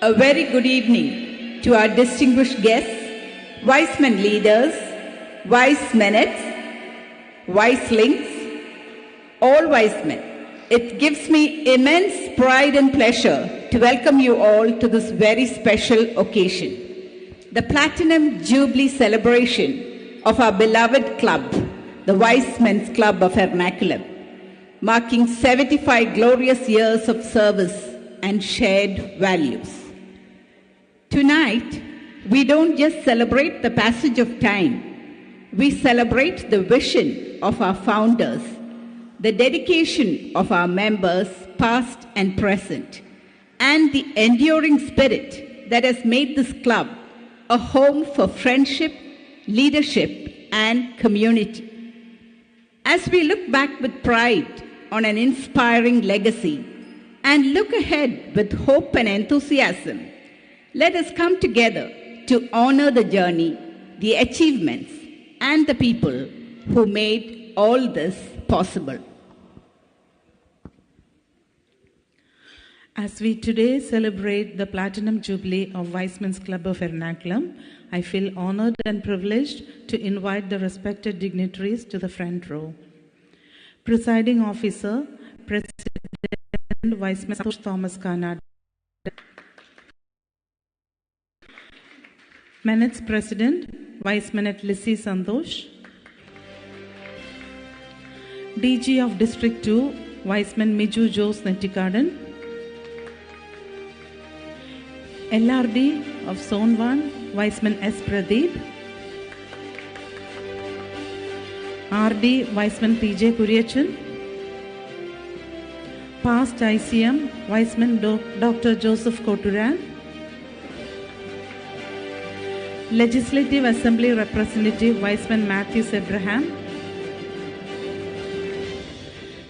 A very good evening to our distinguished guests, Vicemen leaders, Vice Menates, Vicelings, all Vicemen. It gives me immense pride and pleasure to welcome you all to this very special occasion. The Platinum Jubilee celebration of our beloved club, the Vicemen's Club of Ernakulam, marking 75 glorious years of service and shared values. Tonight, we don't just celebrate the passage of time, we celebrate the vision of our founders, the dedication of our members, past and present, and the enduring spirit that has made this club a home for friendship, leadership, and community. As we look back with pride on an inspiring legacy and look ahead with hope and enthusiasm, let us come together to honor the journey, the achievements, and the people who made all this possible. As we today celebrate the Platinum Jubilee of Vicemen's Club of Ernakulam, I feel honored and privileged to invite the respected dignitaries to the front row. Presiding Officer, President Viceman Thomas Kanad. Menates President, Vice-Menace Lissy Santosh. DG of District 2, Viceman Miju Jose Nettikadan. LRD of Zone 1, Viceman S. Pradeep. RD, Viceman PJ Kuriachan. Past ICM, Viceman Dr. Joseph Koturan. Legislative Assembly Representative Viceman Matthews Abraham.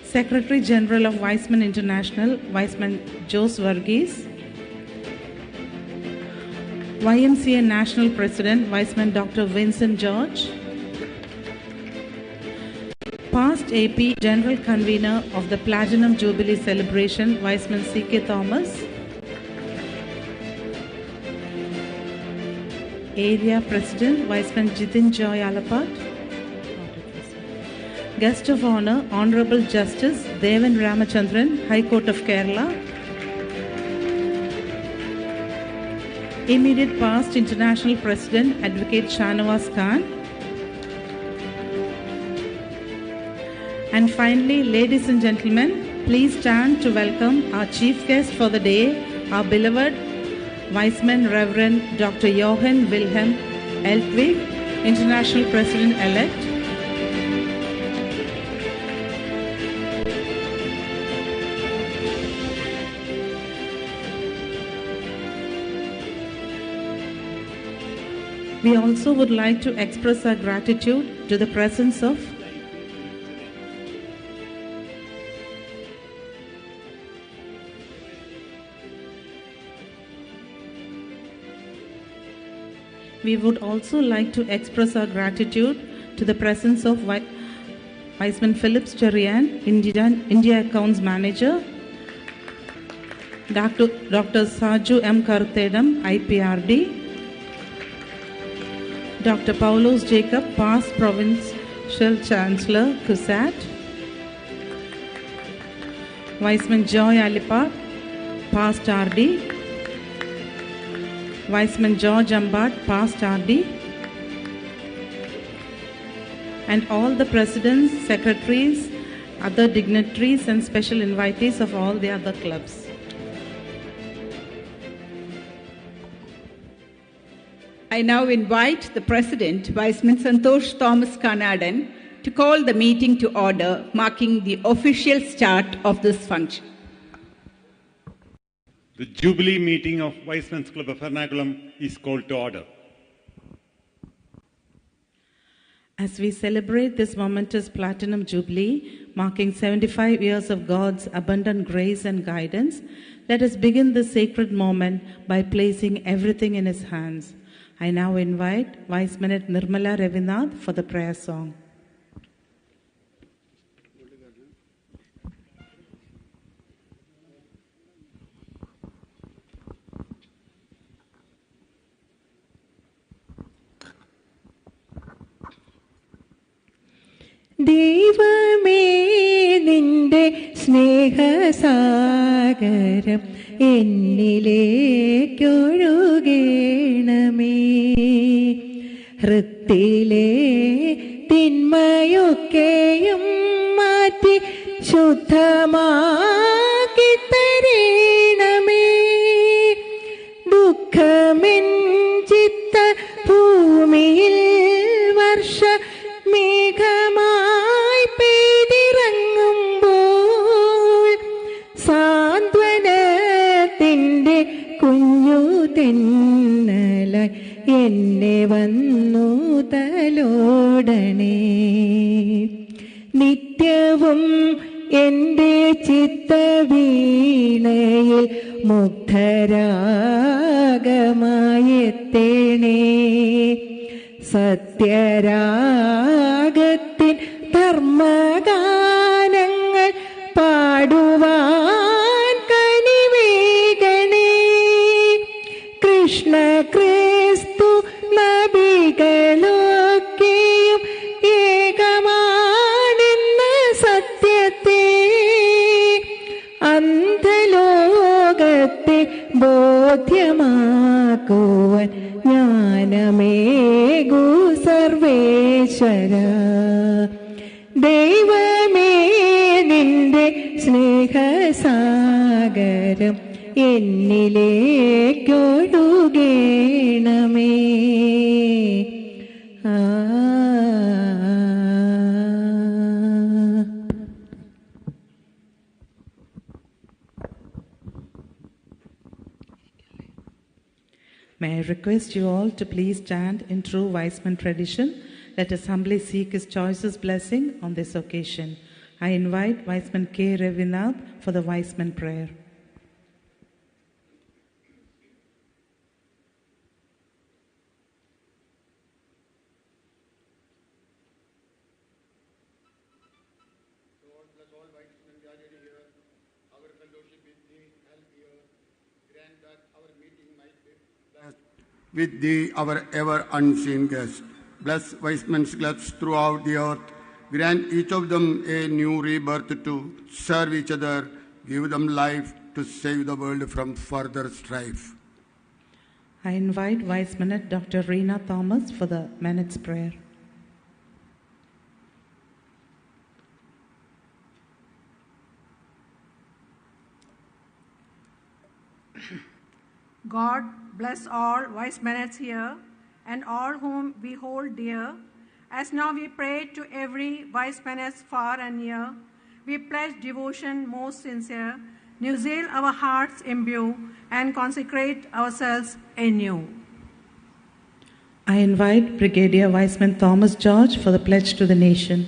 Secretary General of Viceman International, Viceman Jose Varghese. YMCA National President, Viceman Dr. Vincent George. Past AP General Convener of the Platinum Jubilee Celebration, Viceman C.K. Thomas. Area President, Viceman Jitin Joy Alapat. Guest of Honor, Honorable Justice Devan Ramachandran, High Court of Kerala. Immediate past International President, Advocate Shahnawaz Khan. And finally, ladies and gentlemen, please stand to welcome our chief guest for the day, our beloved Viceman Reverend Dr. Johann Wilhelm Eltwig, International President-elect. We also would like to express our gratitude to the presence of We would also like to express our gratitude to the presence of Viceman Phillips Cherian, India Accounts Manager, Dr. Saju M. Karthedam, IPRD, Dr. Paulos Jacob, Past Provincial Chancellor, CUSAT, Viceman Joy Alipa, Past RD, Viceman George Ambat, Past RD, and all the presidents, secretaries, other dignitaries and special invitees of all the other clubs. I now invite the President, Viceman Santosh Thomas Kanadan, to call the meeting to order, marking the official start of this function. The Jubilee meeting of Vicemen's Club of Ernakulam is called to order. As we celebrate this momentous Platinum Jubilee, marking 75 years of God's abundant grace and guidance, let us begin this sacred moment by placing everything in His hands. I now invite Vice-Menace Nirmala Ravinath for the prayer song. ദൈവമേ നിന്റെ സ്നേഹസാഗരം എന്നിലേക്കൊഴുകേണമേ. ഹൃത്തിലെ തിന്മയൊക്കെയും മാറ്റി ശുദ്ധമാക്കി തരേണമേ. ദുഃഖമെൻ ചിത്ത ഭൂമിയിൽ വർഷ മേഘമായി പെയ്തിറങ്ങുമ്പോൾ സാന്ത്വനത്തിൻ്റെ കുഞ്ഞു തെന്നലായി എന്നെ വന്നു തലോടണേ. നിത്യവും എൻ്റെ ചിത്തവീണയിൽ മുഗ്ധരാഗമായെത്തേണേ. സത്യരാഗത്തിൻ ധർമ്മഗാനങ്ങൾ പാടുവാൻ കനിവേകണേ. കൃഷ്ണ ക്രിസ്തു നബികളൊക്കെയും ഏകമാണെന്ന സത്യത്തെ അന്ധലോകത്തെ ബോധ്യമാക്കുവാൻ ജ്ഞാനമേകൂ സർവേശ്വര. ദൈവമേ നിന്റെ സ്നേഹസാഗരം എന്നിലേക്കൊഴുകേണമേ. May I request you all to please stand in true Weisman tradition. Let us humbly seek his choicest blessing on this occasion. I invite Weisman K. Ravinath for the Weisman prayer. With thee, our ever unseen guest. Bless Weisman's clubs throughout the earth. Grant each of them a new rebirth to serve each other. Give them life to save the world from further strife. I invite Weismanette Dr. Reena Thomas for the minute's prayer. God bless all wise minutes here and all whom we hold dear. As now we pray to every wise minutes far and near, we pledge devotion most sincere, new zeal our hearts imbue, and consecrate ourselves anew. I invite Brigadier Weisman Thomas George for the pledge to the nation.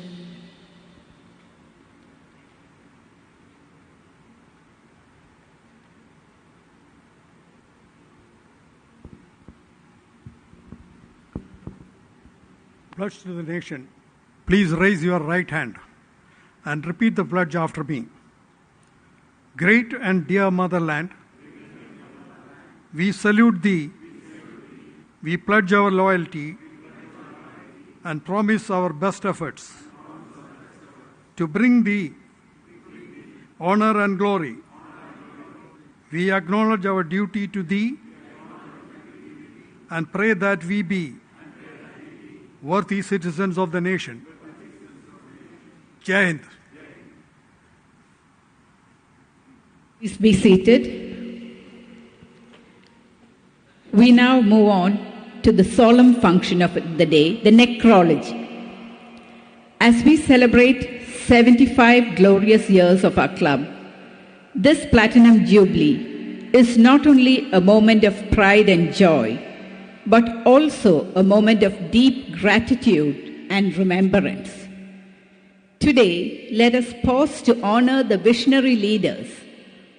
Pledge to the nation. Please raise your right hand and repeat the pledge after me. Great and dear motherland, we salute thee. We pledge our loyalty and promise our best efforts to bring thee honor and glory. We acknowledge our duty to thee and pray that we be worthy citizens of the nation. Jai Hind. Please be seated. We now move on to the solemn function of the day, the necrology. As we celebrate 75 glorious years of our club, this Platinum Jubilee is not only a moment of pride and joy, but also a moment of deep gratitude and remembrance. Today, let us pause to honor the visionary leaders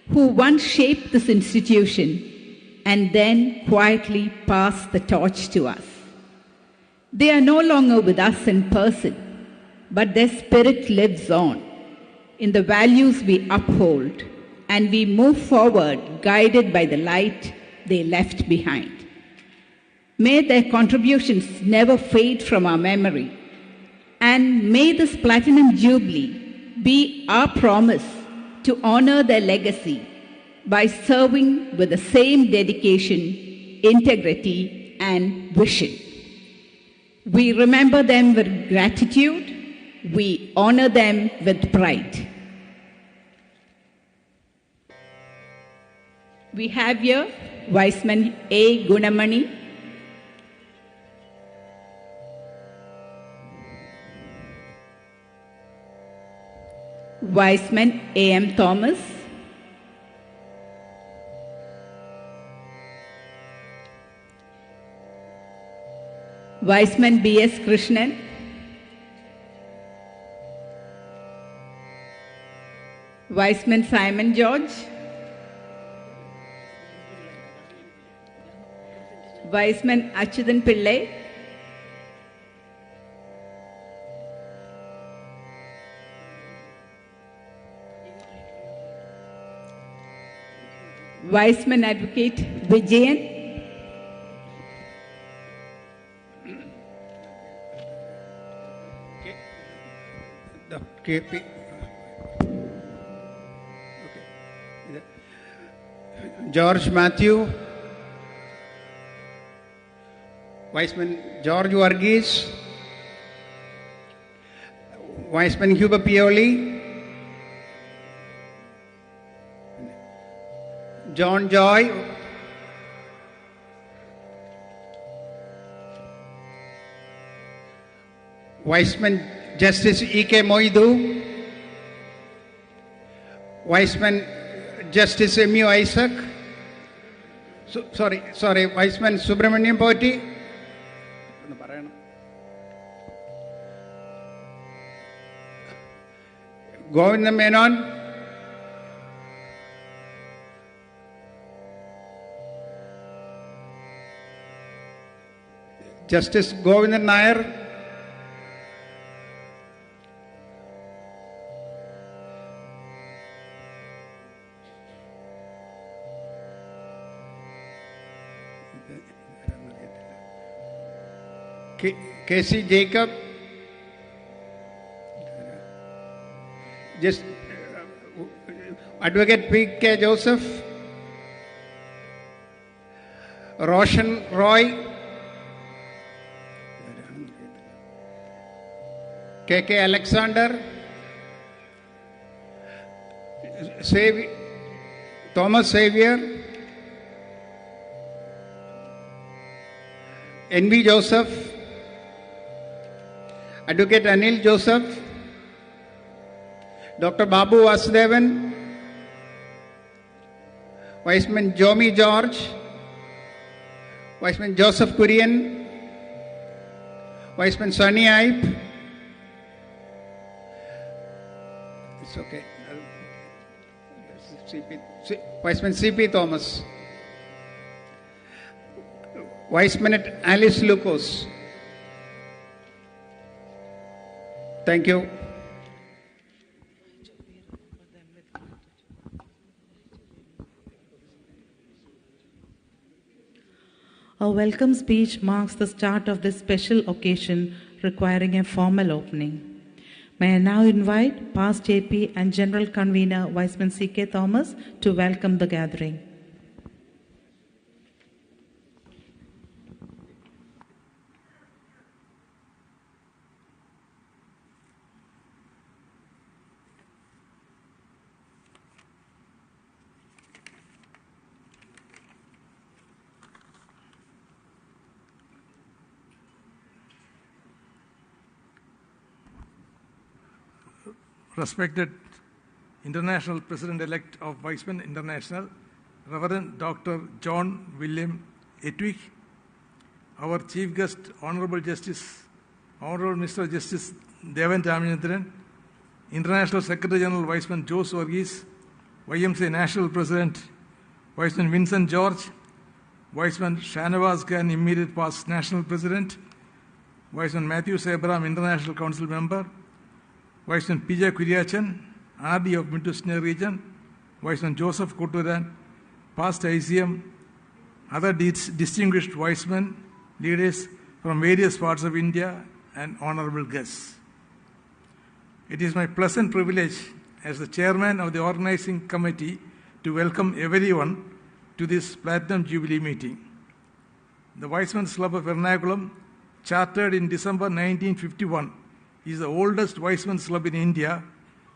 who once shaped this institution and then quietly passed the torch to us. They are no longer with us in person, but their spirit lives on in the values we uphold, and we move forward guided by the light they left behind. May their contributions never fade from our memory, And may this Platinum Jubilee be our promise to honor their legacy by serving with the same dedication, integrity, and vision. We remember them with gratitude. We honor them with pride. We have here Viceman A. Gunamani, Viceman A. M. Thomas, Viceman B. S. Krishnan, Viceman Simon George, Viceman Achudan Pillai, Viceman Advocate Vijayan, KP. George Matthew, Viceman George Varghese, Viceman Huber Pioli, John Joy, Viceman Justice E.K. Moidu, Viceman Justice M.U. Isaac, Viceman Subramaniam Poti, Govinda Menon, Justice Govinda Nair, K.C. Jacob, just Advocate P.K. Joseph, Roshan Roy, K.K. Alexander, Thomas Xavier, N.V. Joseph, Advocate Anil Joseph, Dr. Babu Vasudevan, Viceman Jomi George, Viceman Joseph Kurian, Viceman Sunny Ipe. It's okay. Viceman C.P. Thomas, Viceman Alice Lucas. Thank you. Our welcome speech marks the start of this special occasion requiring a formal opening. May I now invite Past JP and General Convener Viceman C.K. Thomas to welcome the gathering. Respected International President-elect of Weizmann International, Reverend Dr. John William Etwig, our Chief Guest, Honorable Mr. Justice Devan Ramanathan, International Secretary General Weizmann Jose Varghese, YMCA National President Weizmann Vincent George, Weizmann Shanawaz Khan, immediate past National President, Weizmann Matthew Sabram, International Council Member, Viceman P.J. Kuriachan, RD of Mid-Western Region, Viceman Joseph Koturan, past ICM, other distinguished Vicemen, leaders from various parts of India, and honorable guests. It is my pleasant privilege as the chairman of the organizing committee to welcome everyone to this Platinum Jubilee meeting. The Vicemen's Club of Ernakulam, chartered in December 1951, is the oldest Vicemen's Club in India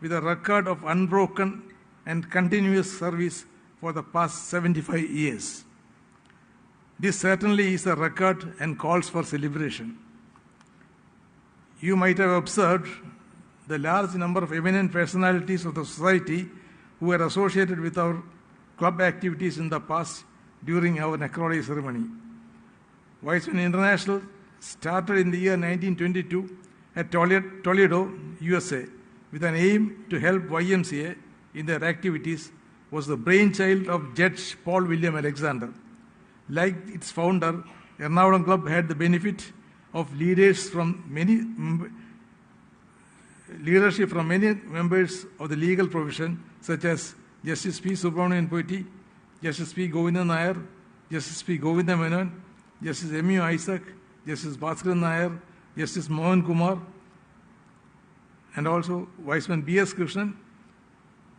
with a record of unbroken and continuous service for the past 75 years. This certainly is a record and calls for celebration. You might have observed the large number of eminent personalities of the society who were associated with our club activities in the past during our necrotic ceremony. Vicemen International started in the year 1922 at Toledo, USA, with an aim to help YMCA in their activities, was the brainchild of Judge Paul William Alexander. Like its founder, Ernakulam Club had the benefit of leadership from many members of the legal profession, such as Justice P. Subramanian Poiti, Justice P. Govindan Nair, Justice P. Govinda Menon, Justice M.U. Isaac, Justice Bhaskaran Nair, Justice Mohan Kumar, and also Viceman B.S. Krishnan,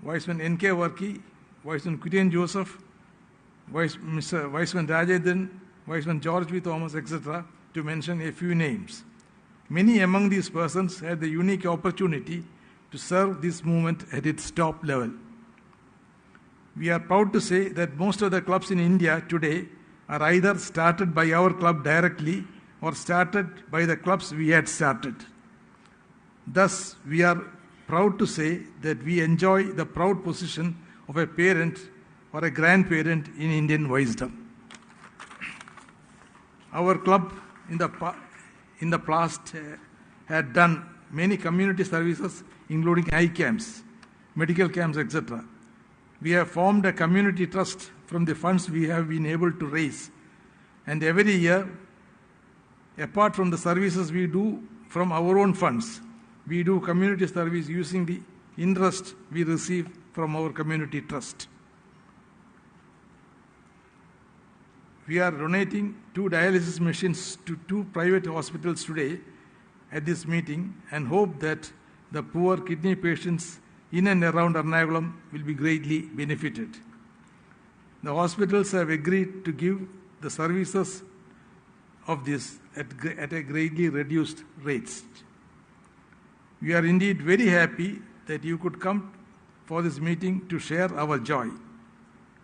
Viceman N.K. Varki, Viceman Kudian Joseph, Viceman Rajendran, Viceman George V. Thomas, etc., to mention a few names. Many among these persons had the unique opportunity to serve this movement at its top level. We are proud to say that most of the clubs in India today are either started by our club directly or started by the clubs we had started. Thus, we are proud to say that we enjoy the proud position of a parent or a grandparent in Indian wisdom. Our club in the past had done many community services, including eye camps, medical camps, etc. We have formed a community trust from the funds we have been able to raise. And every year, apart from the services we do from our own funds, we do community service using the interest we receive from our community trust. We are donating 2 dialysis machines to 2 private hospitals today at this meeting and hope that the poor kidney patients in and around Ernakulam will be greatly benefited. The hospitals have agreed to give the services of this at a greatly reduced rates. We are indeed very happy that you could come for this meeting to share our joy.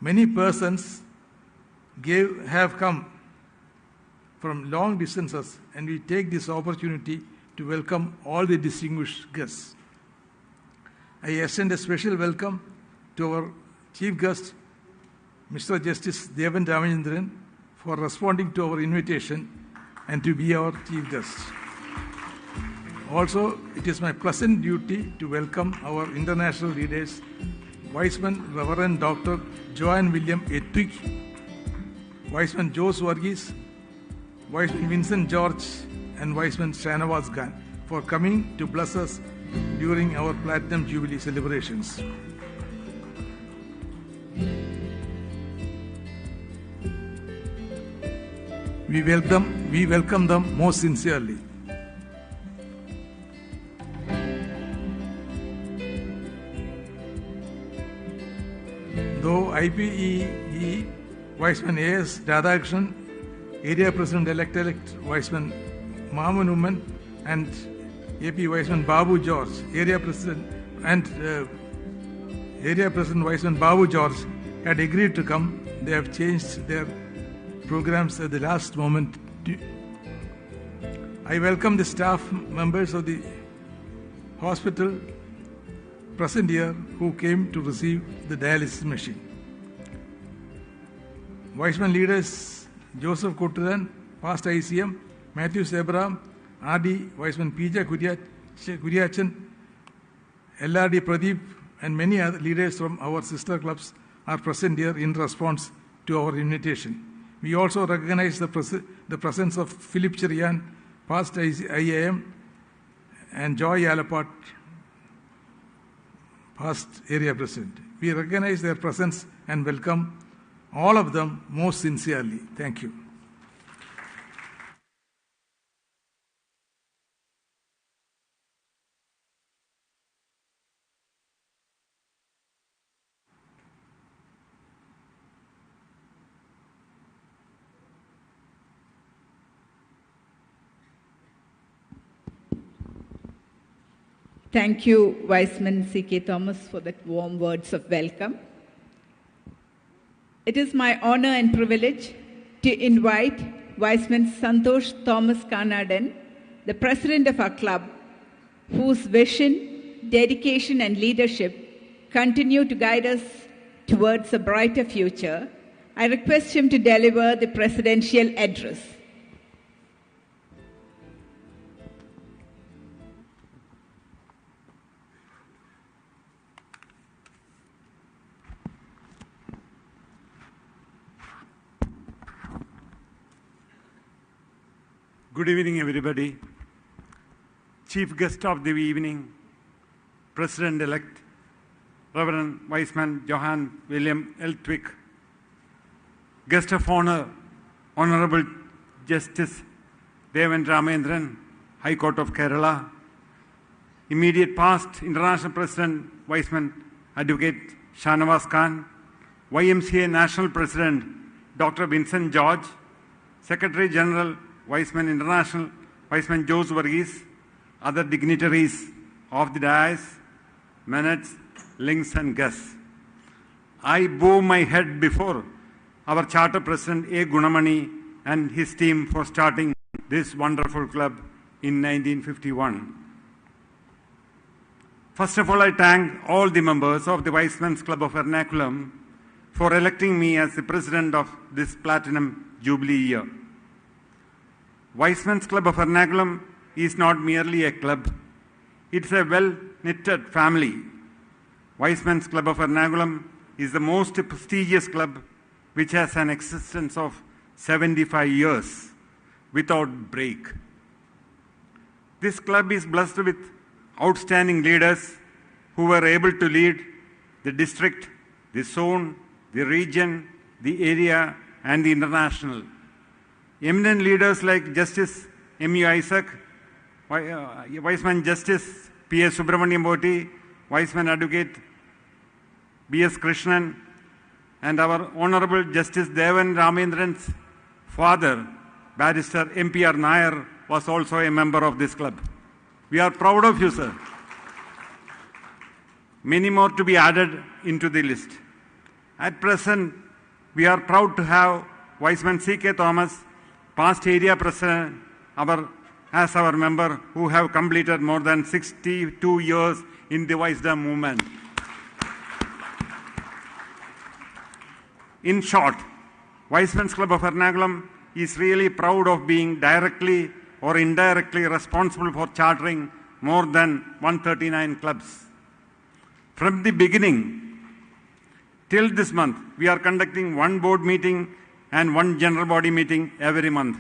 Many persons have come from long distances, and we take this opportunity to welcome all the distinguished guests. I extend a special welcome to our chief guest, Mr. Justice Devan Ramachandran, for responding to our invitation and to be our chief guest. Also, it is my pleasant duty to welcome our international leaders, Viceman Reverend Dr. Joanne William Etwick, Viceman Jose Varghese, Viceman Vincent George, and Viceman Shanawaz Khan for coming to bless us during our Platinum Jubilee celebrations. We welcome them most sincerely. Though IPEE Viceman A.S. Radhakrishnan, Area President-elect Viceman Maman Uman, and AP Viceman Babu George, Area President Viceman Babu George had agreed to come. They have changed their programs at the last moment. I welcome the staff members of the hospital present here who came to receive the dialysis machine. Viceman leaders Joseph Koturan, past ICM, Matthew Abraham, RD, Viceman P.J. Kuriachan, LRD Pradeep, and many other leaders from our sister clubs are present here in response to our invitation. We also recognize the presence of Philip Cherian, past IAM, and Joy Alapat, past area president. We recognize their presence and welcome all of them most sincerely. Thank you. Thank you, Viceman C.K. Thomas, for that warm words of welcome. It is my honor and privilege to invite Viceman Santosh Thomas Kanadan, the president of our club, whose vision, dedication, and leadership continue to guide us towards a brighter future. I request him to deliver the presidential address. Good evening, everybody. Chief guest of the evening, President-elect, Reverend Viceman Johan William Eltwick. Guest of honor, Honorable Justice Devan Ramendran, High Court of Kerala. Immediate past International President, Viceman Advocate Shanawaz Khan. YMCA National President, Dr. Vincent George. Secretary General, Viceman International, Viceman Jose Varghese, other dignitaries of the dais, minutes, links and guests. I bow my head before our Charter President A. Gunamani and his team for starting this wonderful club in 1951. First of all, I thank all the members of the Vicemen's Club of Ernakulam for electing me as the president of this Platinum Jubilee year. Vicemen's Club of Ernakulam is not merely a club, it's a well-knitted family. Vicemen's Club of Ernakulam is the most prestigious club which has an existence of 75 years without break. This club is blessed with outstanding leaders who were able to lead the district, the zone, the region, the area, and the international. Eminent leaders like Justice M.U. Isaac, Viceman Justice P.S. Subramaniam Boti, Viceman Advocate B.S. Krishnan, and our Honorable Justice Devan Ramendran's father, Barrister M.P.R. Nair, was also a member of this club. We are proud of you, sir. Many more to be added into the list. At present, we are proud to have Viceman C.K. Thomas, past area president, as our member, who have completed more than 62 years in the Wisdom movement. In short, Vicemen's Club of Ernakulam is really proud of being directly or indirectly responsible for chartering more than 139 clubs. From the beginning till this month, we are conducting one board meeting and one general body meeting every month.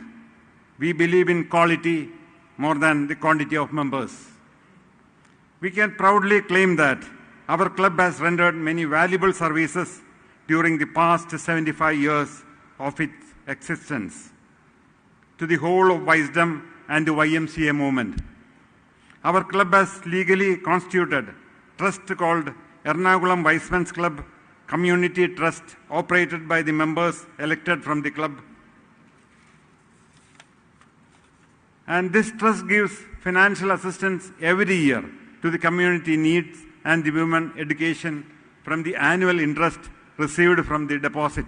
We believe in quality more than the quantity of members. We can proudly claim that our club has rendered many valuable services during the past 75 years of its existence to the whole of Wisdom and the YMCA movement. Our club has legally constituted trust called Ernakulam Vicemen's Club Community Trust, operated by the members elected from the club. And this trust gives financial assistance every year to the community needs and the women education from the annual interest received from the deposit.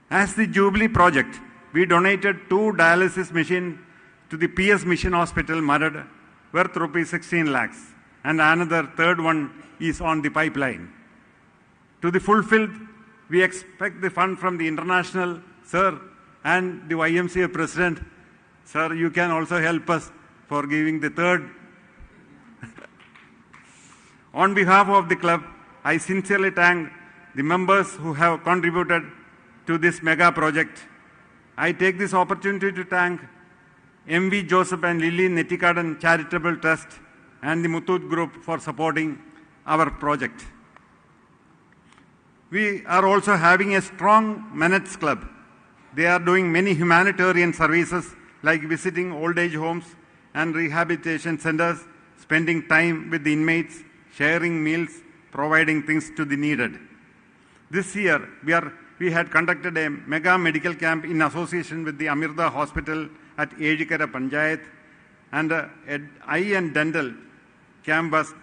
As the Jubilee project, we donated 2 dialysis machines to the PS Mission Hospital, Marad, worth rupees 16 lakhs, and another third one is on the pipeline. To the fulfilled, we expect the fund from the international, sir, and the YMCA president. Sir, you can also help us for giving the third. On behalf of the club, I sincerely thank the members who have contributed to this mega project. I take this opportunity to thank M.V. Joseph and Lily Nettikadan Charitable Trust and the Muthoot Group for supporting our project. We are also having a strong Minutes Club. They are doing many humanitarian services like visiting old age homes and rehabilitation centers, spending time with the inmates, sharing meals, providing things to the needed. This year, we had conducted a mega medical camp in association with the Amirda Hospital at Ejikara Panchayat and eye and dental camp was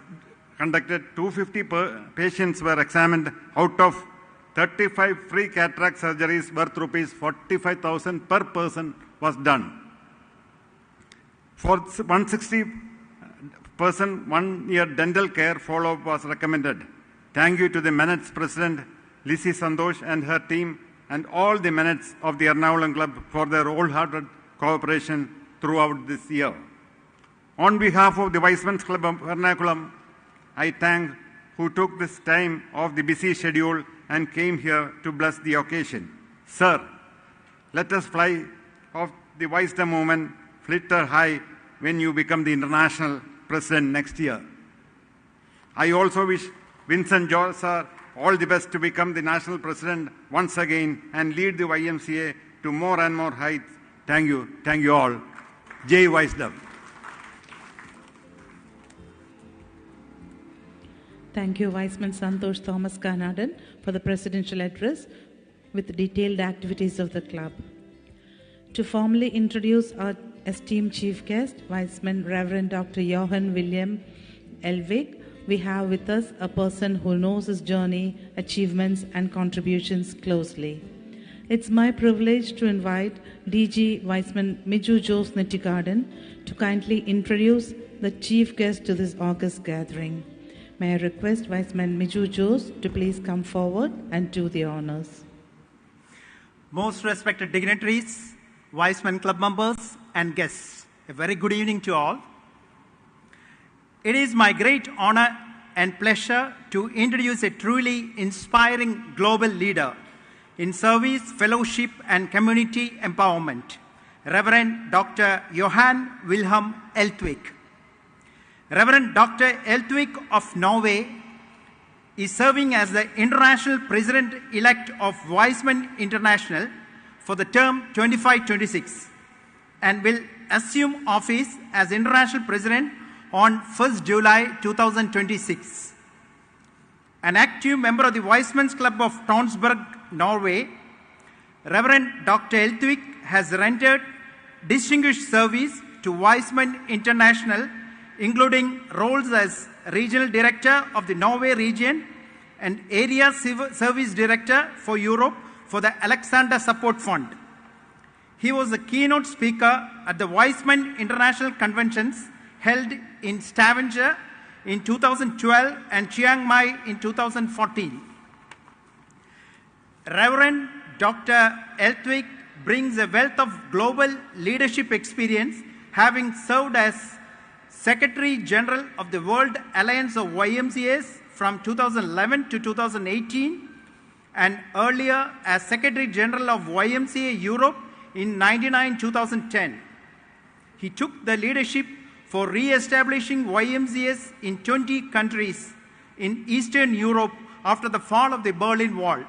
conducted. 250 patients were examined. Out of 35 free cataract surgeries worth rupees 45,000 per person was done. For 160 person, 1 year dental care follow-up was recommended. Thank you to the Menace President, Lizzie Santosh and her team, and all the Menace of the Ernakulam Club for their wholehearted cooperation throughout this year. On behalf of the Vicemen's Club of Ernakulam, I thank who took this time off the busy schedule and came here to bless the occasion. Sir, let us fly off the wisdom movement, flitter high when you become the international president next year. I also wish Vincent George sir all the best to become the national president once again and lead the YMCA to more and more heights. Thank you. Thank you all. Jai Wisdom. Thank you, Viceman Santosh Thomas Kanadan, for the presidential address with detailed activities of the club. To formally introduce our esteemed chief guest, Viceman Reverend Dr. Johann William Elvig, we have with us a person who knows his journey, achievements, and contributions closely. It's my privilege to invite DG Viceman Miju Jose Nettigarden to kindly introduce the chief guest to this august gathering. May I request Viceman Miju Jose to please come forward and do the honors. Most respected dignitaries, Viceman Club members, and guests, a very good evening to all. It is my great honor and pleasure to introduce a truly inspiring global leader in service, fellowship, and community empowerment, Reverend Dr. Johann Wilhelm Eltvik. Reverend Dr. Eltvik of Norway is serving as the International President-elect of Wiseman International for the term 25-26 and will assume office as International President on 1st July 2026. An active member of the Vicemen's Club of Tonsberg, Norway, Reverend Dr. Eltvik has rendered distinguished service to Wiseman International, including roles as Regional Director of the Norway region and Area Service Director for Europe for the Alexander Support Fund. He was the keynote speaker at the Wiseman International Conventions held in Stavanger in 2012 and Chiang Mai in 2014. Reverend Dr. Eltvik brings a wealth of global leadership experience, having served as Secretary General of the World Alliance of YMCAs from 2011 to 2018 and earlier as Secretary General of YMCA Europe in 1999-2010. He took the leadership for re-establishing YMCAs in 20 countries in Eastern Europe after the fall of the Berlin Wall.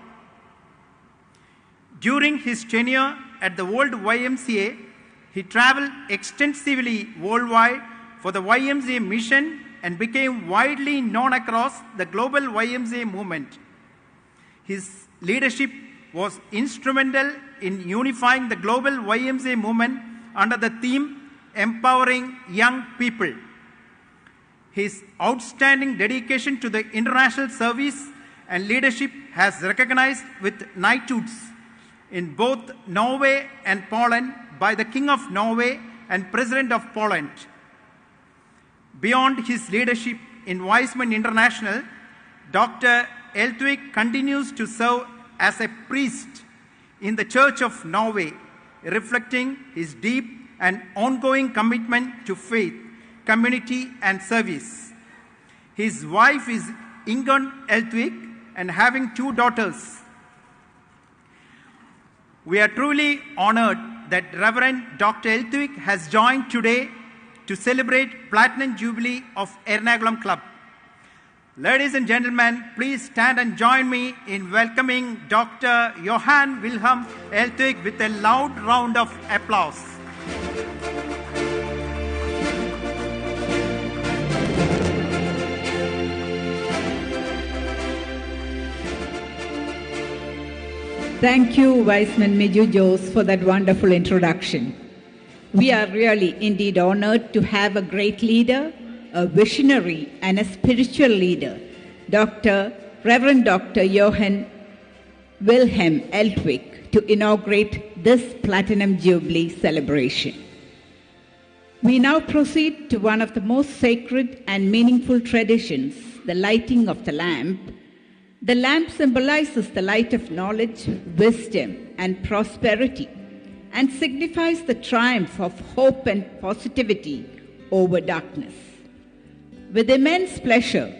During his tenure at the World YMCA, he traveled extensively worldwide for the YMCA mission and became widely known across the global YMCA movement. His leadership was instrumental in unifying the global YMCA movement under the theme Empowering Young People. His outstanding dedication to the international service and leadership has recognized with knighthoods in both Norway and Poland by the King of Norway and President of Poland. Beyond his leadership in Wiseman International, Dr. Eltvik continues to serve as a priest in the Church of Norway, reflecting his deep and ongoing commitment to faith, community, and service. His wife is Ingunn Eltvik and having 2 daughters. We are truly honored that Reverend Dr. Eltvik has joined today to celebrate Platinum Jubilee of Ernakulam Club. Ladies and gentlemen, please stand and join me in welcoming Dr. Johann Wilhelm Eltvik with a loud round of applause. Thank you, Viceman Miju Jose, for that wonderful introduction. We are really indeed honored to have a great leader, a visionary and a spiritual leader, Reverend Dr. Johann Wilhelm Eltwig, to inaugurate this Platinum Jubilee celebration. We now proceed to one of the most sacred and meaningful traditions, the lighting of the lamp. The lamp symbolizes the light of knowledge, wisdom, and prosperity, and signifies the triumph of hope and positivity over darkness. With immense pleasure,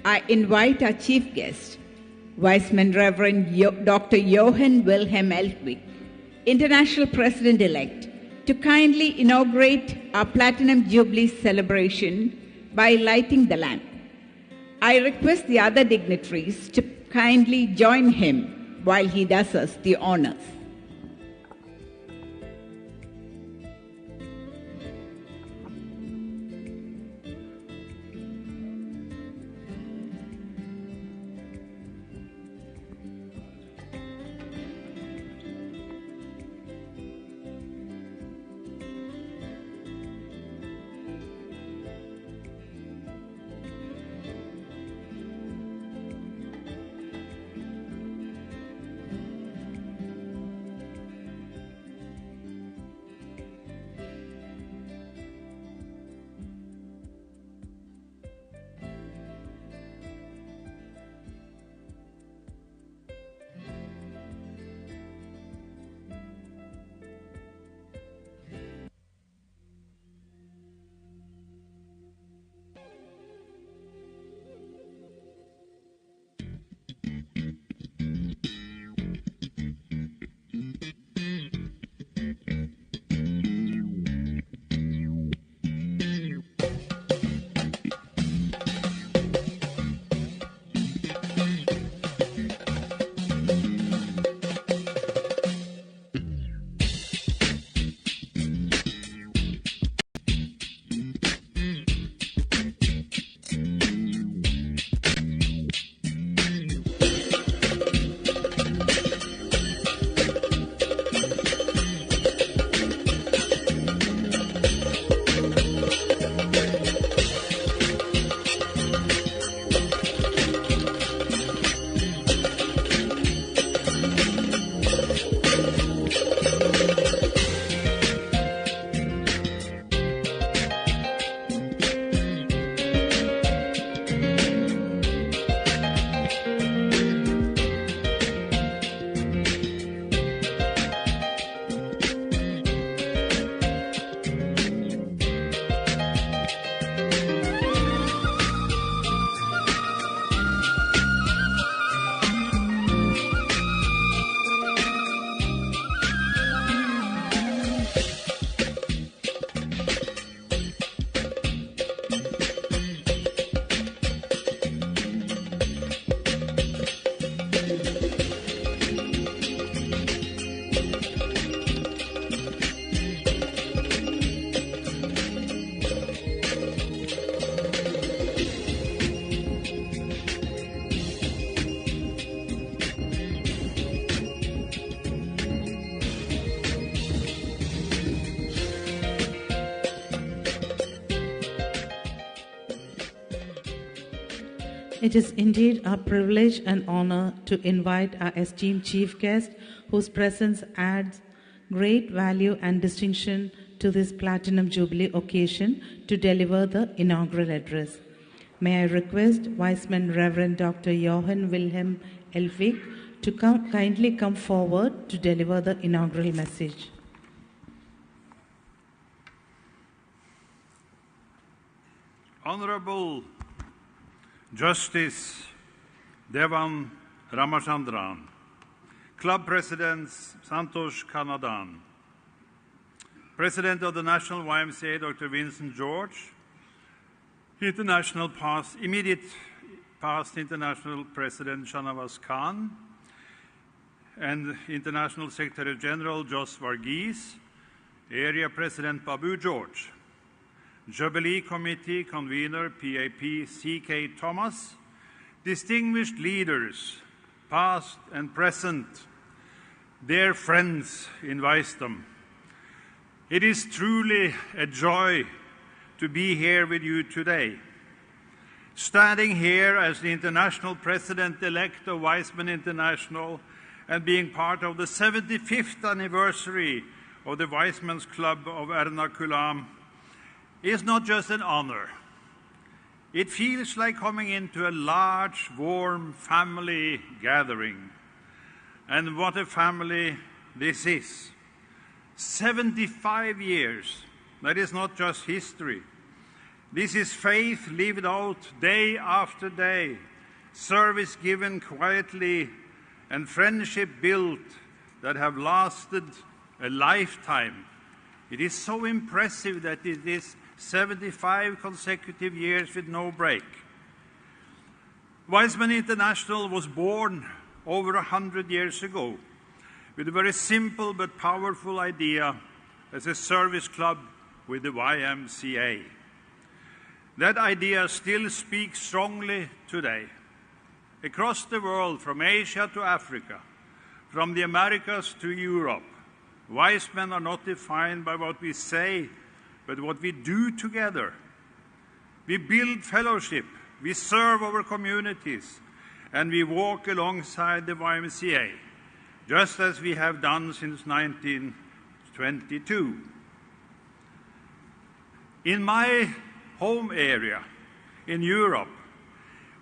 I invite our chief guest, Vice-Man Reverend Dr. Johann Wilhelm Eltwig, International President-elect, to kindly inaugurate our Platinum Jubilee celebration by lighting the lamp. I request the other dignitaries to kindly join him while he does us the honors. It is indeed our privilege and honor to invite our esteemed chief guest, whose presence adds great value and distinction to this Platinum Jubilee occasion, to deliver the inaugural address. May I request Vice-Man Reverend Dr. Johann Wilhelm Eltwig to kindly come forward to deliver the inaugural message. Honorable Justice Devan Ramachandran, Club President Santosh Kanadan, President of the National YMCA Dr. Vincent George, immediate past International President Shanawaz Khan, and International Secretary General Jos Varghese, Area President Babu George, Jubilee Committee Convener PAP C.K. Thomas, distinguished leaders, past and present, dear friends in wisdom. It is truly a joy to be here with you today. Standing here as the international president-elect of Weizmann International and being part of the 75th anniversary of the Weizmann's Club of ERNAKULAM is not just an honor. It feels like coming into a large, warm family gathering. And what a family this is. 75 years. That is not just history. This is faith lived out day after day, service given quietly, and friendship built that have lasted a lifetime. It is so impressive that it is 75 consecutive years with no break. Weizmann International was born over 100 years ago with a very simple but powerful idea as a service club with the YMCA. That idea still speaks strongly today. Across the world, from Asia to Africa, from the Americas to Europe, Weizmann are not defined by what we say, but what we do together. We build fellowship, we serve our communities, and we walk alongside the YMCA, just as we have done since 1922. In my home area in Europe,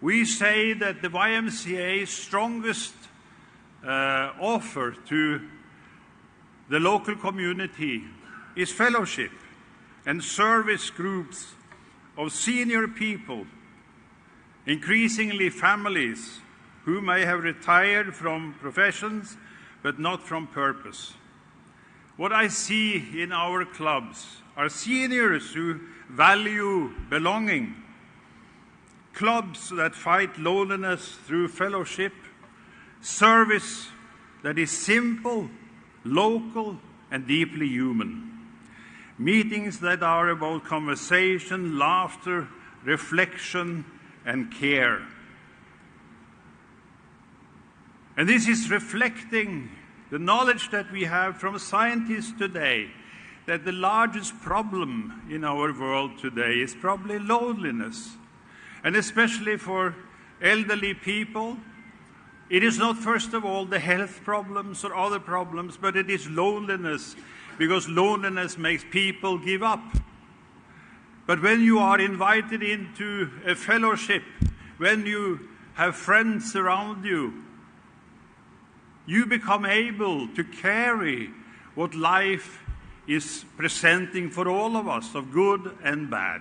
we say that the YMCA's strongest offer to the local community is fellowship and service groups of senior people, increasingly families who may have retired from professions but not from purpose. What I see in our clubs are seniors who value belonging, clubs that fight loneliness through fellowship, service that is simple, local, and deeply human. Meetings that are about conversation, laughter, reflection, and care. And this is reflecting the knowledge that we have from scientists today that the largest problem in our world today is probably loneliness. And especially for elderly people, it is not, first of all, the health problems or other problems, but it is loneliness, because loneliness makes people give up. But when you are invited into a fellowship, when you have friends around you, you become able to carry what life is presenting for all of us, of good and bad.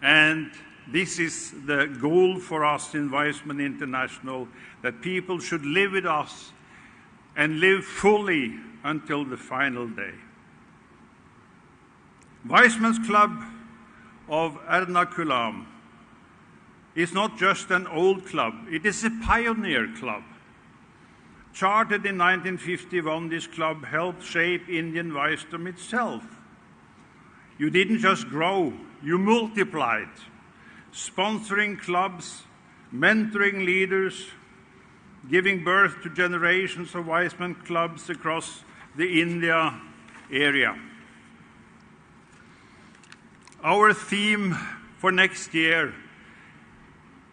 And this is the goal for us in Weizmann International, that people should live with us and live fully until the final day. Weizmann's Club of ERNAKULAM is not just an old club, it is a pioneer club. Chartered in 1951, this club helped shape Indian wisdom itself. You didn't just grow, you multiplied, sponsoring clubs, mentoring leaders, giving birth to generations of Weizmann clubs across the India area. Our theme for next year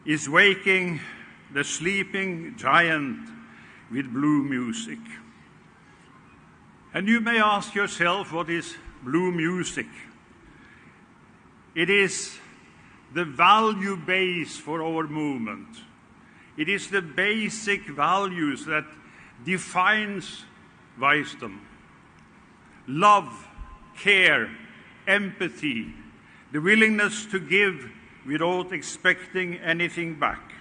is waking the sleeping giant with blue music. And you may ask yourself, what is blue music? It is the value base for our movement. It is the basic values that defines wisdom. Love, care, empathy, the willingness to give without expecting anything back.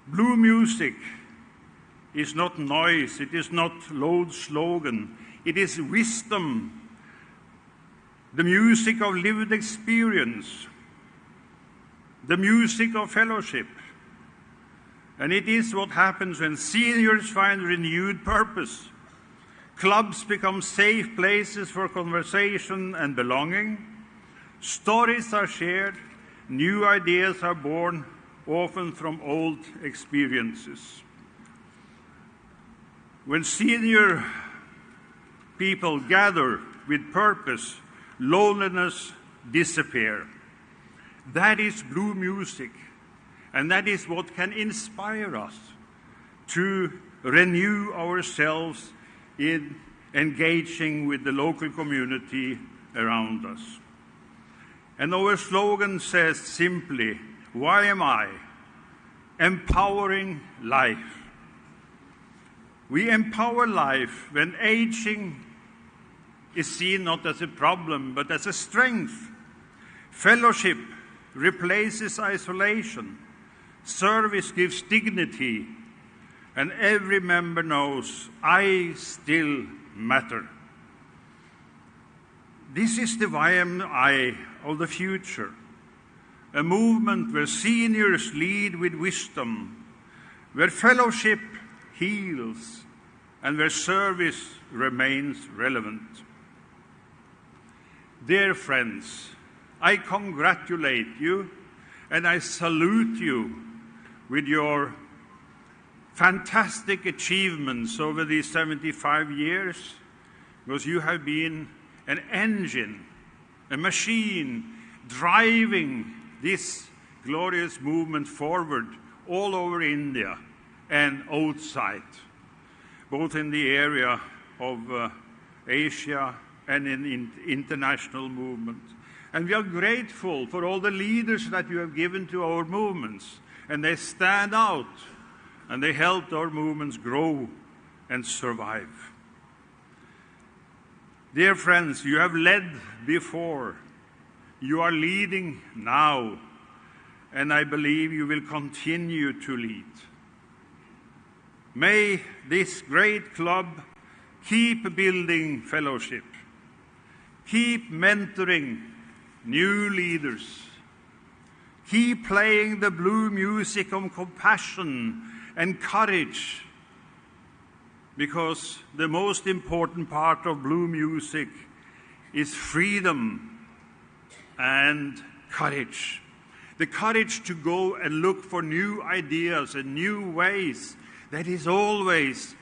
Blue music is not noise, it is not loud slogan, it is wisdom, the music of lived experience, the music of fellowship. And it is what happens when seniors find renewed purpose. Clubs become safe places for conversation and belonging. Stories are shared, new ideas are born, often from old experiences. When senior people gather with purpose, loneliness disappear. That is blue music, and that is what can inspire us to renew ourselves in engaging with the local community around us. And our slogan says simply, why am I? Empowering life. We empower life when aging is seen not as a problem, but as a strength. Fellowship replaces isolation. Service gives dignity. And every member knows, I still matter. This is the YMI of the future, a movement where seniors lead with wisdom, where fellowship heals, and where service remains relevant. Dear friends, I congratulate you and I salute you with your fantastic achievements over these 75 years, because you have been an engine, a machine driving this glorious movement forward all over India and outside, both in the area of Asia and in international movement. And we are grateful for all the leaders that you have given to our movements, and they stand out, and they helped our movements grow and survive. Dear friends, you have led before, you are leading now, and I believe you will continue to lead. May this great club keep building fellowship, keep mentoring new leaders, keep playing the blue music of compassion and courage, because the most important part of blue music is freedom and courage. The courage to go and look for new ideas and new ways. That is always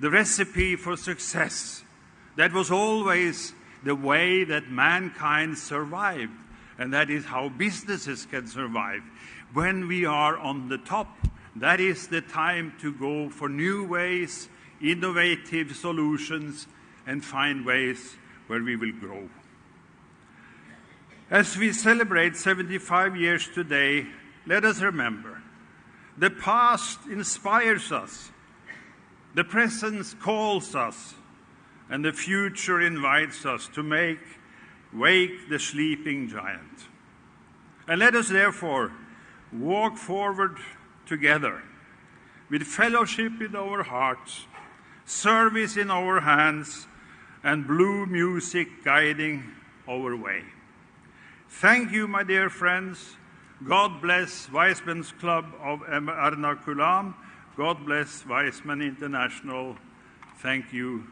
the recipe for success. That was always the way that mankind survived. And that is how businesses can survive. When we are on the top, that is the time to go for new ways, innovative solutions, and find ways where we will grow. As we celebrate 75 years today, let us remember, the past inspires us, the present calls us, and the future invites us to wake the sleeping giant. And let us therefore walk forward together with fellowship in our hearts, service in our hands, and blue music guiding our way. Thank you, my dear friends. God bless Weissman's Club of ERNAKULAM. God bless Weissman International. Thank you.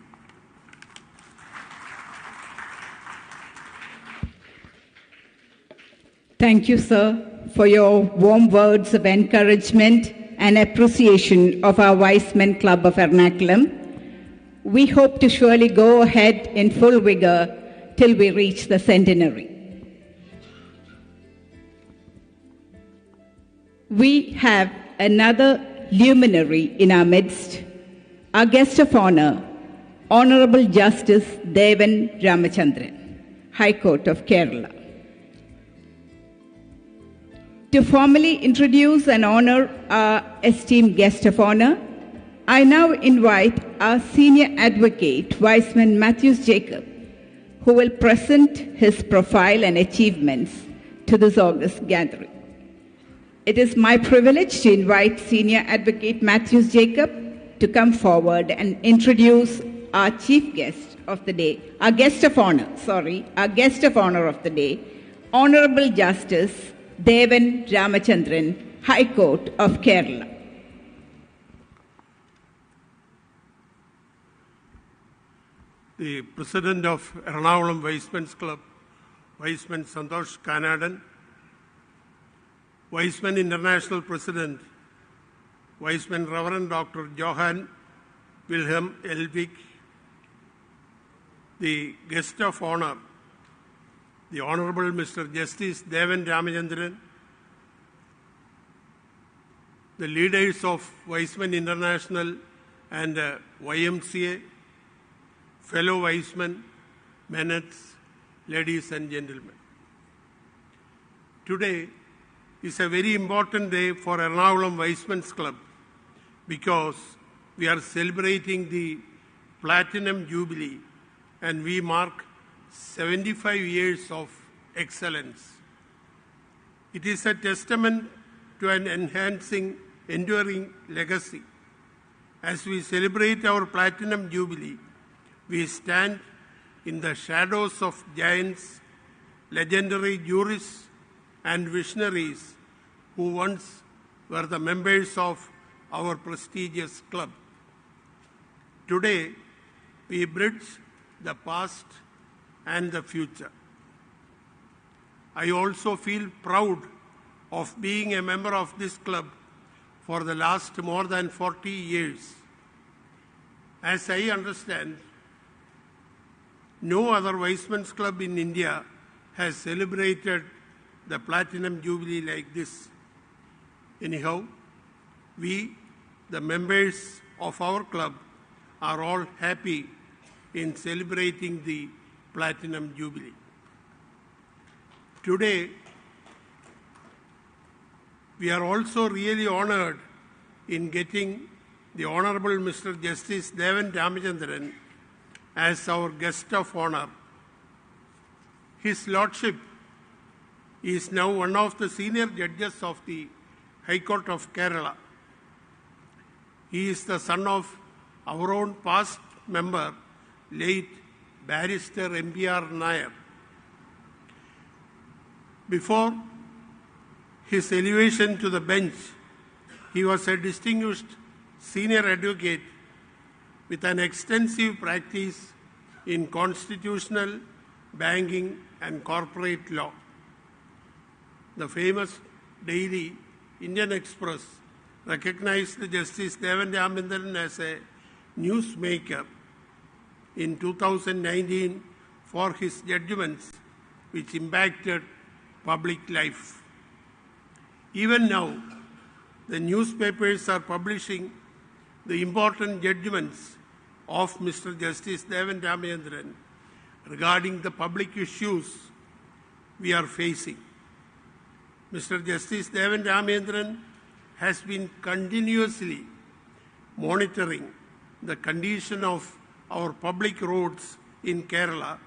Thank you, sir, for your warm words of encouragement and appreciation of our Weissman Club of Ernakulam. We hope to surely go ahead in full vigor till we reach the centenary. We have another luminary in our midst, our guest of honor, Honorable Justice Devan Ramachandran, High Court of Kerala. To formally introduce and honor our esteemed guest of honor, I now invite our senior advocate, Weissman Matthews Jacob, who will present his profile and achievements to this august gathering. It is my privilege to invite Senior Advocate Matthews Jacob to come forward and introduce our chief guest of the day, our guest of honor of the day, Honorable Justice Devan Ramachandran, High Court of Kerala. The President of Ernakulam Weissman's Club, Weissman Santosh Kanadan, Weissman International President, Weissman Reverend Dr. Johann Wilhelm Elwig, the guest of honor, the Honorable Mr. Justice Devan Ramachandran, the leaders of Weisman International and YMCA, fellow Weismen, menace, ladies and gentlemen. Today is a very important day for Ernakulam Weismen's Club because we are celebrating the Platinum Jubilee and we mark 75 years of excellence. It is a testament to an enduring legacy. As we celebrate our Platinum Jubilee, we stand in the shadows of giants, legendary jurists, and visionaries who once were the members of our prestigious club. Today, we bridge the past and the future. I also feel proud of being a member of this club for the last more than 40 years. As I understand, no other Weismen's Club in India has celebrated the Platinum Jubilee like this. Anyhow, we, the members of our club, are all happy in celebrating the Platinum Jubilee. Today, we are also really honored in getting the Honorable Mr. Justice Devan Ramachandran as our guest of honor. His Lordship is now one of the senior judges of the High Court of Kerala. He is the son of our own past member, late Barrister M.B.R. Nair. Before his elevation to the bench, he was a distinguished senior advocate with an extensive practice in constitutional, banking, and corporate law. The famous daily Indian Express recognized Justice Devan Ramachandran as a newsmaker in 2019 for his judgments which impacted public life. Even now, the newspapers are publishing the important judgments of Mr. Justice Devan Ramachandran regarding the public issues we are facing. Mr. Justice Devan Ramachandran has been continuously monitoring the condition of our public roads in Kerala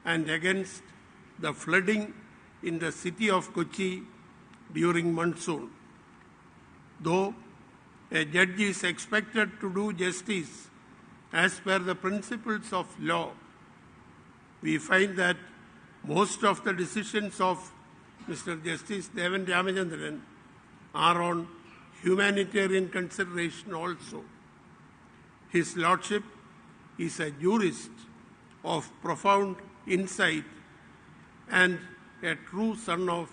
and against the flooding in the city of Kochi during monsoon. Though a judge is expected to do justice as per the principles of law, we find that most of the decisions of Mr. Justice Devan Ramachandran are on humanitarian consideration also. His Lordship is a jurist of profound insight and a true son of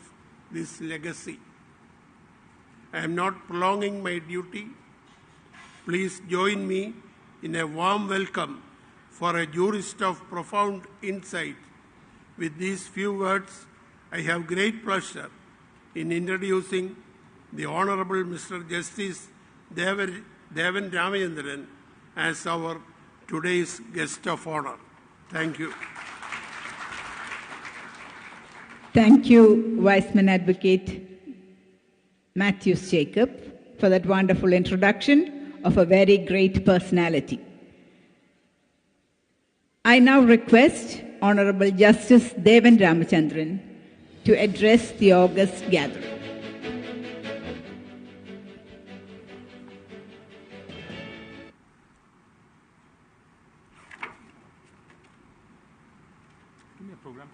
this legacy. I am not prolonging my duty. Please join me in a warm welcome for a jurist of profound insight. With these few words, I have great pleasure in introducing the Honorable Mr. Justice Devan Ramachandran as our today's guest of honor. Thank you. Thank you, Weisman Advocate Matthews Jacob, for that wonderful introduction of a very great personality. I now request Honorable Justice Devan Ramachandran to address the august gathering. Give me a program.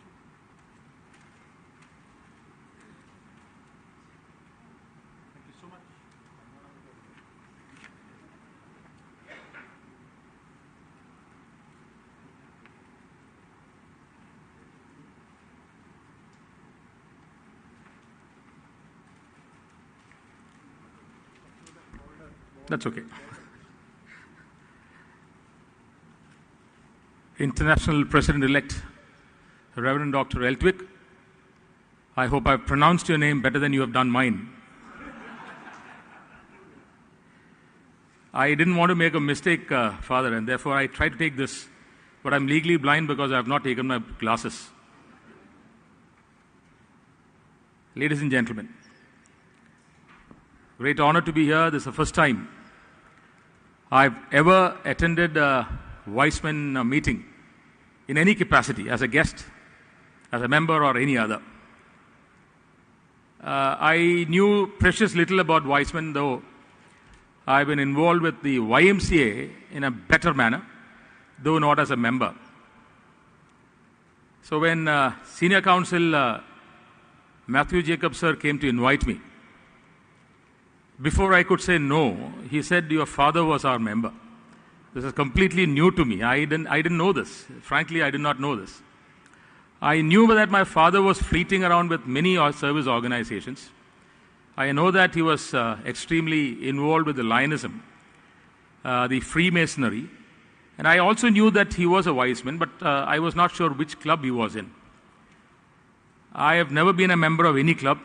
Thank you so much. That's okay. International President-elect Reverend Dr. Eltwick. I hope I've pronounced your name better than you have done mine. I didn't want to make a mistake, Father, and therefore I tried to take this, but I'm legally blind because I have not taken my glasses. Ladies and gentlemen, great honor to be here. This is the first time I've ever attended a Weissman meeting in any capacity, as a guest, as a member, or any other. I knew precious little about Weissman, though I've been involved with the YMCA in a better manner, though not as a member. So when Senior Counsel Matthew Jacob sir came to invite me, before I could say no, he said, "Your father was our member." This is completely new to me. I didn't know this. Frankly, I did not know this. I knew that my father was fleeting around with many service organizations. I know that he was extremely involved with the Lionism, the Freemasonry, and I also knew that he was a Weissman, but I was not sure which club he was in. I have never been a member of any club.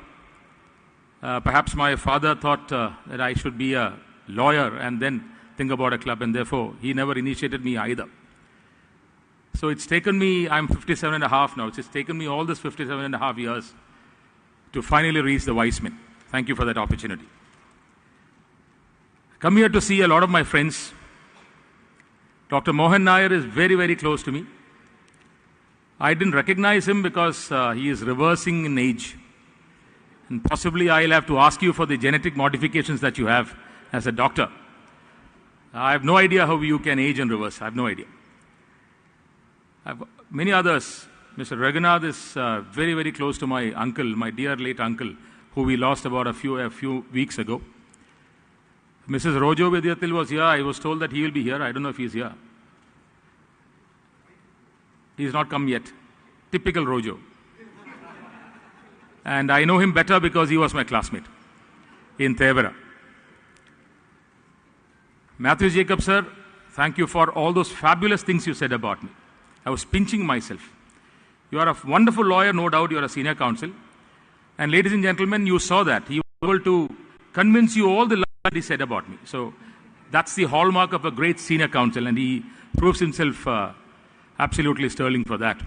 Perhaps my father thought that I should be a lawyer and then think about a club, and therefore he never initiated me either. So it's taken me, I'm 57 and a half now, it's taken me all this 57 and a half years to finally reach the Weissman. Thank you for that opportunity. Come here to see a lot of my friends. Dr. Mohan Nair is very, very close to me. I didn't recognize him because he is reversing in age. And possibly I'll have to ask you for the genetic modifications that you have as a doctor. I have no idea how you can age and reverse. I have no idea. Many others. Mr. Raghunath is very, very close to my uncle, my dear late uncle, who we lost about a few weeks ago. Mrs. Rojo Vidyatil was here. I was told that he will be here. I don't know if he's here. He's not come yet. Typical Rojo. And I know him better because he was my classmate in Tevara. Matthew Jacob, sir, thank you for all those fabulous things you said about me. I was pinching myself. You are a wonderful lawyer, no doubt. You are a senior counsel. And ladies and gentlemen, you saw that. He was able to convince you all the lies that he said about me. So that's the hallmark of a great senior counsel, and he proves himself absolutely sterling for that.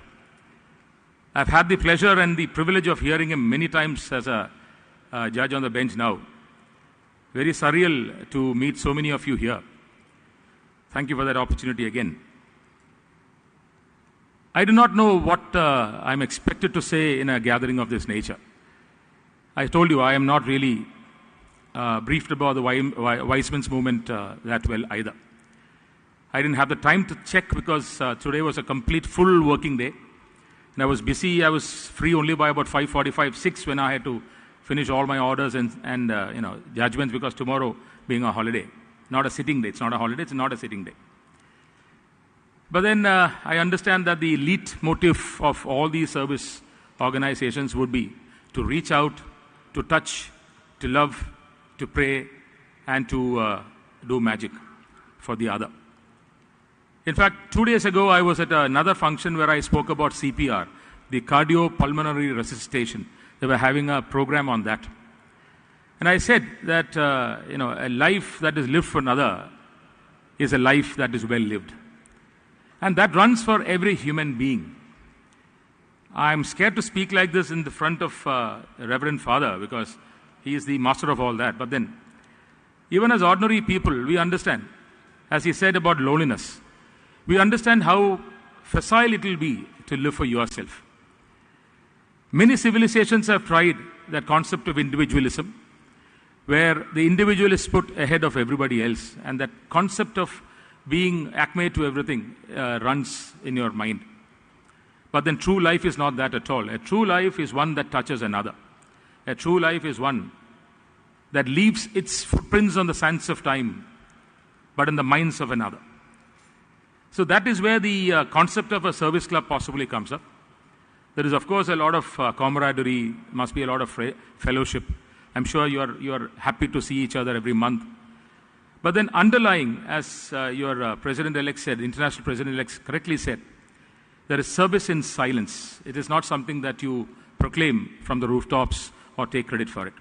I've had the pleasure and the privilege of hearing him many times as a judge on the bench now. Very surreal to meet so many of you here. Thank you for that opportunity again. I do not know what I'm expected to say in a gathering of this nature. I told you I am not really briefed about the Weissman's movement that well either. I didn't have the time to check because today was a complete full working day. And I was busy. I was free only by about 5:45, 6 when I had to finish all my orders and judgments, because tomorrow being a holiday, not a sitting day. It's not a holiday. It's not a sitting day. But then I understand that the elite motive of all these service organizations would be to reach out, to touch, to love, to pray, and to do magic for the other. In fact, 2 days ago, I was at another function where I spoke about CPR, the cardiopulmonary resuscitation. They were having a program on that. And I said that, a life that is lived for another is a life that is well lived. And that runs for every human being. I'm scared to speak like this in the front of Reverend Father because he is the master of all that. But then, even as ordinary people, we understand, as he said about loneliness, we understand how facile it will be to live for yourself. Many civilizations have tried that concept of individualism, where the individual is put ahead of everybody else, and that concept of being acme to everything runs in your mind. But then true life is not that at all. A true life is one that touches another. A true life is one that leaves its footprints on the sands of time, but in the minds of another. So that is where the concept of a service club possibly comes up. There is, of course, a lot of camaraderie, must be a lot of fellowship. I'm sure you are happy to see each other every month. But then underlying, as your President-elect said, International President-elect correctly said, There is service in silence. It is not something that you proclaim from the rooftops or take credit for it.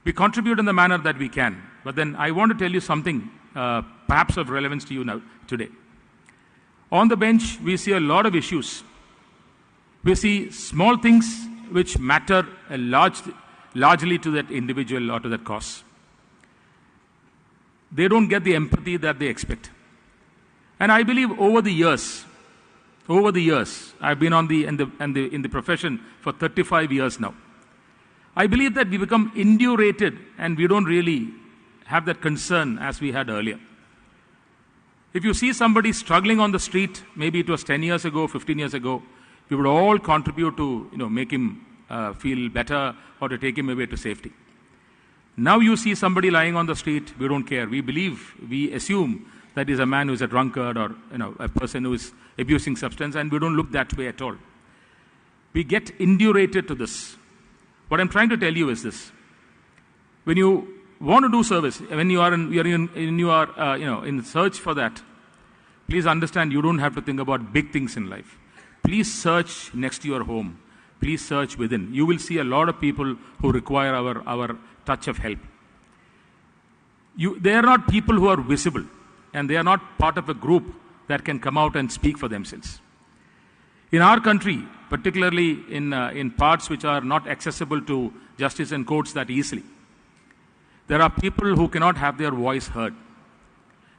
We contribute in the manner that we can. But then I want to tell you something perhaps of relevance to you now today. On the bench, we see a lot of issues. We see small things which matter largely to that individual or to that cause. They don't get the empathy that they expect. And I believe over the years, I've been in the profession for 35 years now. I believe that we become indurated and we don't really have that concern as we had earlier. If you see somebody struggling on the street, maybe it was 10 years ago, 15 years ago, we would all contribute to make him feel better or to take him away to safety. Now you see somebody lying on the street, we don't care. We assume that he's a man who's a drunkard or a person who is abusing substance, and we don't look that way at all. We get indurated to this. What I'm trying to tell you is this: when you want to do service, when you are in search for that, please understand you don't have to think about big things in life. Please search next to your home. Please search within. You will see a lot of people who require our touch of help. They are not people who are visible, and they are not part of a group that can come out and speak for themselves. In our country, particularly in parts which are not accessible to justice and courts that easily, there are people who cannot have their voice heard.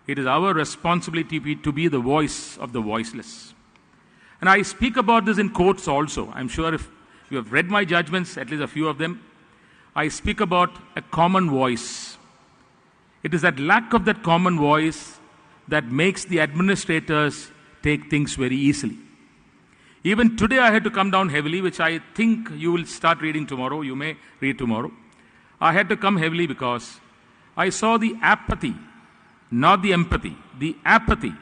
It is our responsibility to be the voice of the voiceless. And I speak about this in courts also. I'm sure if you have read my judgments, at least a few of them, I speak about a common voice. It is that lack of that common voice that makes the administrators take things very easily. Even today I had to come down heavily, which I think you will start reading tomorrow. You may read tomorrow. I had to come heavily because I saw the apathy, not the empathy, the apathy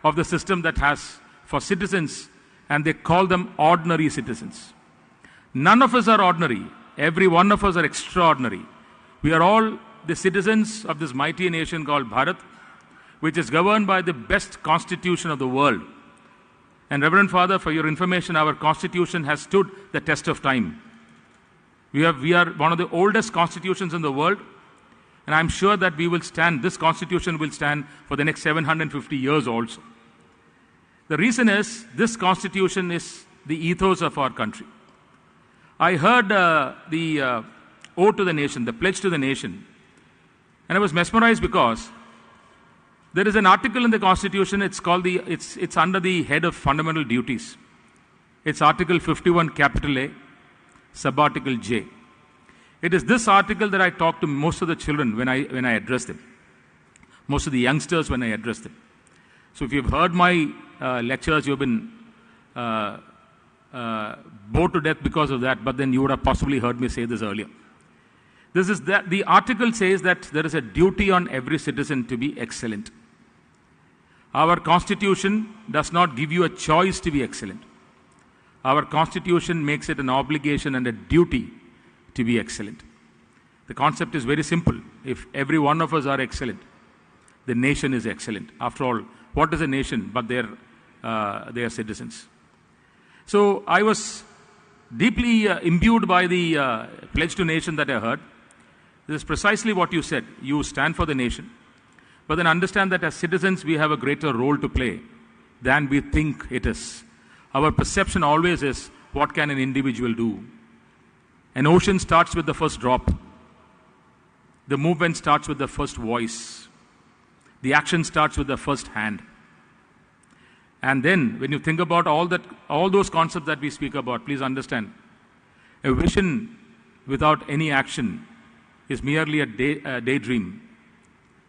of the system that has for citizens, and they call them ordinary citizens. None of us are ordinary. Every one of us are extraordinary. We are all the citizens of this mighty nation called Bharat, which is governed by the best constitution of the world. And Reverend Father, for your information, our constitution has stood the test of time. We are one of the oldest constitutions in the world, and I'm sure that this constitution will stand for the next 750 years also. The reason is, this constitution is the ethos of our country. I heard the ode to the nation, the pledge to the nation, and I was mesmerized because there is an article in the Constitution. It's called it's under the head of fundamental duties. It's Article 51, capital A, subarticle J. It is this article that I talk to most of the children when I address them, most of the youngsters when I address them. So if you've heard my lectures, you've been bored to death because of that, but then you would have possibly heard me say this earlier. The article says that there is a duty on every citizen to be excellent. Our Constitution does not give you a choice to be excellent. Our Constitution makes it an obligation and a duty to be excellent. The concept is very simple. If every one of us are excellent, the nation is excellent. After all, what is a nation but their citizens? So I was deeply imbued by the pledge to nation that I heard. This is precisely what you said. You stand for the nation. But then understand that as citizens, we have a greater role to play than we think it is. Our perception always is, what can an individual do? An ocean starts with the first drop. The movement starts with the first voice. The action starts with the first hand. And then, when you think about all those concepts that we speak about, please understand, a vision without any action is merely a daydream.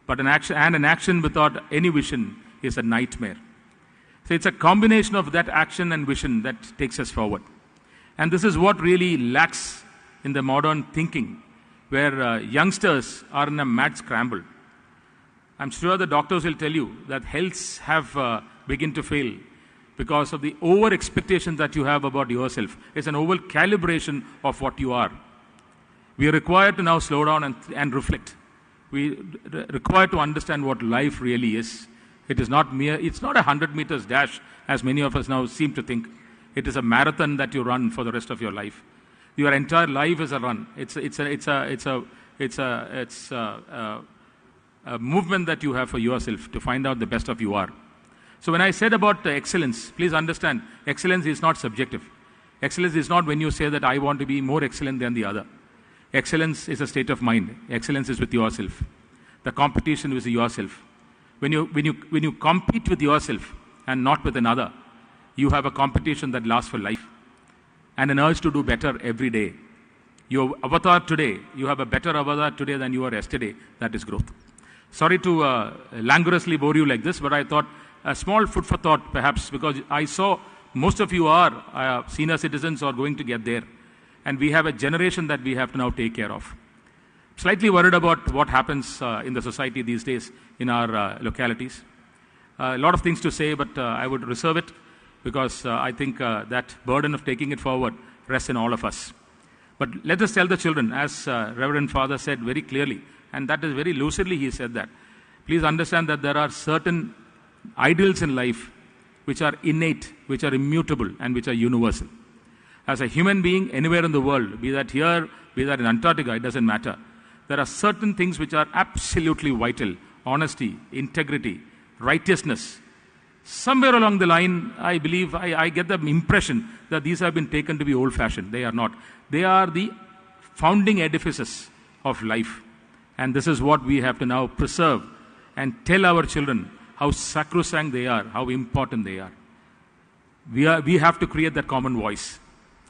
But an action without any vision is a nightmare. So it's a combination of that action and vision that takes us forward. And this is what really lacks in the modern thinking, where youngsters are in a mad scramble. I'm sure the doctors will tell you that healths have begun to fail because of the over-expectation that you have about yourself. It's an over-calibration of what you are. We are required to now slow down and reflect. We require to understand what life really is. It's not a 100 meters dash, as many of us now seem to think. It is a marathon that you run for the rest of your life. Your entire life is a run. It's a movement that you have for yourself to find out the best of you are. So when I said about excellence, please understand, excellence is not subjective. Excellence is not when you say that I want to be more excellent than the other. Excellence is a state of mind. Excellence is with yourself. The competition is with yourself. When you compete with yourself and not with another, you have a competition that lasts for life and an urge to do better every day. Your avatar today, you have a better avatar today than you were yesterday. That is growth. Sorry to languorously bore you like this, but I thought a small food for thought perhaps, because I saw most of you are senior citizens or going to get there. And we have a generation that we have to now take care of. Slightly worried about what happens in the society these days in our localities. A lot of things to say, but I would reserve it because I think that burden of taking it forward rests in all of us. But let us tell the children, as Reverend Father said very clearly, and that is very lucidly he said that. Please understand that there are certain ideals in life which are innate, which are immutable, and which are universal. As a human being anywhere in the world, be that here, be that in Antarctica, it doesn't matter. There are certain things which are absolutely vital. Honesty, integrity, righteousness. Somewhere along the line, I believe, I get the impression that these have been taken to be old-fashioned. They are not. They are the founding edifices of life. And this is what we have to now preserve and tell our children how sacrosanct they are, how important they are. We have to create that common voice.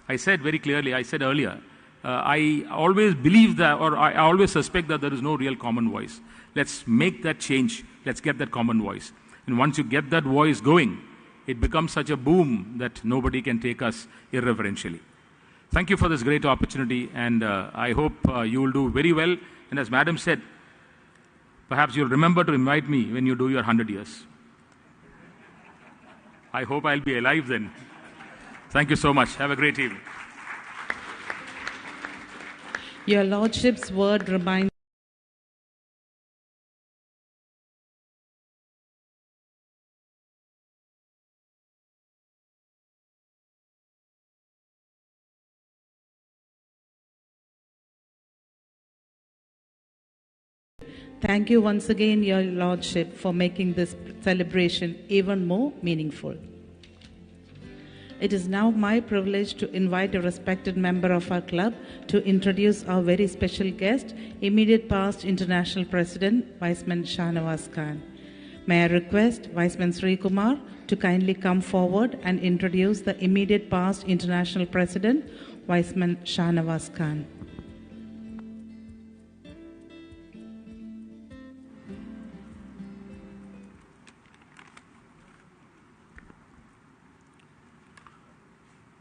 I said very clearly, I said earlier, I always believe that, or I always suspect that there is no real common voice. Let's make that change. Let's get that common voice. And once you get that voice going, it becomes such a boom that nobody can take us irreverentially. Thank you for this great opportunity, and I hope you will do very well. And as Madam said, perhaps you'll remember to invite me when you do your 100 years. I hope I'll be alive then. Thank you so much. Have a great evening. Your Lordship's word reminds Thank you once again, Your Lordship, for making this celebration even more meaningful. It is now my privilege to invite a respected member of our club to introduce our very special guest, immediate past International President, Viceman Shahnawaz Khan. May I request Viceman Sri Kumar to kindly come forward and introduce the immediate past International President, Viceman Shahnawaz Khan.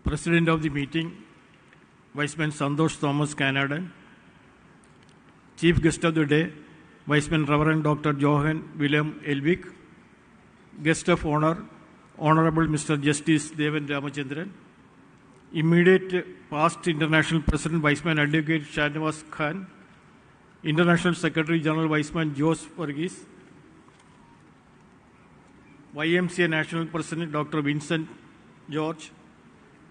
President of the meeting, Viceman Santosh Thomas Canada. Chief guest of the day, Viceman Reverend Dr. Johan William Elvik. Guest of honor, Honorable Mr. Justice Devan Ramachandran. Immediate past International President, Viceman Advocate Shahnawaz Khan. International Secretary General, Viceman Jose Varghese. YMCA National President, Dr. Vincent George.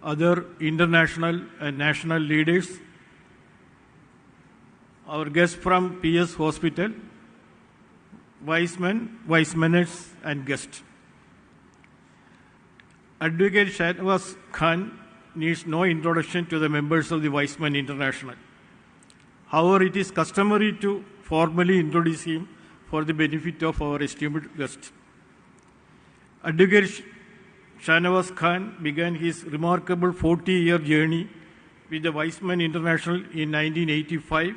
Other international and national leaders, our guests from PS Hospital, vicemen, vice-ministers, and guests. Advocate Shahnawaz Khan needs no introduction to the members of the Vicemen International. However, it is customary to formally introduce him for the benefit of our esteemed guests. Advocate Shahnawaz Khan began his remarkable 40-year journey with the Vicemen International in 1985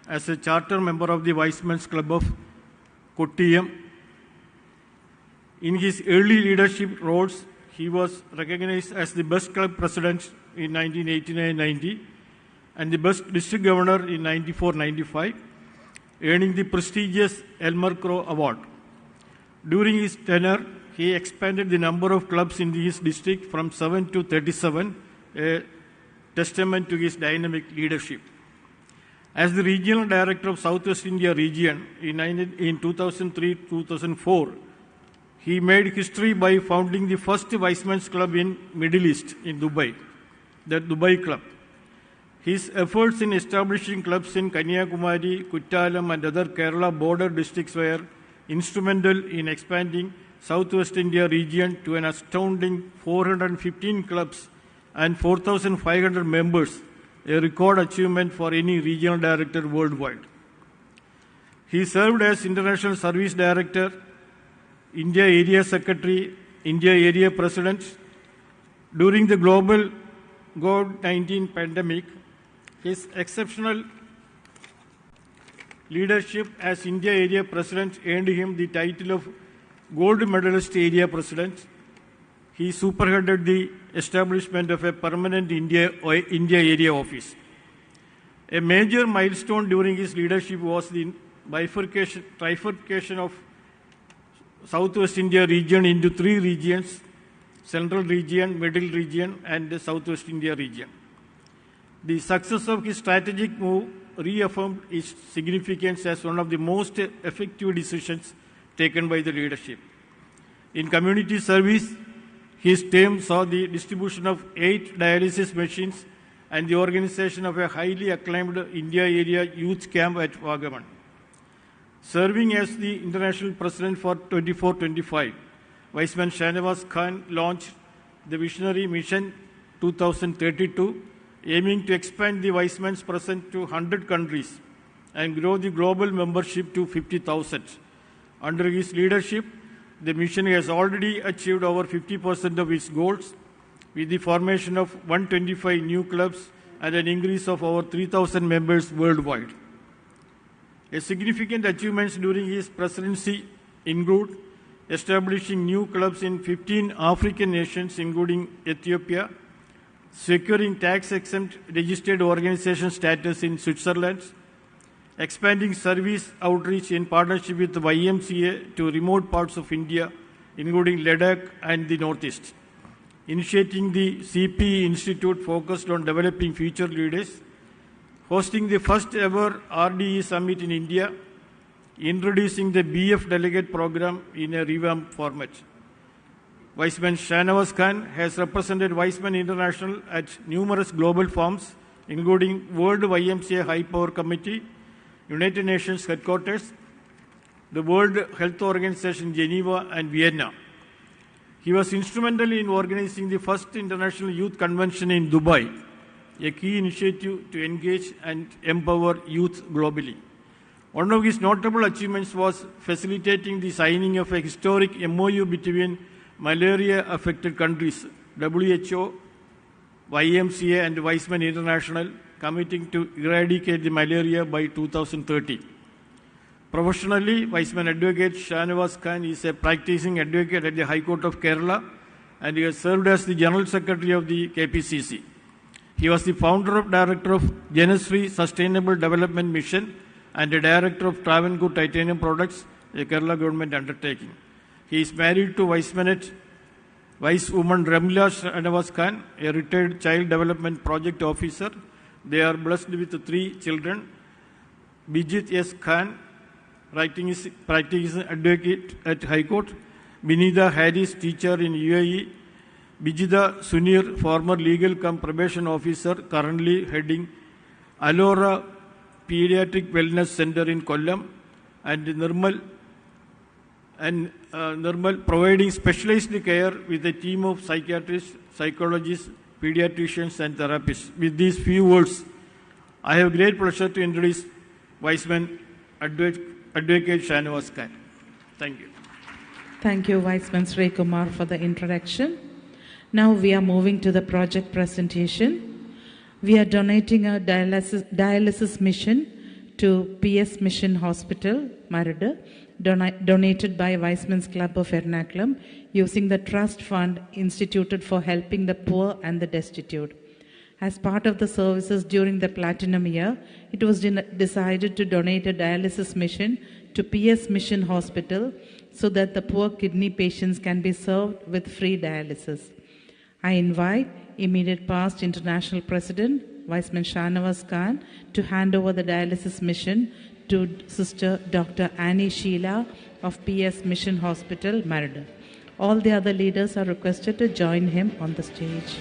as a charter member of the Vicemen's Club of Kottayam. In his early leadership roles, he was recognized as the best club president in 1989-90 and the best district governor in 94-95, earning the prestigious Elmer Crow Award. During his tenure, he expanded the number of clubs in his district from 7 to 37, a testament to his dynamic leadership. As the Regional Director of Southwest India Region in 2003-2004, He made history by founding the first Vicemen's Club in Middle East, in Dubai, the Dubai Club. His efforts in establishing clubs in Kanyakumari, Kuttalam and other Kerala border districts were instrumental in expanding Southwest India region to an astounding 415 clubs and 4,500 members, a record achievement for any regional director worldwide. He served as International Service Director, India Area Secretary, India Area President. During the global COVID-19 pandemic, his exceptional leadership as India Area President earned him the title of Gold Medalist Area President. He spearheaded the establishment of a permanent India Area Office. A major milestone during his leadership was the trifurcation of Southwest India region into 3 regions: Central Region, Middle Region, and the Southwest India region. The success of his strategic move reaffirmed its significance as one of the most effective decisions taken by the leadership. In community service, his term saw the distribution of 8 dialysis machines and the organization of a highly acclaimed India Area Youth Camp at Vagaman. Serving as the international president for 24-25, Viceman Shahnawaz Khan launched the visionary Mission 2032, aiming to expand the Viceman's presence to 100 countries and grow the global membership to 50,000. Under his leadership, the mission has already achieved over 50% of its goals, with the formation of 125 new clubs and an increase of over 3,000 members worldwide. A significant achievements during his presidency include establishing new clubs in 15 African nations, including Ethiopia, securing tax-exempt registered organization status in Switzerland, expanding service outreach in partnership with the YMCA to remote parts of India, including Ladakh and the Northeast, initiating the CPE Institute focused on developing future leaders, hosting the first ever RDE Summit in India, introducing the BF Delegate Program in a revamped format. Viceman Shahnawaz Khan has represented Viceman International at numerous global forums, including World YMCA High Power Committee, United Nations Headquarters, the World Health Organization Geneva and Vienna. He was instrumental in organizing the first International Youth Convention in Dubai, a key initiative to engage and empower youth globally. One of his notable achievements was facilitating the signing of a historic MOU between malaria-affected countries, WHO, YMCA and Viceman International, committing to eradicate the malaria by 2030. Professionally, Viceman Advocate Shahnawaz Khan is a practicing advocate at the High Court of Kerala, and he has served as the General Secretary of the KPCC. He was the founder and director of Janasri Sustainable Development Mission and the director of Travancore Titanium Products, a Kerala government undertaking. He is married to Vicewoman Ramla Shahnawaz Khan, a retired child development project officer. They are blessed with 3 children. Bijit S. Khan, practicing advocate at High Court. Binida Harris, teacher in UAE. Bijida Sunir, former legal cum probation officer, currently heading Alora Pediatric Wellness Center in Kollam. And Nirmal providing specialized care with a team of psychiatrists, psychologists, pediatricians and therapists. With these few words, I have great pleasure to introduce Viceman Advocate Shahnawaz Khan. Thank you. Thank you, Viceman Sri Kumar, for the introduction. Now we are moving to the project presentation. We are donating a dialysis mission to PS Mission Hospital, Marada, donated by Vicemen's Club of Ernakulam using the trust fund instituted for helping the poor and the destitute. As part of the services during the Platinum year, it was decided to donate a dialysis mission to PS Mission Hospital so that the poor kidney patients can be served with free dialysis. I invite immediate past International President, Viceman Shahnawaz Khan, to hand over the dialysis mission to Sister Dr. Annie Sheila, of PS Mission Hospital, Merida. All the other leaders are requested to join him on the stage.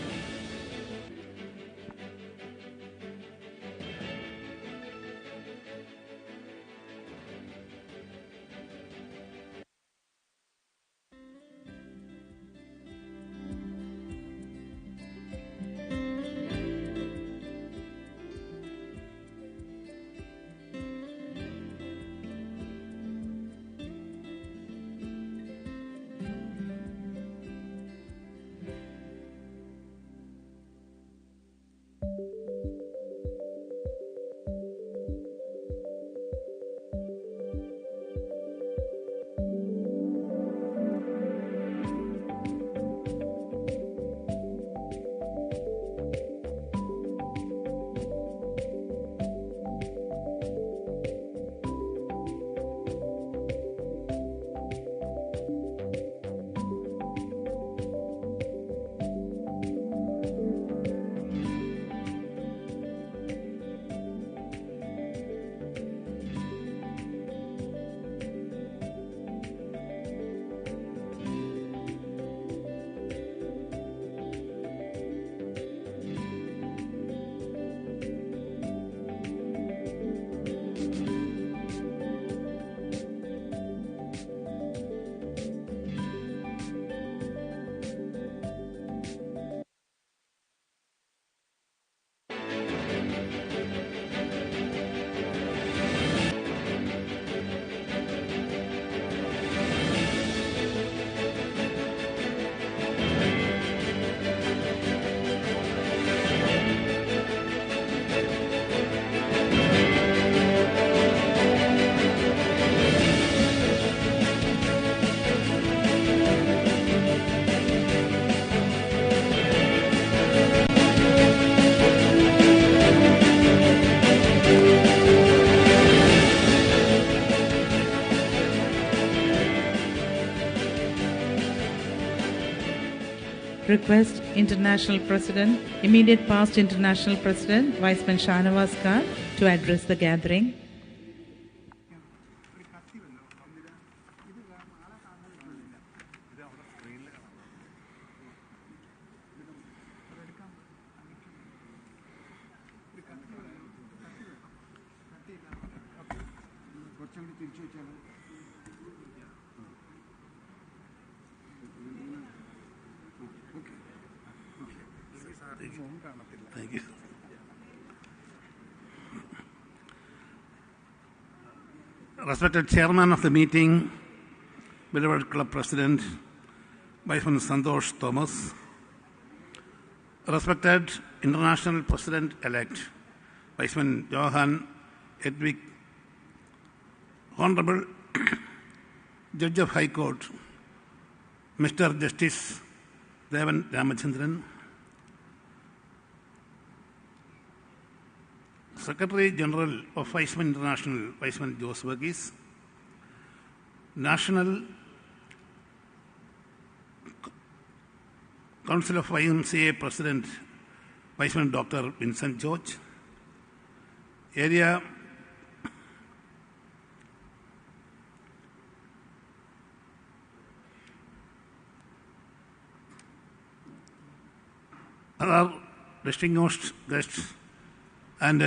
Request International President, immediate past International President, Viceman Shanawaz Khan, to address the gathering. Thank you. Respected Chairman of the meeting, beloved Club President, Viceman Santosh Thomas, respected International President-elect, Viceman Johan Edwig, Honorable Judge of High Court, Mr. Justice Devan Ramachandran, Secretary General of Weizmann International, Weizmann Jose Verghese, National Council of YMCA President, Weizmann Dr. Vincent George, Area other distinguished guests and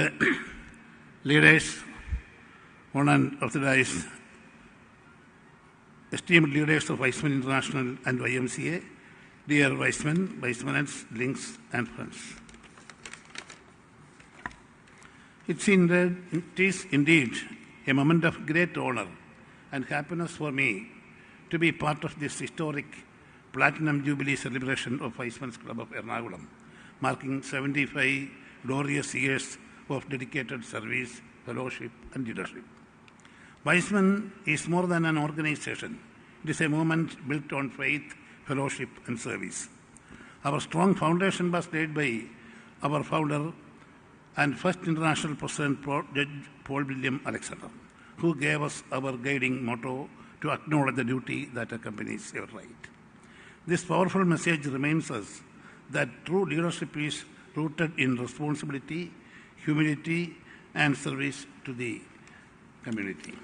leaders, one and authorized esteemed leaders of Weizmann International and YMCA, dear Weizmann, Weizmannites, links and friends. It is indeed a moment of great honor and happiness for me to be part of this historic Platinum Jubilee celebration of Weizmann's Club of Ernakulam, marking 75 glorious years of dedicated service, fellowship, and leadership. Weizmann is more than an organization. It is a movement built on faith, fellowship, and service. Our strong foundation was laid by our founder and first international president, Judge Paul William Alexander, who gave us our guiding motto to acknowledge the duty that accompanies your right. This powerful message reminds us that true leadership is rooted in responsibility, humility, and service to the community.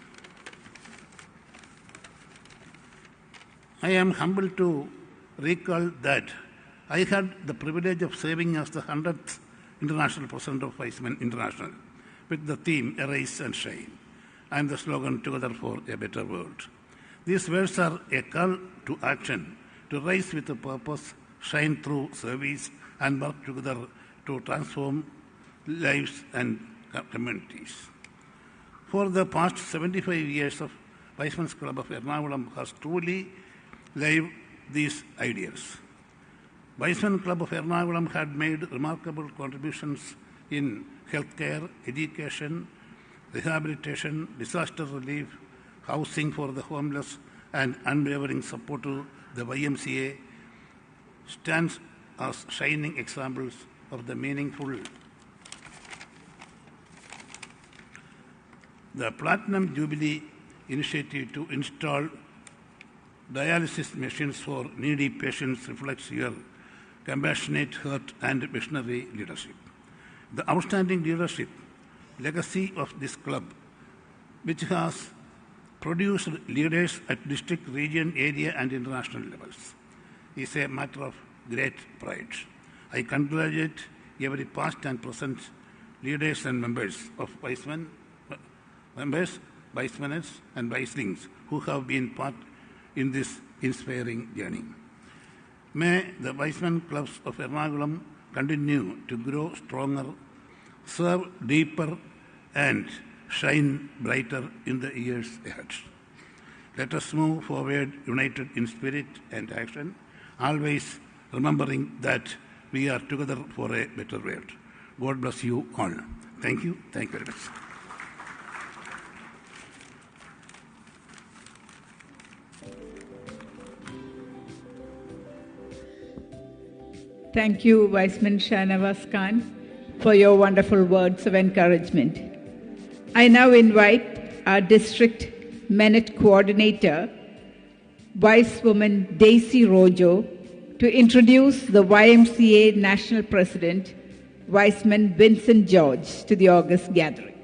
I am humbled to recall that I had the privilege of serving as the 100th International President of Weissman International with the theme Arise and Shine and the slogan Together for a Better World. These words are a call to action, to rise with a purpose, shine through service, and work together to transform lives and communities. For the past 75 years of Weissman's Club of Ernakulam has truly lived these ideals. Weissman Club of Ernakulam had made remarkable contributions in healthcare, education, rehabilitation, disaster relief, housing for the homeless, and unwavering support to the YMCA stands as shining examples of the meaningful. The Platinum Jubilee initiative to install dialysis machines for needy patients reflects your compassionate heart and visionary leadership. The outstanding leadership legacy of this club, which has produced leaders at district, region, area, and international levels, is a matter of great pride. I congratulate every past and present leaders and members of Weissman, Weissmaners, and Weisslings who have been part in this inspiring journey. May the Weissman Clubs of Ernakulam continue to grow stronger, serve deeper, and shine brighter in the years ahead. Let us move forward united in spirit and action, always remembering that we are together for a better world. God bless you all. Thank you. Thank you very much. Thank you, Weissman Shahnawaz Khan, for your wonderful words of encouragement. I now invite our district Minute Coordinator, Vicewoman Daisy Rojo, to introduce the YMCA National President, Weissman Vincent George, to the August gathering.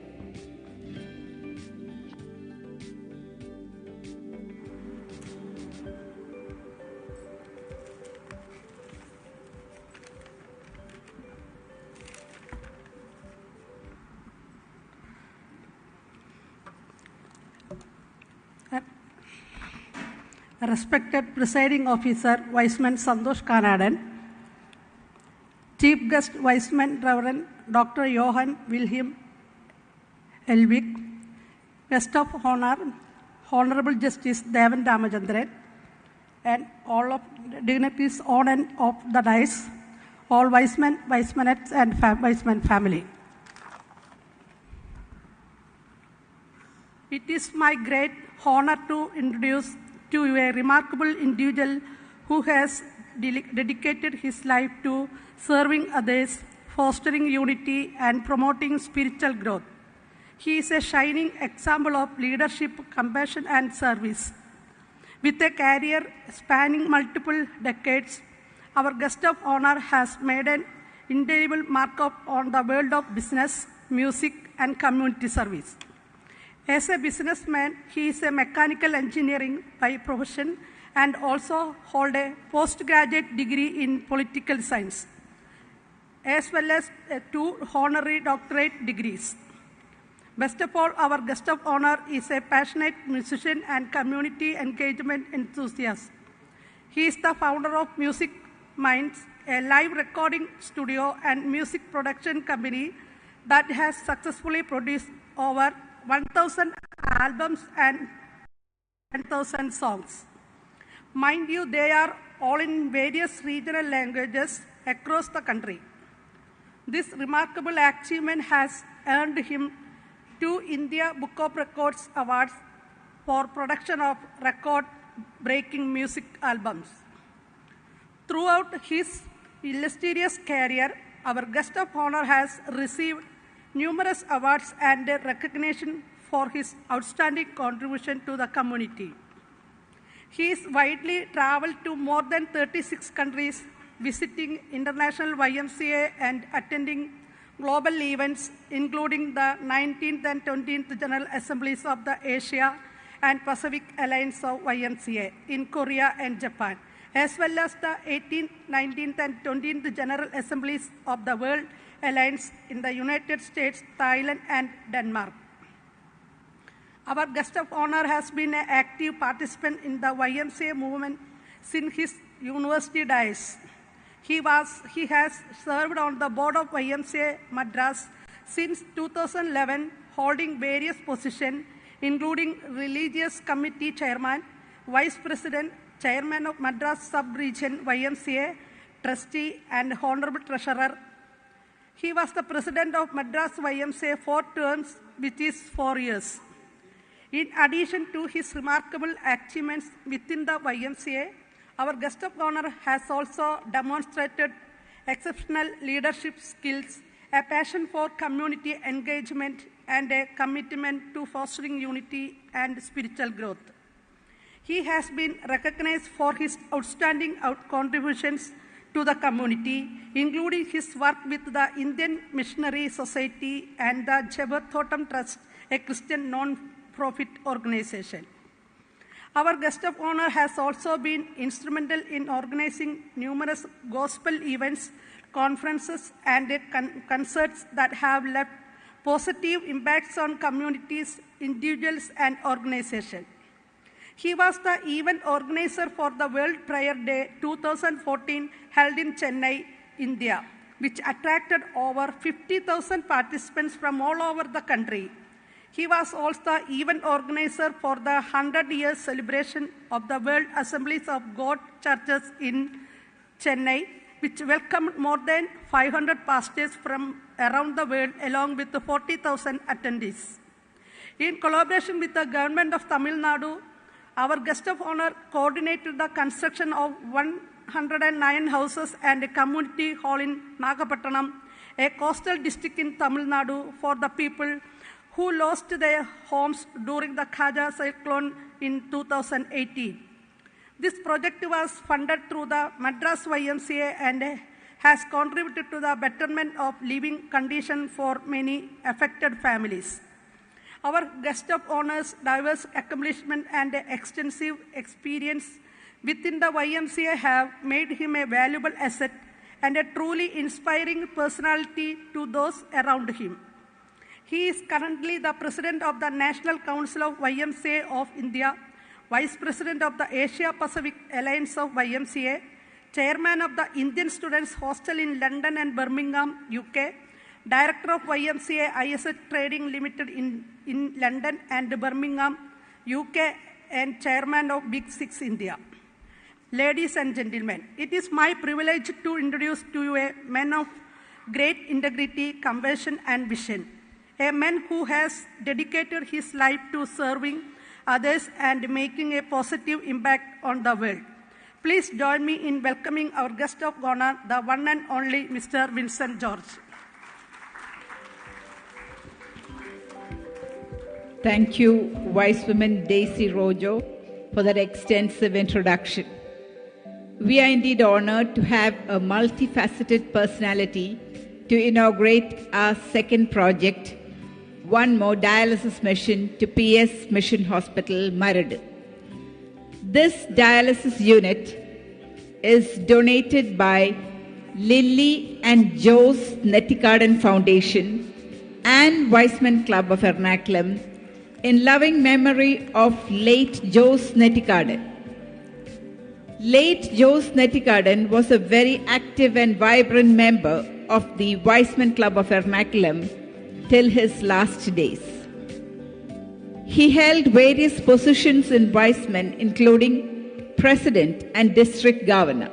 Respected Presiding Officer, Weissman Santosh Kanadan, Chief Guest Weissman Reverend Dr. Johann Wilhelm Elvik, Guest of Honor, Honorable Justice Devan Ramachandran, and all of dignitaries on and off the dais, all Weissman, Weissmanettes, and Weissman family. It is my great honor to introduce to you a remarkable individual who has dedicated his life to serving others, fostering unity, and promoting spiritual growth. He is a shining example of leadership, compassion, and service. With a career spanning multiple decades, our guest of honor has made an indelible mark on the world of business, music, and community service. As a businessman, he is a mechanical engineering by profession and also holds a postgraduate degree in political science, as well as 2 honorary doctorate degrees. Best of all, our guest of honor is a passionate musician and community engagement enthusiast. He is the founder of Music Minds, a live recording studio and music production company that has successfully produced over 1,000 albums and 10,000 songs. Mind you, they are all in various regional languages across the country. This remarkable achievement has earned him 2 India Book of Records awards for production of record-breaking music albums. Throughout his illustrious career, our guest of honor has received numerous awards and recognition for his outstanding contribution to the community. He is widely traveled to more than 36 countries, visiting international YMCA and attending global events, including the 19th and 20th General Assemblies of the Asia and Pacific Alliance of YMCA in Korea and Japan, as well as the 18th, 19th, and 20th General Assemblies of the World Alliance in the United States, Thailand, and Denmark. Our guest of honor has been an active participant in the YMCA movement since his university days. He has served on the board of YMCA Madras since 2011, holding various positions, including Religious Committee Chairman, Vice President, Chairman of Madras Sub-Region YMCA, Trustee, and Honorable Treasurer. He was the President of Madras YMCA 4 terms, which is 4 years. In addition to his remarkable achievements within the YMCA, our guest of honor has also demonstrated exceptional leadership skills, a passion for community engagement, and a commitment to fostering unity and spiritual growth. He has been recognized for his outstanding contributions to the community, including his work with the Indian Missionary Society and the Jebel Thotam Trust, a Christian non-profit organization. Our guest of honor has also been instrumental in organizing numerous gospel events, conferences, and concerts that have left positive impacts on communities, individuals, and organizations. He was the event organizer for the World Prayer Day 2014 held in Chennai, India, which attracted over 50,000 participants from all over the country. He was also the event organizer for the 100-year celebration of the World Assemblies of God Churches in Chennai, which welcomed more than 500 pastors from around the world along with 40,000 attendees. In collaboration with the government of Tamil Nadu, our guest of honor coordinated the construction of 109 houses and a community hall in Nagapattanam, a coastal district in Tamil Nadu, for the people who lost their homes during the Khaja cyclone in 2018. This project was funded through the Madras YMCA and has contributed to the betterment of living conditions for many affected families. Our guest of honor's diverse accomplishment and extensive experience within the YMCA have made him a valuable asset and a truly inspiring personality to those around him. He is currently the President of the National Council of YMCA of India, Vice President of the Asia Pacific Alliance of YMCA, Chairman of the Indian Students Hostel in London and Birmingham, UK, Director of YMCA ISH Trading Limited in London and Birmingham, UK, and Chairman of Big Six India. Ladies and gentlemen, it is my privilege to introduce to you a man of great integrity, compassion, and vision. A man who has dedicated his life to serving others and making a positive impact on the world. Please join me in welcoming our guest of honor, the one and only Mr. Vincent George. Thank you, Vice Woman Daisy Rojo, for that extensive introduction. We are indeed honored to have a multifaceted personality to inaugurate our second project, One More Dialysis Mission to PS Mission Hospital, Marad. This dialysis unit is donated by Lily and Joe's Nettikardan Foundation and Weissman Club of Ernakulam in loving memory of late Jose Nettikardan. Late Jose Nettikardan was a very active and vibrant member of the Weissman Club of Ernakulam till his last days. He held various positions in Weissman, including President and District Governor.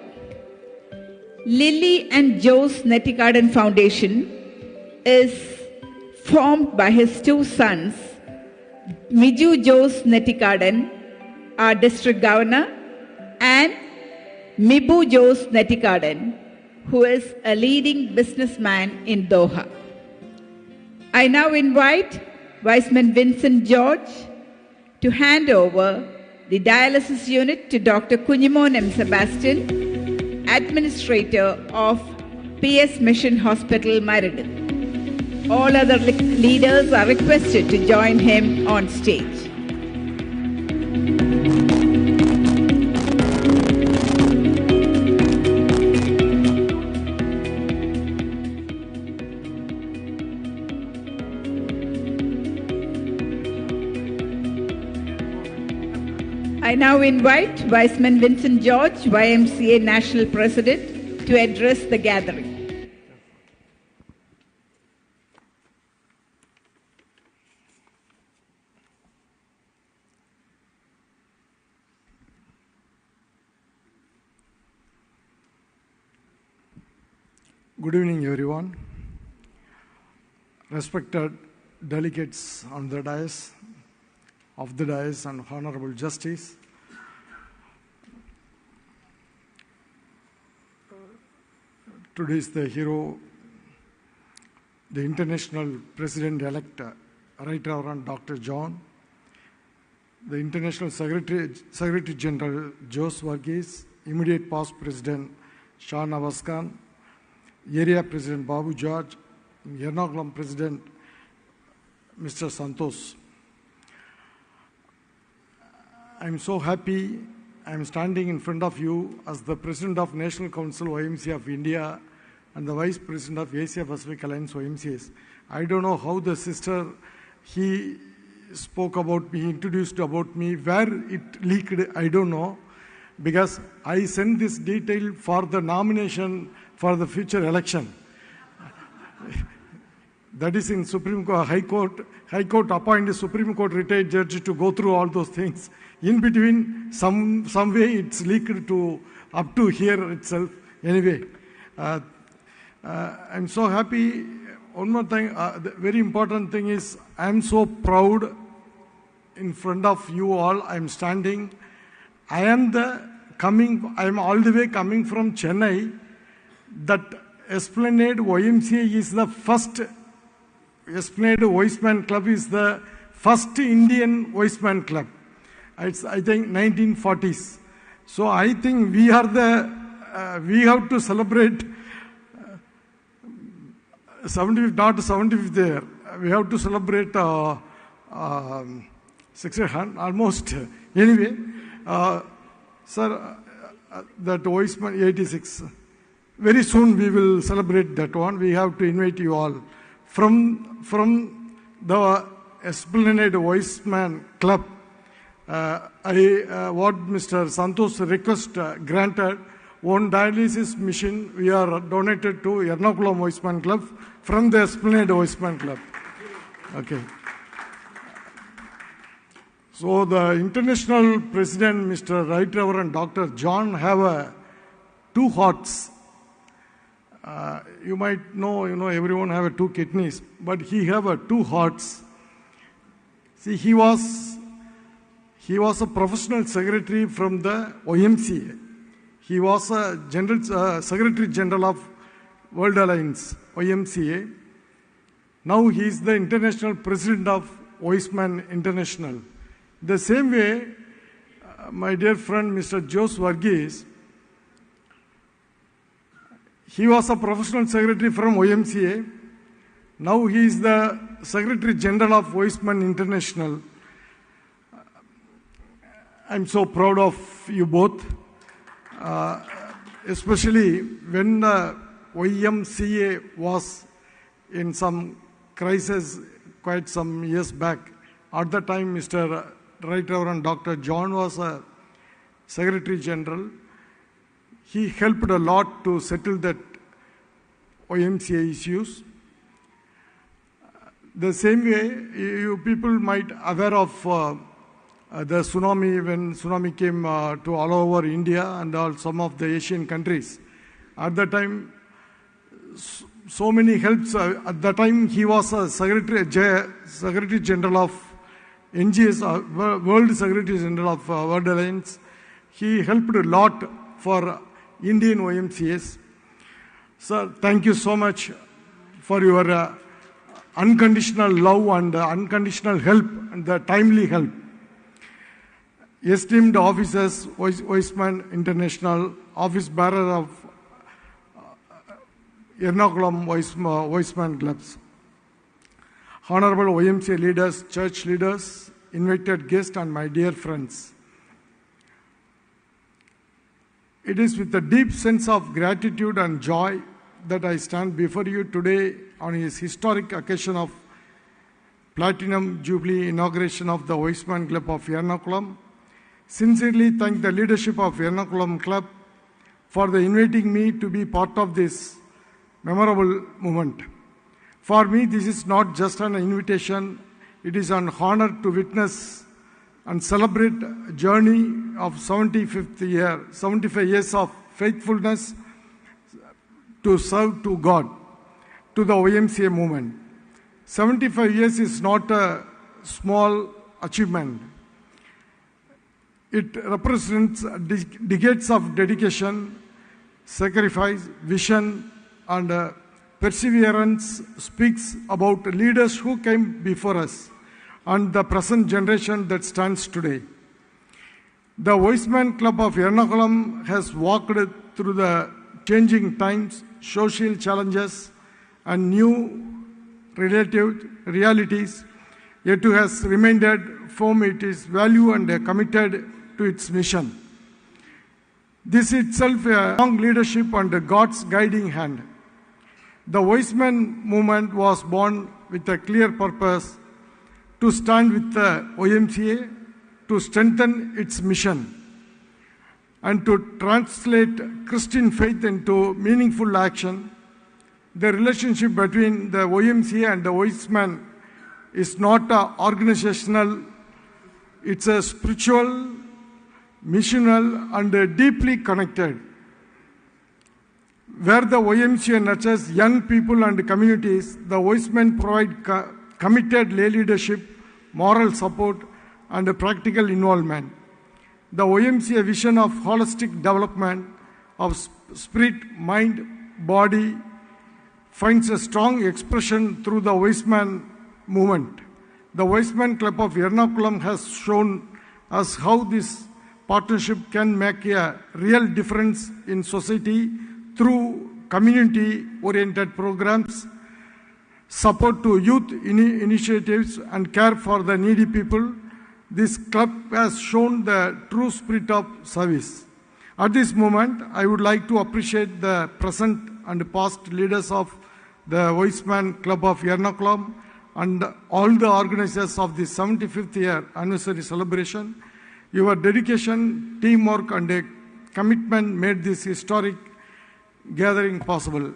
Lily and Jose Nettikardan Foundation is formed by his two sons, Miju Jose Nettikardan, our District Governor, and Mibu Jose Nettikardan, who is a leading businessman in Doha. I now invite Viceman Vincent George to hand over the dialysis unit to Dr. Kunjimon M. Sebastian, Administrator of PS Mission Hospital, Marad. All other leaders are requested to join him on stage. I now invite Viceman Vincent George, YMCA National President, to address the gathering. Good evening, everyone. Respected delegates on the dais, of the dais, and Honorable Justice. Today is the hero, the International President-elect, Right Reverend Dr. John, the International Secretary General Jose Varghese, immediate past President Shah Nawaz Khan, Area President Babu George, Ernakulam President Mr. Santosh. I'm so happy I'm standing in front of you as the President of National Council YMCA of India and the Vice President of Asia Pacific Alliance YMCAs. I don't know how the sister, he spoke about me, introduced about me, where it leaked, I don't know, because I sent this detail for the nomination for the future election. That is in Supreme Court, High Court. High Court appointed Supreme Court retired judge to go through all those things. In between, some way it's leaked to up to here itself. Anyway, I'm so happy. One more thing, the very important thing is I'm so proud in front of you all. I'm standing. I am all the way coming from Chennai. That Esplanade YMCA is the first, Esplanade Voiceman Club is the first Indian Voiceman Club. It's, I think, 1940s. So I think we are the, we have to celebrate 75th, not 75th there. We have to celebrate 600, almost. Anyway, sir, that Voiceman 86. Very soon we will celebrate that one. We have to invite you all. From the Esplanade Voiceman Club, what Mr. Santosh request granted, one dialysis machine we are donated to ERNAKULAM Voiceman Club from the Esplanade Voiceman Club. Okay. So the international president, Mr. Right Reverend Dr. John, have two hearts. You might know, everyone have two kidneys, but he have two hearts. See, he was a professional secretary from the YMCA. He was a Secretary General of World Alliance, YMCA. Now he is the international president of Voiceman International. The same way, my dear friend Mr. Jose Varghese, he was a professional secretary from YMCA. Now he is the Secretary General of Voiceman International. I'm so proud of you both, especially when the YMCA was in some crisis quite some years back. At the time, Mr. Right Reverend Dr. John was a Secretary General. He helped a lot to settle that YMCA issues. The same way, you people might aware of the tsunami, when tsunami came to all over India and all some of the Asian countries. At the time, so many helps. At the time, he was a Secretary General of NGS, World Secretary General of World Alliance. He helped a lot for Indian YMCAs. Sir, thank you so much for your unconditional love and unconditional help and the timely help. Esteemed officers, Voiceman International, office bearer of Ernakulam Voiceman Clubs, Honorable YMCA leaders, church leaders, invited guests, and my dear friends. It is with a deep sense of gratitude and joy that I stand before you today on this historic occasion of Platinum Jubilee inauguration of the Voiceman Club of Ernakulam, sincerely thank the leadership of Ernakulam Club for inviting me to be part of this memorable moment. For me, this is not just an invitation, it is an honor to witness and celebrate a journey of 75 years of faithfulness to serve to God, to the YMCA movement. 75 years is not a small achievement. It represents decades of dedication, sacrifice, vision, and perseverance. Speaks about leaders who came before us and the present generation that stands today. The Wiseman Club of Ernakulam has walked through the changing times, social challenges, and new realities, yet has remained firm in its value and committed to its mission. This itself a strong leadership and God's guiding hand. The Wiseman movement was born with a clear purpose to stand with the YMCA, to strengthen its mission, and to translate Christian faith into meaningful action. The relationship between the YMCA and the Wiseman is not organizational, it's a spiritual, missional, and deeply connected. Where the YMCA nurtures young people and communities, the Wiseman provide committed lay leadership, moral support, and practical involvement. The YMCA vision of holistic development of spirit, mind, body finds a strong expression through the Wiseman movement. The Wiseman Club of Ernakulam has shown us how this partnership can make a real difference in society through community-oriented programs, support to youth initiatives, and care for the needy people. This club has shown the true spirit of service. At this moment, I would like to appreciate the present and past leaders of the Wiseman Club of Ernakulam and all the organizers of the 75th year anniversary celebration. Your dedication, teamwork, and commitment made this historic gathering possible.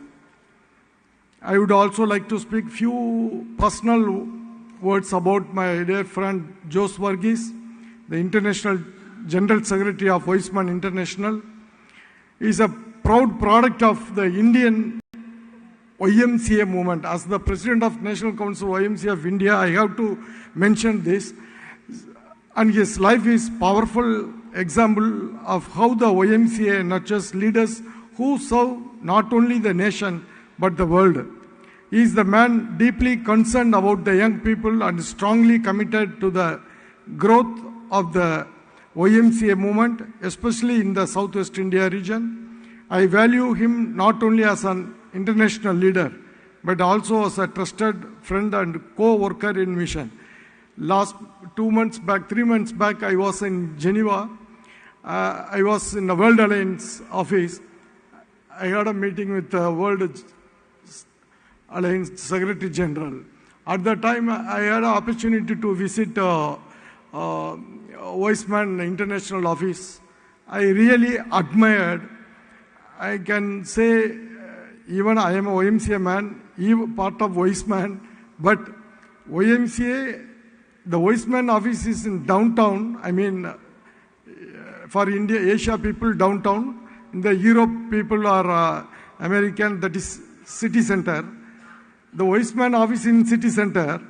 I would also like to speak few personal words about my dear friend Jose Varghese, the International General Secretary of Wiseman International. He is a proud product of the Indian YMCA movement. As the President of National Council YMCA of India, I have to mention this. And his life is a powerful example of how the YMCA nurtures leaders who serve not only the nation but the world. He is the man deeply concerned about the young people and strongly committed to the growth of the YMCA movement, especially in the Southwest India region. I value him not only as an international leader, but also as a trusted friend and co-worker in mission. Last 3 months back, I was in Geneva. I was in the World Alliance office. I had a meeting with the World Alliance Secretary General. At that time, I had an opportunity to visit Wiseman International Office. I really admired. I can say, even I am a YMCA man, even part of Wiseman, but YMCA, the Wiseman office is in downtown. I mean, for India, Asia people downtown. In the Europe people are American, that is city center. The Wiseman office in city center,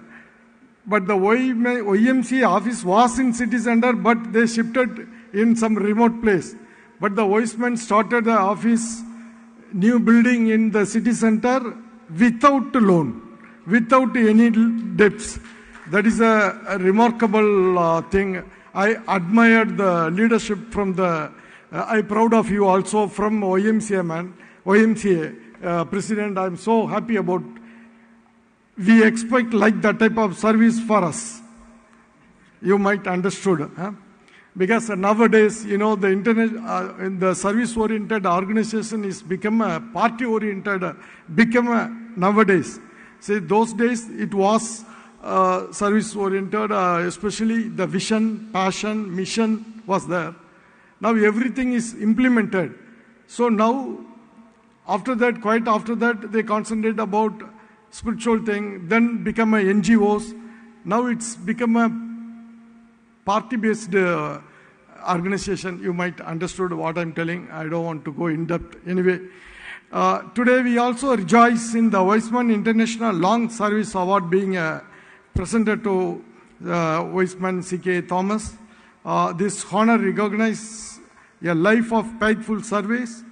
but the YMCA office was in city center, but they shifted in some remote place. But the Wiseman started the office, new building in the city center without loan, without any debts. That is a remarkable thing. I admired the leadership from the, I'm proud of you also from YMCA man, YMCA president. I'm so happy about, we expect like that type of service for us. You might understood. Huh? Because nowadays, you know, the internet, the service-oriented organization is become a party-oriented, nowadays. See, those days it was service-oriented, especially the vision, passion, mission, was there. Now everything is implemented. So now, after that, quite after that, they concentrate about spiritual thing, then become a NGOs. Now it's become a party-based organization. You might understood what I'm telling. I don't want to go in depth. Anyway, today we also rejoice in the Weissman International Long Service Award being presented to Weissman C.K. Thomas. This honor recognizes a life of faithful service,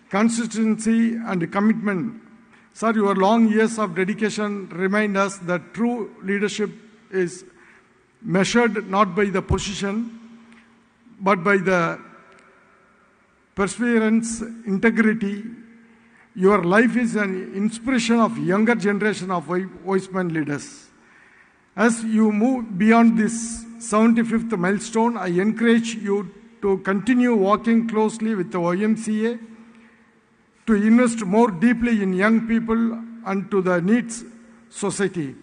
consistency, and commitment. Sir, your long years of dedication remind us that true leadership is measured not by the position, but by the perseverance, integrity. Your life is an inspiration of younger generation of Weissman leaders. As you move beyond this 75th milestone, I encourage you to continue working closely with the YMCA to invest more deeply in young people and to the needs society.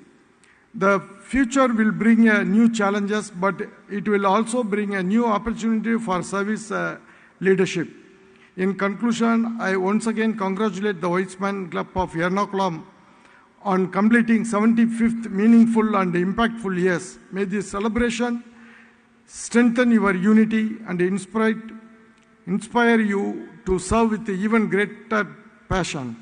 The future will bring new challenges, but it will also bring a new opportunity for service leadership. In conclusion, I once again congratulate the Weissman Club of ERNAKULAM on completing 75th meaningful and impactful years. May this celebration strengthen your unity and inspire you to serve with even greater passion.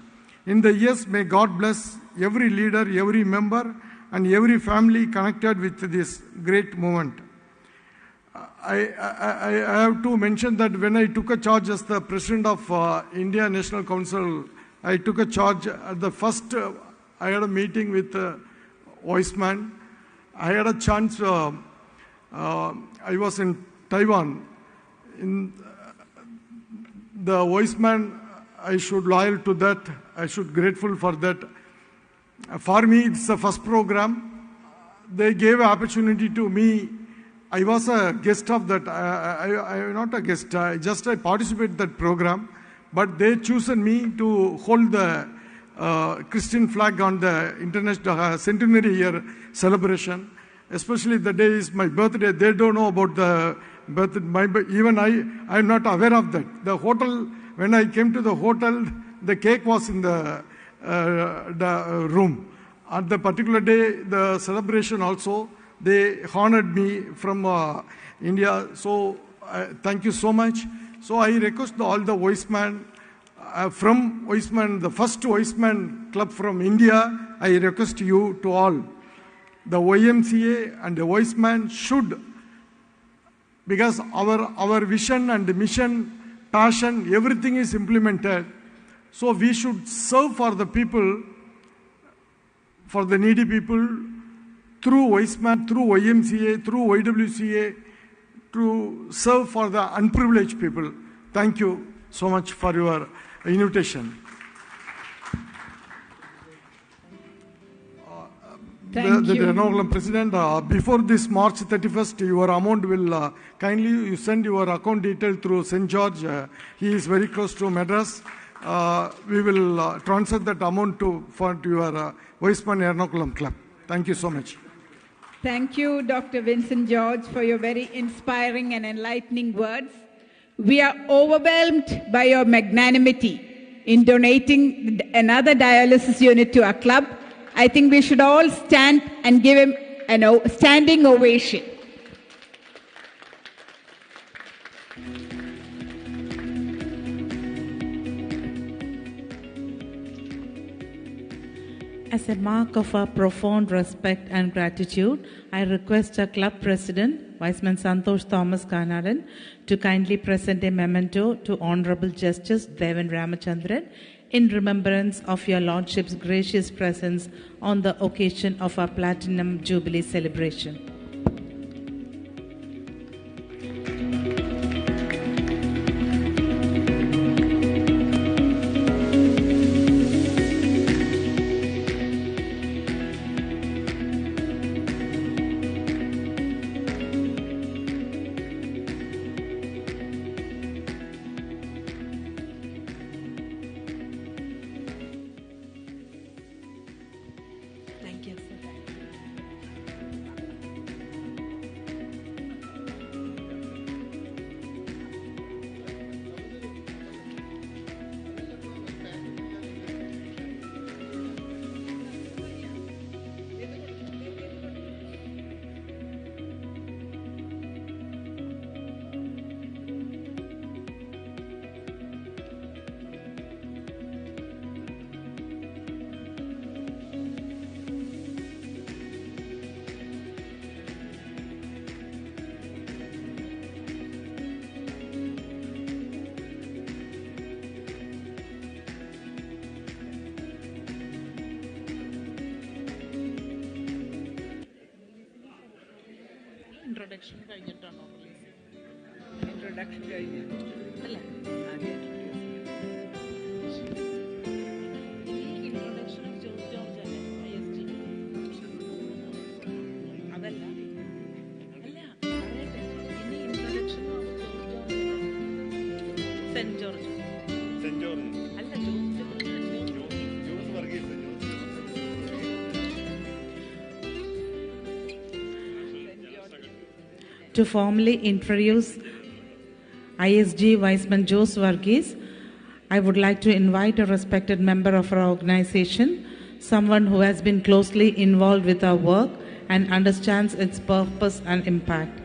In the years, may God bless every leader, every member, and every family connected with this great movement. I have to mention that when I took a charge as the president of India National Council, I took a charge at the first, I had a meeting with Weissman. I had a chance, I was in Taiwan. In the Weissman, I should loyal to that. I should grateful for that. For me, it's the first program. They gave an opportunity to me. I was a guest of that. I am not a guest. I participate in that program. But they chosen me to hold the Christian flag on the international centenary year celebration. Especially the day is my birthday. They don't know about the birthday. Even I am not aware of that. The hotel, when I came to the hotel, the cake was in the room. At the particular day, the celebration also, they honored me from India. So thank you so much. So I request all the Weissman, from Weissman, the first Weissman club from India, I request you to all. The YMCA and the Weissman should, because our vision and mission, passion, everything is implemented. So we should serve for the people, for the needy people, through Weissman, through YMCA, through YWCA, to serve for the unprivileged people. Thank you so much for your invitation. The ERNAKULAM President, before this March 31st, your amount will kindly you send your account detail through St. George. He is very close to Madras. We will transfer that amount for your Weissman ERNAKULAM Club. Thank you so much. Thank you, Dr. Vincent George, for your very inspiring and enlightening words. We are overwhelmed by your magnanimity in donating another dialysis unit to our club. I think we should all stand and give him a standing ovation. As a mark of our profound respect and gratitude, I request our club president, Weissman Santosh Thomas Kanadan, to kindly present a memento to Honorable Justice Devan Ramachandran in remembrance of your Lordship's gracious presence on the occasion of our Platinum Jubilee celebration. To formally introduce ISG Viceman Jose Varghese, I would like to invite a respected member of our organization, someone who has been closely involved with our work and understands its purpose and impact.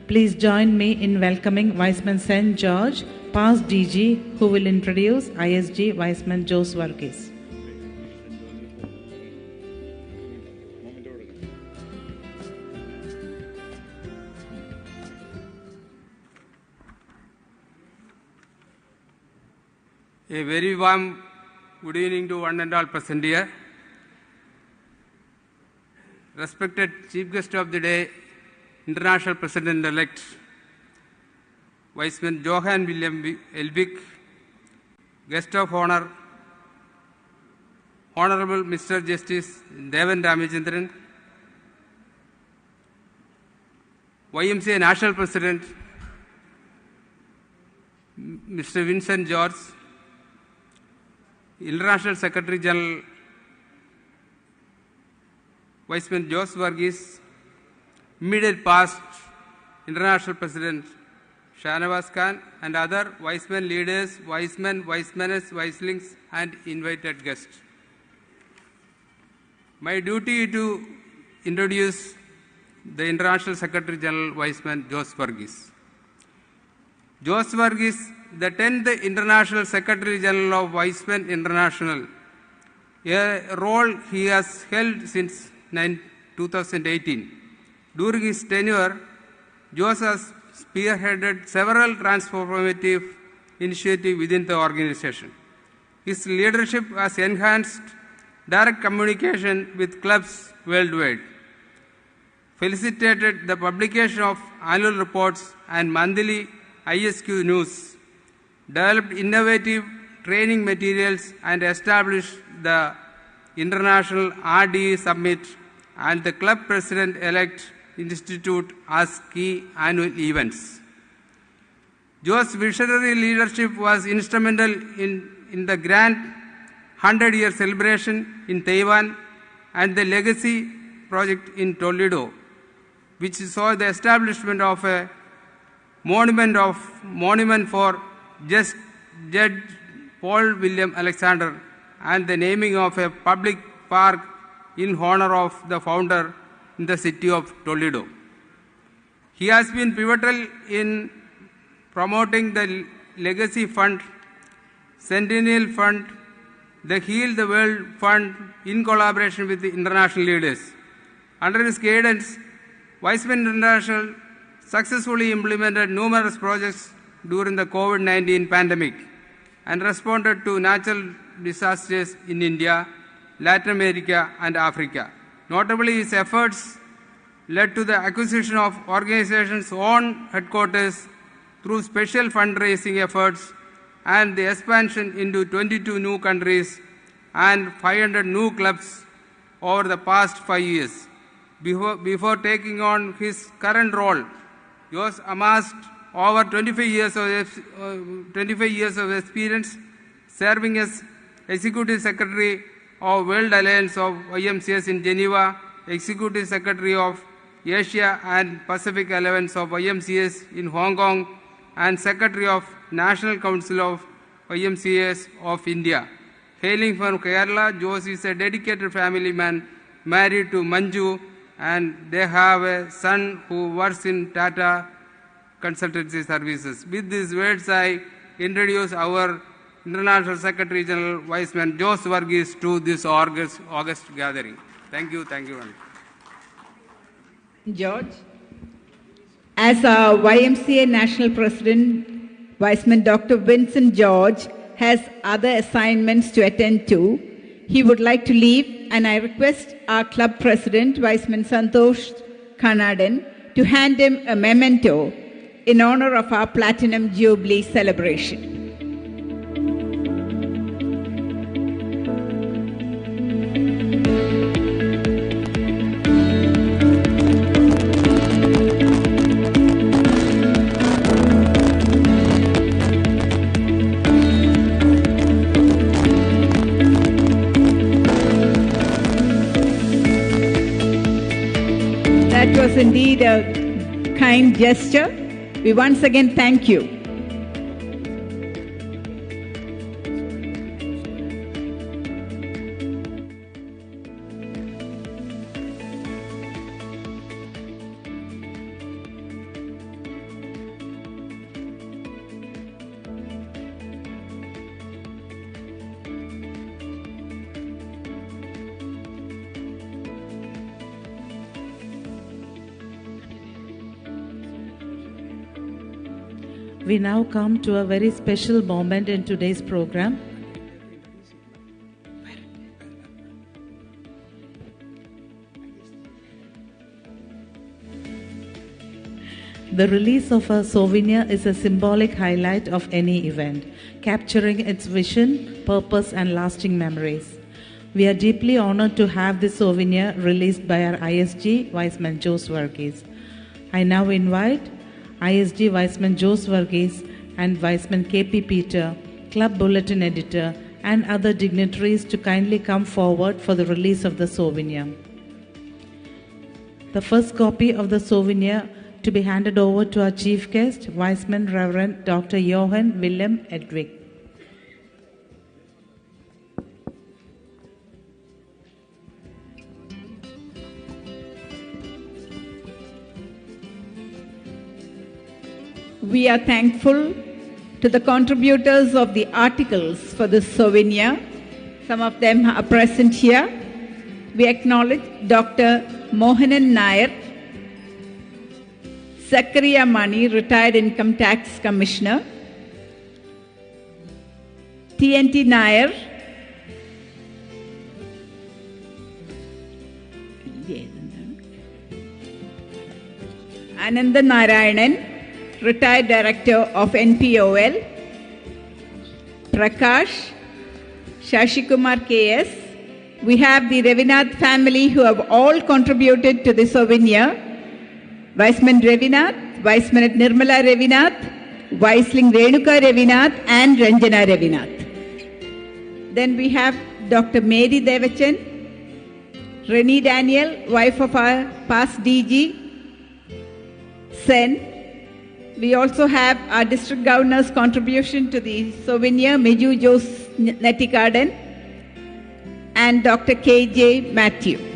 Please join me in welcoming Viceman St. George, past DG, who will introduce ISG Viceman Jose Varghese. A very warm good evening to one and all present here. Respected Chief Guest of the Day, International President-elect, Viceman Johan William Elvik, Guest of Honor, Honorable Mr. Justice Devan Ramachandran, YMCA National President, Mr. Vincent George, International Secretary General Viceman Jose Varghese, immediate past International President Shahnawaz Khan, and other Vicemen leaders, Vicemen, Vicemenes, Vicelings, and invited guests. My duty is to introduce the International Secretary General Viceman Jose Varghese. Jose Varghese, the 10th International Secretary General of Vicemen International, a role he has held since 2018. During his tenure, Jose has spearheaded several transformative initiatives within the organization. His leadership has enhanced direct communication with clubs worldwide, facilitated the publication of annual reports and monthly ISQ news, developed innovative training materials, and established the International RDE Summit and the Club President-elect Institute as key annual events. Joe's visionary leadership was instrumental in the grand 100-year celebration in Taiwan and the Legacy project in Toledo, which saw the establishment of a monument for Judge Paul William Alexander and the naming of a public park in honor of the founder in the city of Toledo. He has been pivotal in promoting the Legacy Fund, Centennial Fund, the Heal the World Fund in collaboration with the international leaders. Under his guidance, Vicemen International successfully implemented numerous projects during the COVID-19 pandemic and responded to natural disasters in India, Latin America, and Africa. Notably, his efforts led to the acquisition of organization's own headquarters through special fundraising efforts and the expansion into 22 new countries and 500 new clubs over the past 5 years. Before taking on his current role, he was amassed over 25 years of experience serving as Executive Secretary of World Alliance of YMCAs in Geneva, Executive Secretary of Asia and Pacific Alliance of YMCAs in Hong Kong, and Secretary of National Council of YMCAs of India. Hailing from Kerala, Jose is a dedicated family man married to Manju, and they have a son who works in Tata Consultancy Services. With these words, I introduce our International Secretary General Viceman Jose Varghese to this August gathering. Thank you. Thank you. George. As our YMCA National President, Viceman Dr. Vincent George has other assignments to attend to, he would like to leave, and I request our club president, Viceman Santosh Kanadan, to hand him a memento, in honor of our Platinum Jubilee celebration. That was indeed a kind gesture. We once again thank you. We now come to a very special moment in today's program. The release of a souvenir is a symbolic highlight of any event, capturing its vision, purpose, and lasting memories. We are deeply honored to have this souvenir released by our ISG Viceman Jose Varghese. I now invite ISG Viceman Jose Varghese and Viceman KP Peter, Club Bulletin Editor, and other dignitaries to kindly come forward for the release of the souvenir. The first copy of the souvenir to be handed over to our Chief Guest, Viceman Reverend Dr. Johann Willem Edwig. We are thankful to the contributors of the articles for this souvenir. Some of them are present here. We acknowledge Dr. Mohanan Nair, Zakaria Mani, retired Income Tax Commissioner, TNT Nair, Ananda Narayanan, retired Director of NPOL, Prakash, Shashikumar KS. We have the Ravinath family who have all contributed to the souvenir. Viceman Ravinath, Viceman Nirmala Ravinath, Viceling Renuka Ravinath, and Ranjana Ravinath. Then we have Dr. Mary Devachan, Renee Daniel, wife of our past DG, Sen. We also have our District Governor's contribution to the souvenir, Miju Jose Nettikarden, and Dr. K.J. Matthew.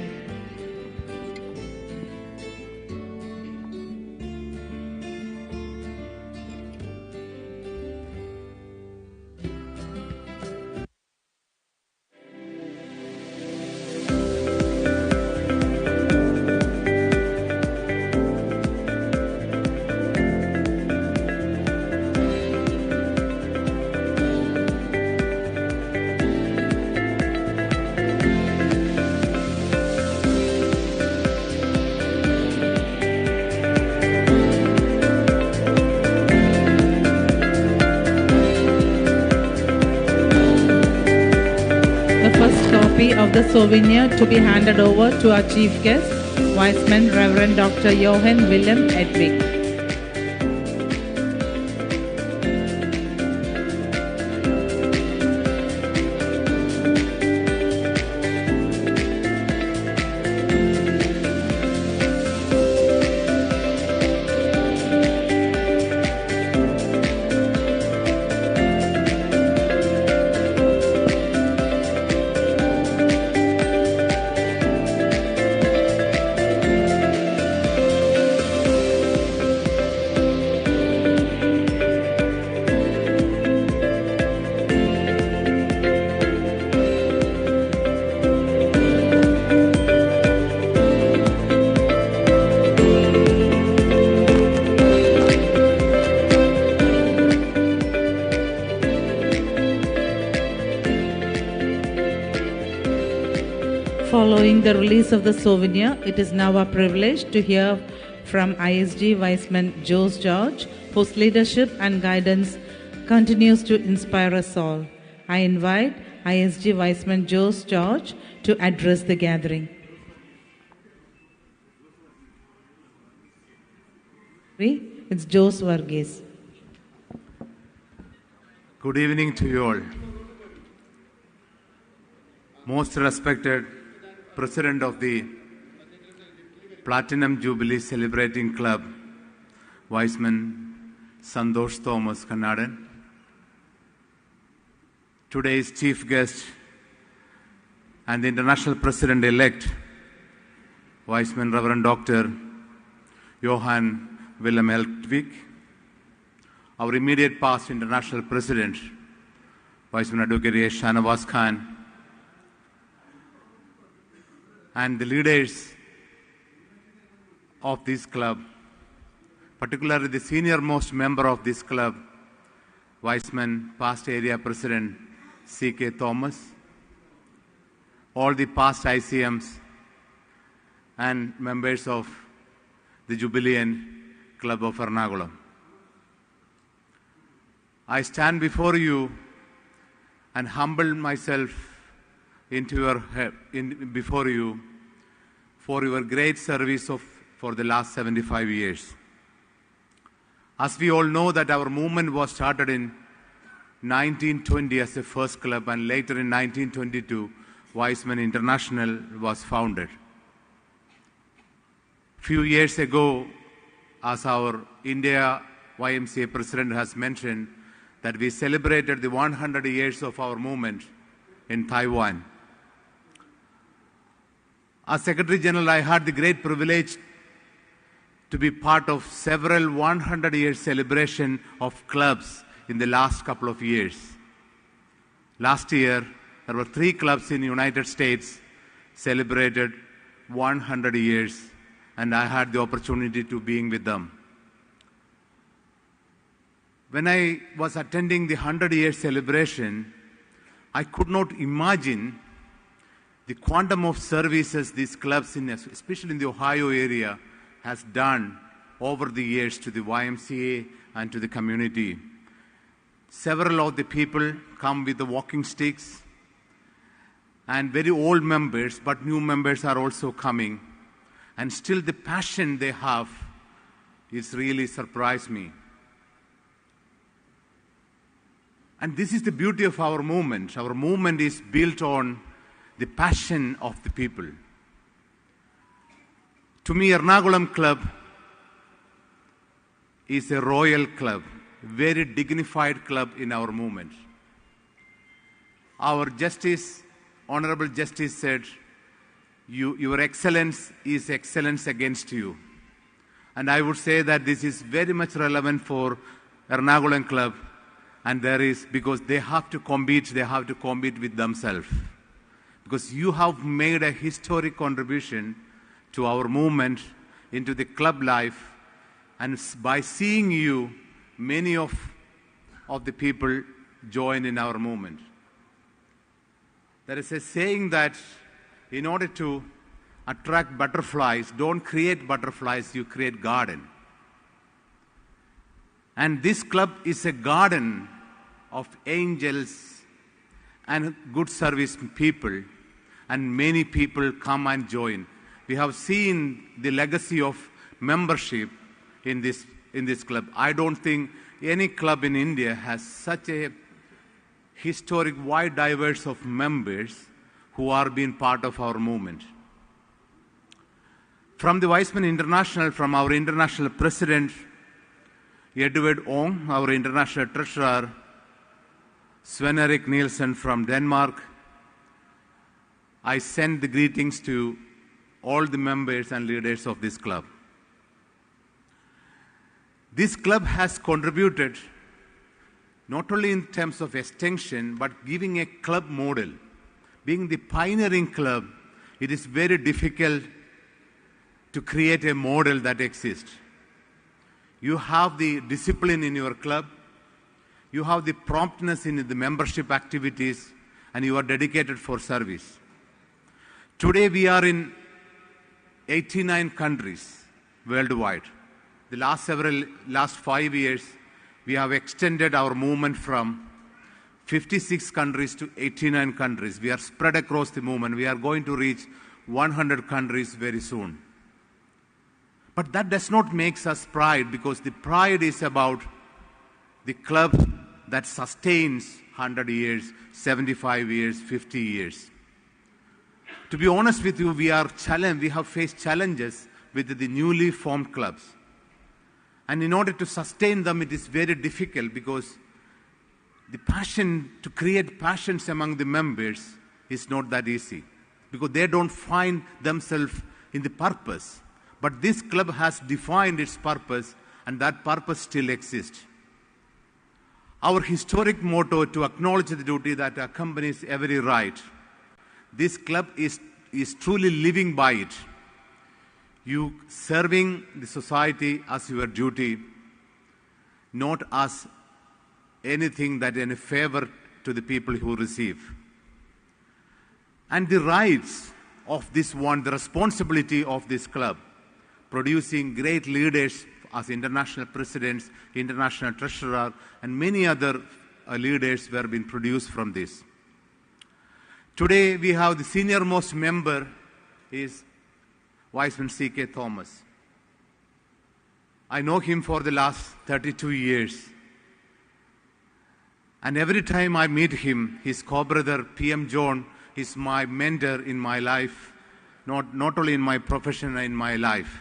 Of the souvenir to be handed over to our Chief Guest, Viceman Reverend Dr. Johann Willem Edwig. Following the release of the souvenir, it is now our privilege to hear from ISG Viceman Jose George, whose leadership and guidance continues to inspire us all. I invite ISG Viceman Jose George to address the gathering. It's Jose Varghese. Good evening to you all. Most respected President of the Platinum Jubilee Celebrating Club, Viceman Santosh Thomas Kannadan. Today's chief guest and the International President-elect, Viceman Reverend Dr. Johann Willem Heltwig. Our immediate past International President, Viceman Advocate A. Shanawaz Khan, and the leaders of this club, particularly the senior-most member of this club, Viceman past Area President C.K. Thomas, all the past ICMs and members of the Jubilee Club of Ernakulam. I stand before you and humble myself before you for your great service for the last 75 years. As we all know that our movement was started in 1920 as the first club, and later in 1922, Viceman International was founded. Few years ago, as our India YMCA President has mentioned, that we celebrated the 100 years of our movement in Taiwan. As Secretary General, I had the great privilege to be part of several 100-year celebration of clubs in the last couple of years. Last year, there were 3 clubs in the United States celebrated 100 years, and I had the opportunity to being with them. When I was attending the 100-year celebration, I could not imagine the quantum of services these clubs, especially in the Ohio area, has done over the years to the YMCA and to the community. Several of the people come with the walking sticks, and very old members, but new members are also coming. And still the passion they have is really surprised me. And this is the beauty of our movement. Our movement is built on the passion of the people. To me, Ernakulam Club is a royal club, a very dignified club in our movement. Our Justice, Honorable Justice said, your excellence is excellence against you. And I would say that this is very much relevant for Ernakulam Club, and because they have to compete with themselves. Because you have made a historic contribution to our movement, into the club life, and by seeing you, many of the people join in our movement. There is a saying that in order to attract butterflies, don't create butterflies, you create garden. And this club is a garden of angels and good service people, and many people come and join. We have seen the legacy of membership in this club. I don't think any club in India has such a historic wide diverse of members who are being part of our movement. From the Viceman International, from our international president, Edward Ong, our international treasurer, Sven-Erik Nielsen from Denmark, I send the greetings to all the members and leaders of this club. This club has contributed not only in terms of extension, but giving a club model. Being the pioneering club, it is very difficult to create a model that exists. You have the discipline in your club, you have the promptness in the membership activities, and you are dedicated for service. Today we are in 89 countries worldwide. the last 5 years, we have extended our movement from 56 countries to 89 countries. We are spread across the movement. We are going to reach 100 countries very soon. But that does not make us pride, because the pride is about the club that sustains 100 years, 75 years, 50 years. To be honest with you, we have faced challenges with the newly formed clubs. And in order to sustain them, it is very difficult, because the passion, to create passions among the members is not that easy, because they don't find themselves in the purpose. But this club has defined its purpose, and that purpose still exists. Our historic motto, to acknowledge the duty that accompanies every right. This club is truly living by it. You serving the society as your duty, not as anything that any favor to the people who receive. And the rights of this one, the responsibility of this club, producing great leaders as international presidents, international treasurer, and many other leaders were being produced from this. Today we have the senior-most member is Viceman C.K. Thomas. I know him for the last 32 years. And every time I meet him, his co-brother P.M. John is my mentor in my life, not only in my profession, in my life.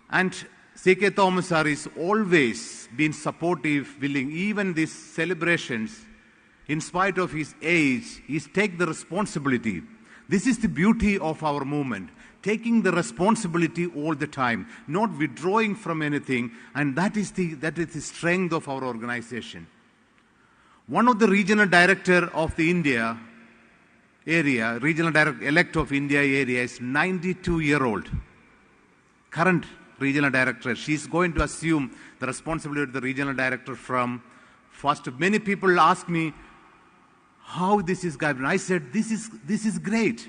And C.K. Thomas sir is always been supportive, willing, even these celebrations, in spite of his age, he's take the responsibility. This is the beauty of our movement, taking the responsibility all the time, not withdrawing from anything, and that is the strength of our organization. One of the regional director of the India area, regional director elect of India area, is 92-year-old, current regional director. She's going to assume the responsibility of the regional director from first. Many people ask me how this is going. I said, this is great.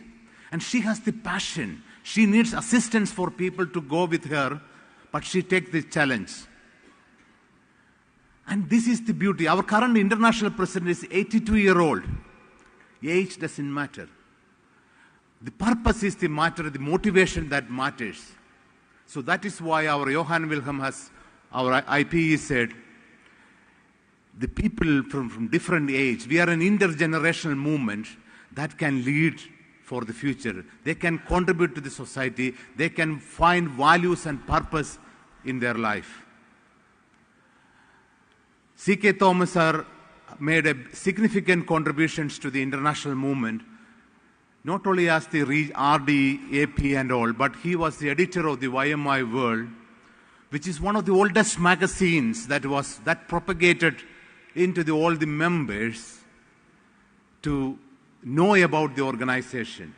And she has the passion. She needs assistance for people to go with her, but she takes the challenge. And this is the beauty. Our current international president is 82-year-old. Age doesn't matter. The purpose is the matter, the motivation that matters. So that is why our Johann Wilhelm has, our IPE said, the people from different age, we are an intergenerational movement that can lead for the future. They can contribute to the society. They can find values and purpose in their life. C.K. Thomas sir made significant contributions to the international movement, not only as the RD, AP and all, but he was the editor of the YMI World, which is one of the oldest magazines that propagated into all the members to know about the organization.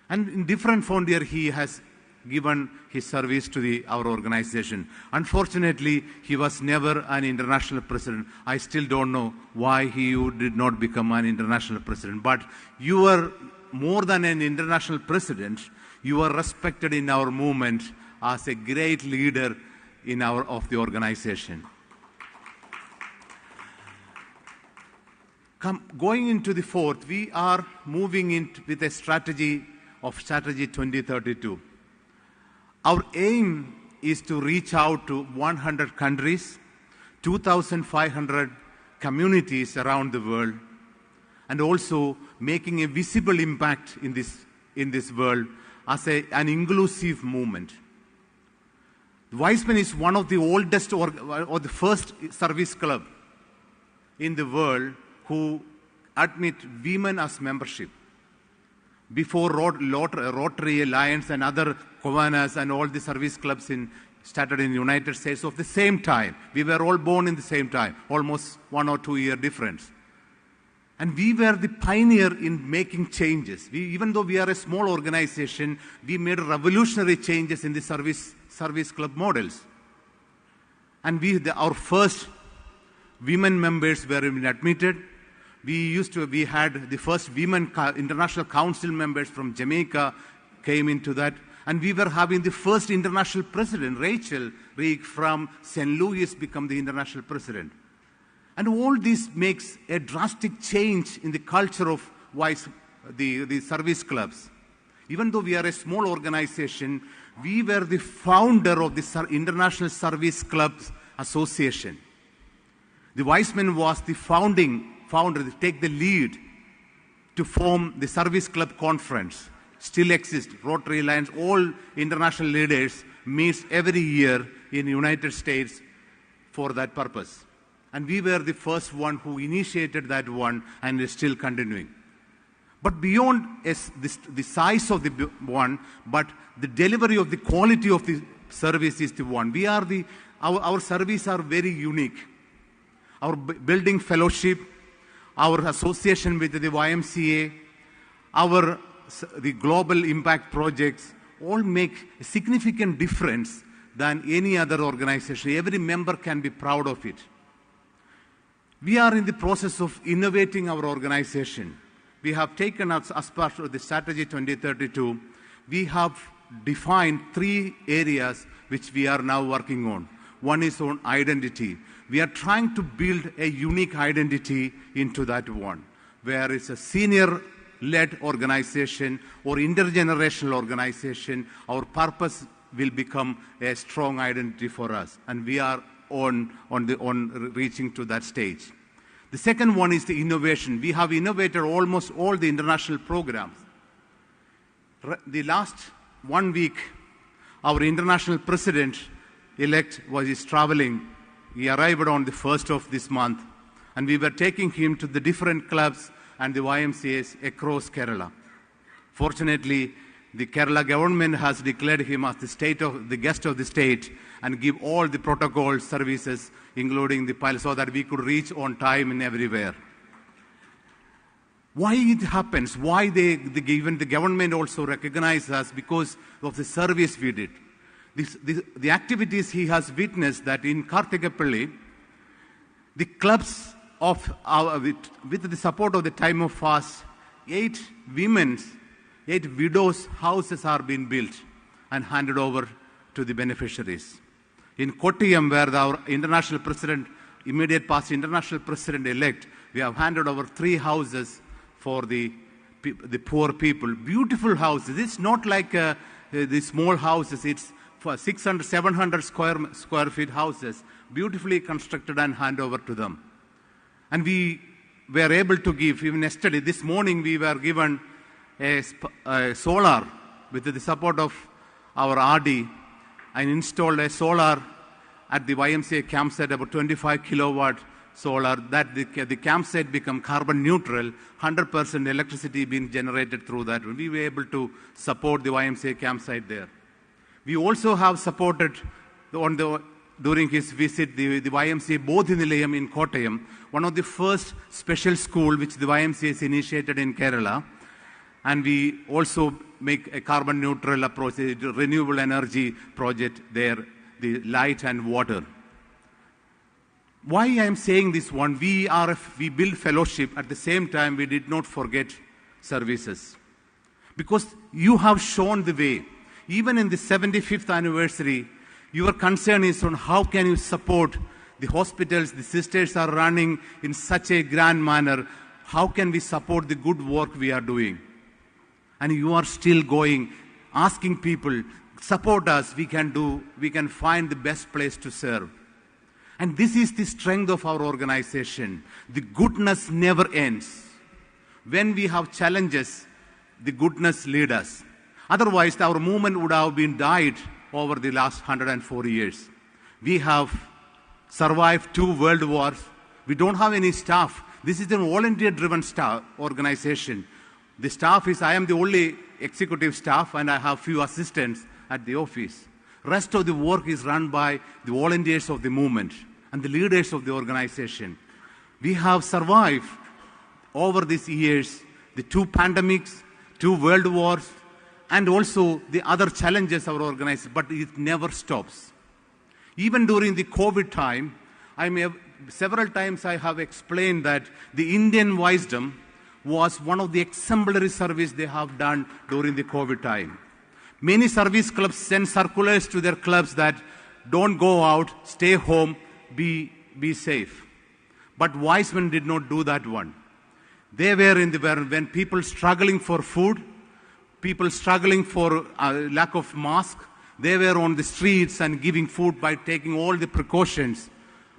And in different frontier, he has given his service to our organization. Unfortunately, he was never an international president. I still don't know why he did not become an international president. But you were more than an international president. You are respected in our movement as a great leader of the organization. Going into the fourth, we are moving with a strategy 2032. Our aim is to reach out to 100 countries, 2,500 communities around the world, and also making a visible impact in this world as an inclusive movement. The Weizmann is one of the oldest or the first service club in the world who admit women as membership. Before Rotary Alliance and other Kovanas and all the service clubs started in the United States of the same time. We were all born in the same time, almost 1 or 2 year difference. And we were the pioneer in making changes. Even though we are a small organization, we made revolutionary changes in the service club models. And our first women members were admitted. We had the first women international council members from Jamaica came into that, And we were having the first international president, Rachel Reig from St. Louis, become the international president. And all this makes a drastic change in the culture of the service clubs. Even though we are a small organization, we were the founder of the International Service Clubs Association. The Weizmann was the founder, to take the lead to form the Service Club Conference. Still exists. Rotary Alliance, all international leaders meet every year in the United States for that purpose. And we were the first one who initiated that one and is still continuing. But beyond the size of the one, but the delivery of the quality of the service is the one. Our service are very unique. Our building fellowship, our association with the YMCA, the global impact projects all make a significant difference than any other organization. Every member can be proud of it. We are in the process of innovating our organization. We have taken as part of the Strategy 2032, we have defined 3 areas which we are now working on. One is on identity. We are trying to build a unique identity into that one, where it's a senior-led organization or intergenerational organization. Our purpose will become a strong identity for us, and we are on reaching to that stage. The second one is the innovation. We have innovated almost all the international programs. The last 1 week, our international president-elect is traveling. He arrived on the 1st of this month, and we were taking him to the different clubs and the YMCAs across Kerala. Fortunately, the Kerala government has declared him as the guest of the state and give all the protocol services, including the pilot, so that we could reach on time and everywhere. Why it happens? Why even the government also recognizes us? Because of the service we did. The activities he has witnessed, that in Karthikapalli, the clubs with the support of the time of fast, 8 widows' houses are being built and handed over to the beneficiaries. In Kottayam, where our international president, immediate past international president-elect, we have handed over 3 houses for the poor people. Beautiful houses. It's not like the small houses. It's for 600, 700 square feet houses, beautifully constructed and hand over to them. And we were able to give, even yesterday, this morning, we were given a solar with the support of our RD, and installed a solar at the YMCA campsite, about 25 kilowatt solar, that the campsite become carbon neutral, 100% electricity being generated through that. We were able to support the YMCA campsite there. We also have supported, during his visit, the YMCA, both in Nilayam in Kottayam, one of the first special school which the YMCA has initiated in Kerala. And we also make a carbon neutral approach, a renewable energy project there, the light and water. Why I am saying this one? We build fellowship. At the same time, we did not forget services. Because you have shown the way. Even in the 75th anniversary, your concern is on how can you support the hospitals the sisters are running in such a grand manner. How can we support the good work we are doing? And you are still going, asking people, support us, we can find the best place to serve. And this is the strength of our organization. The goodness never ends. When we have challenges, the goodness leads us. Otherwise, our movement would have been died over the last 104 years. We have survived 2 world wars. We don't have any staff. This is a volunteer-driven organization. The staff is, I am the only executive staff, and I have few assistants at the office. Rest of the work is run by the volunteers of the movement and the leaders of the organization. We have survived over these years the 2 pandemics, 2 world wars, and also the other challenges our organization, but it never stops. Even during the COVID time, several times I have explained that the Indian wisdom was one of the exemplary service they have done during the COVID time. Many service clubs send circulars to their clubs that don't go out, stay home, be safe. But wise men did not do that one. They were when people struggling for food, people struggling for lack of mask, they were on the streets and giving food by taking all the precautions.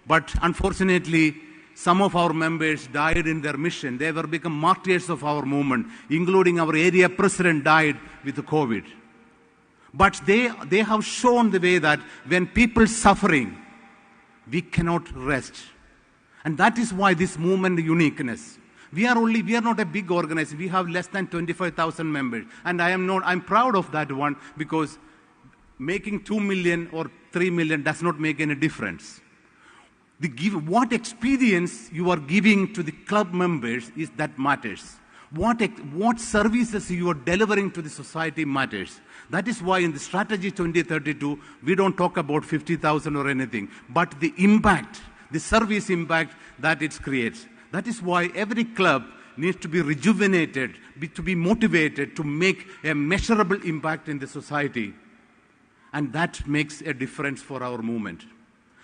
But unfortunately, some of our members died in their mission. They were become martyrs of our movement, including our area president died with the COVID. But they have shown the way that when people suffering, we cannot rest. And that is why this movement uniqueness. We are not a big organization. We have less than 25,000 members. And I'm proud of that one, because making 2 million or 3 million does not make any difference. What experience you are giving to the club members is that matters. What services you are delivering to the society matters. That is why in the strategy 2032, we don't talk about 50,000 or anything, but the impact, the service impact that it creates. That is why every club needs to be rejuvenated, to be motivated to make a measurable impact in the society. And that makes a difference for our movement.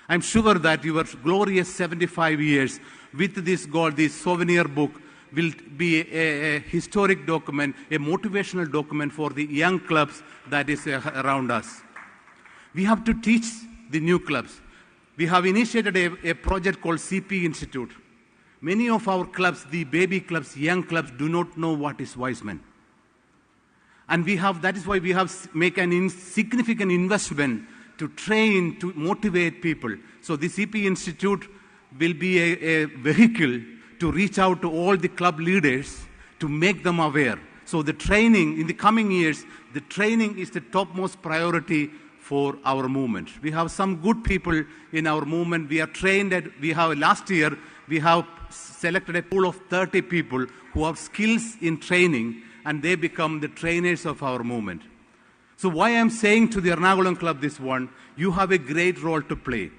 I'm sure that your glorious 75 years with this goal, this souvenir book, will be a historic document, a motivational document for the young clubs that is around us. We have to teach the new clubs. We have initiated a project called CP Institute. Many of our clubs, the baby clubs, young clubs, do not know what is wise men. And that is why we have make an significant investment to train, to motivate people. So the CP Institute will be a vehicle to reach out to all the club leaders to make them aware. So the training, in the coming years, the training is the topmost priority for our movement. We have some good people in our movement. We are trained last year, we have selected a pool of 30 people who have skills in training, and they become the trainers of our movement. So why I'm saying to the Ernakulam Club this one, you have a great role to play.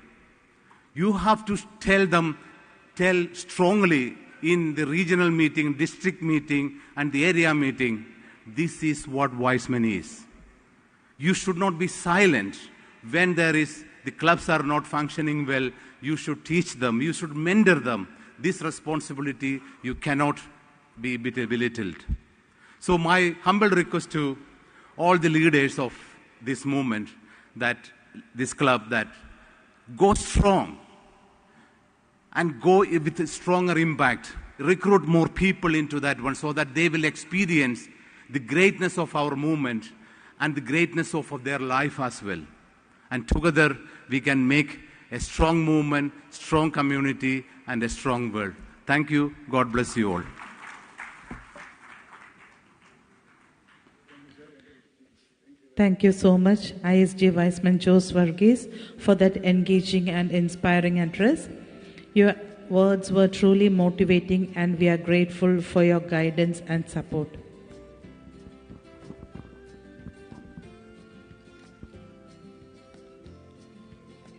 You have to tell strongly in the regional meeting, district meeting, and the area meeting, this is what wise men is. You should not be silent when the clubs are not functioning well. You should teach them, you should mentor them. This responsibility you cannot be belittled. So my humble request to all the leaders of this movement, that this club, that go strong and go with a stronger impact. Recruit more people into that one so that they will experience the greatness of our movement and the greatness of their life as well. And together we can make a strong movement, strong community, and a strong world. Thank you. God bless you all. Thank you so much, ISG Viceman Jose Varghese, for that engaging and inspiring address. Your words were truly motivating, and we are grateful for your guidance and support.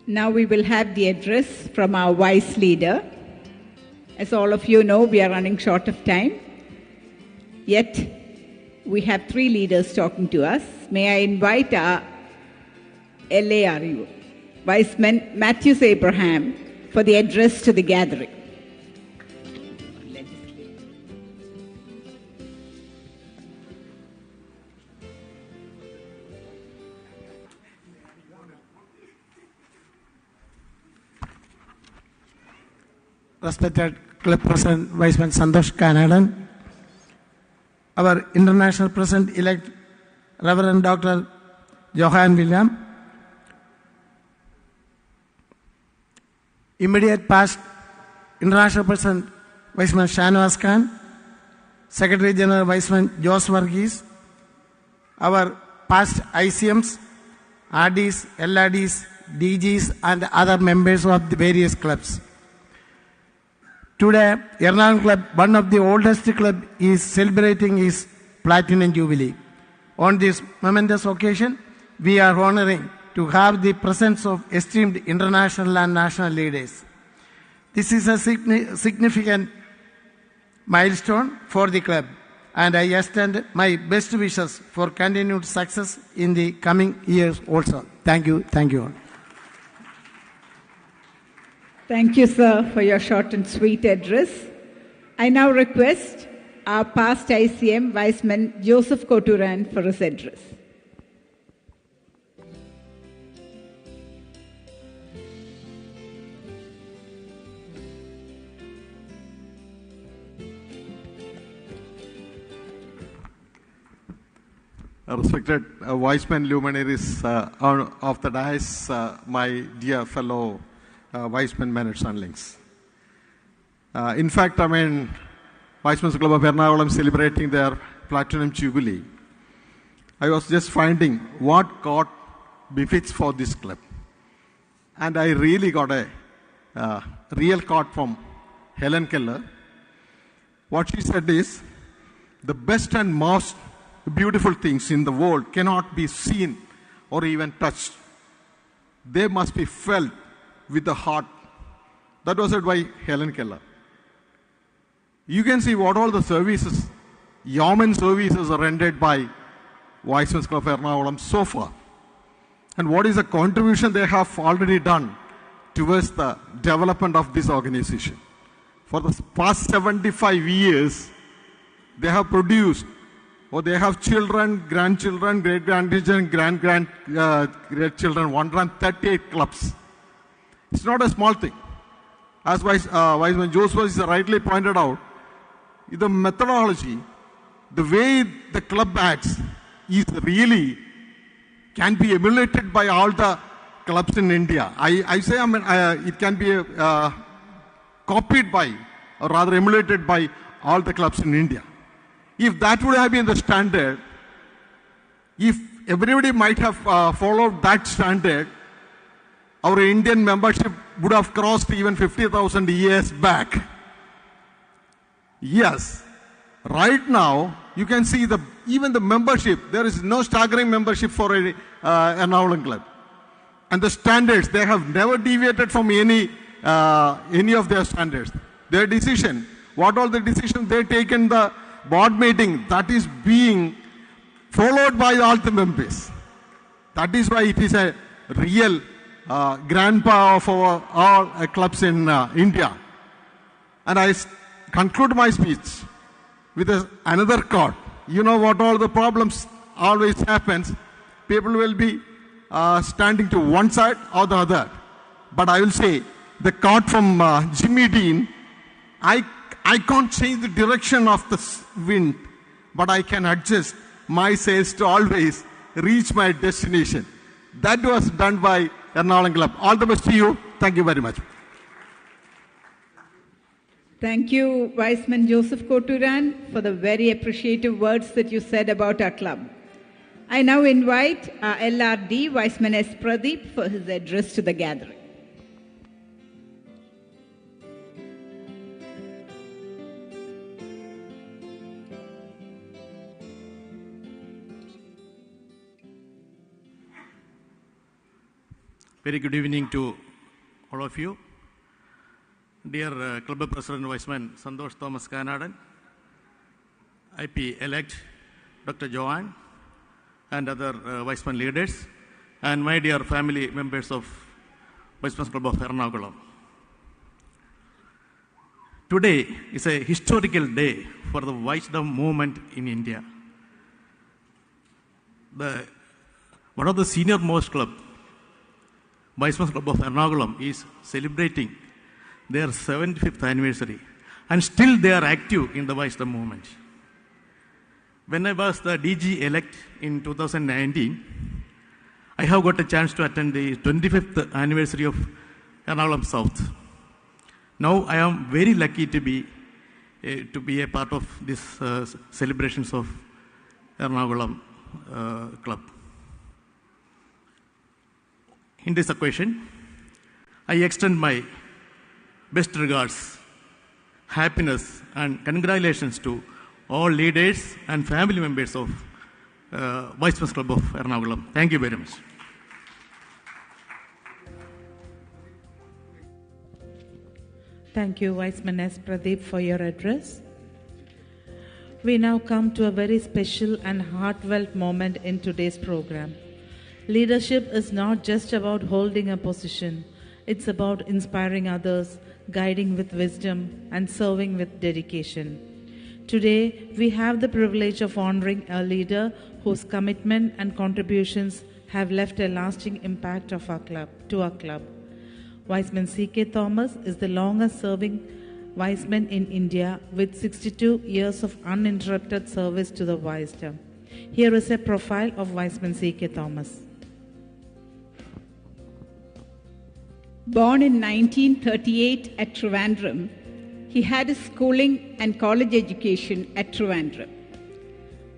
Now we will have the address from our vice leader. As all of you know, we are running short of time. Yet, we have 3 leaders talking to us. May I invite our LARU, Viceman Matthews Abraham, for the address to the gathering. Respected Club President, Viceman Santosh Kanadan, our International President-elect, Reverend Dr. Johan William, immediate past International President, Viceman Shanwas Khan, Secretary General Viceman Jose Varghese, our past ICMs, RDs, LRDs, DGs, and other members of the various clubs. Today, Ernakulam Club, one of the oldest clubs, is celebrating its Platinum Jubilee. On this momentous occasion, we are honoring to have the presence of esteemed international and national leaders. This is a significant milestone for the club. and I extend my best wishes for continued success in the coming years also. Thank you. Thank you all. Thank you, sir, for your short and sweet address. I now request our past ICM Viceman Joseph Koturan for his address. Respected Viceman luminaries of the dais, my dear fellow Vicemen, men and sonlings. In fact, Vicemen's Club of Ernakulam celebrating their Platinum Jubilee. I was just finding what God befits for this club. And I really got a real quote from Helen Keller. What she said is, the best and most beautiful things in the world cannot be seen or even touched. They must be felt with the heart. That was said by Helen Keller. You can see what all the services, yeoman services are rendered by Vicemen's Club of Ernakulam so far. And what is the contribution they have already done towards the development of this organization. For the past 75 years, they have produced, or they have children, grandchildren, great-grandchildren, great-grandchildren, 138 clubs. It's not a small thing. As Viceman Joseph rightly pointed out, the methodology, the way the club acts is really can be emulated by all the clubs in India. I say it can be copied by, or rather emulated by all the clubs in India. If that would have been the standard, if everybody might have followed that standard, our Indian membership would have crossed even 50,000 years back. Yes, right now, you can see even the membership, there is no staggering membership for an Ernakulam club. And the standards, they have never deviated from any of their standards. Their decision, what all the decisions they take in the board meeting, that is being followed by all the members. That is why it is a real grandpa of all clubs in India. And I conclude my speech with another quote. You know what all the problems always happens. People will be standing to one side or the other. But I will say the quote from Jimmy Dean, I can't change the direction of the wind, but I can adjust my sails to always reach my destination. That was done by Ernakulam Club. All the best to you. Thank you very much. Thank you, Viceman Joseph Koturan, for the very appreciative words that you said about our club. I now invite our LRD, Viceman S. Pradeep, for his address to the gathering. Very good evening to all of you. Dear Club President Viceman Santosh Thomas Kanadan, IP-elect Dr. Joanne, and other Viceman leaders, and my dear family members of Vicemen's Club of Ernakulam. Today is a historical day for the Vaishnava movement in India. One of the senior most club, Vicemen's Club of Ernakulam, is celebrating their 75th anniversary, and still they are active in the Vaishnava movement. When I was the DG-elect in 2019, I have got a chance to attend the 25th anniversary of Ernakulam South. Now I am very lucky to be a part of this celebrations of Ernakulam Club. In this occasion, I extend my best regards, happiness, and congratulations to all leaders and family members of Vicemen's Club of Ernakulam. Thank you very much. Thank you, Viceman S. Pradeep, for your address. We now come to a very special and heartfelt moment in today's program. Leadership is not just about holding a position, it's about inspiring others, guiding with wisdom, and serving with dedication. Today, we have the privilege of honoring a leader whose commitment and contributions have left a lasting impact to our club. Viceman C.K. Thomas is the longest serving Viceman in India with 62 years of uninterrupted service to the Viceroy. Here is a profile of Viceman C.K. Thomas. Born in 1938 at Trivandrum, he had his schooling and college education at Trivandrum.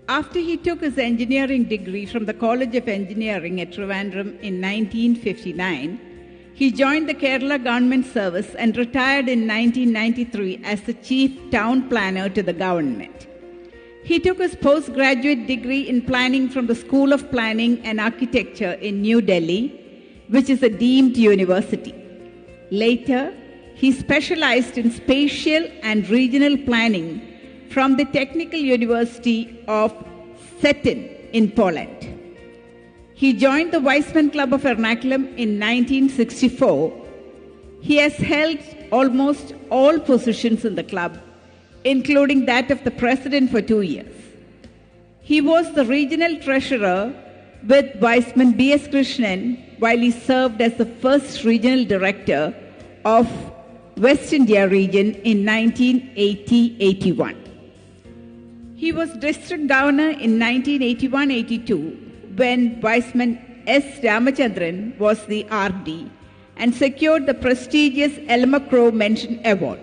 After he took his engineering degree from the College of Engineering at Trivandrum in 1959, he joined the Kerala Government Service and retired in 1993 as the Chief Town Planner to the government. He took his postgraduate degree in planning from the School of Planning and Architecture in New Delhi, which is a deemed university. Later, he specialized in spatial and regional planning from the Technical University of Szczecin in Poland. He joined the Weizmann Club of Ernakulam in 1964. He has held almost all positions in the club, including that of the president for 2 years. He was the regional treasurer with Weizmann B.S. Krishnan while he served as the first regional director of West India region in 1980-81. He was district governor in 1981-82 when Weizmann S. Ramachandran was the RD and secured the prestigious Elmer Crow Mention Award.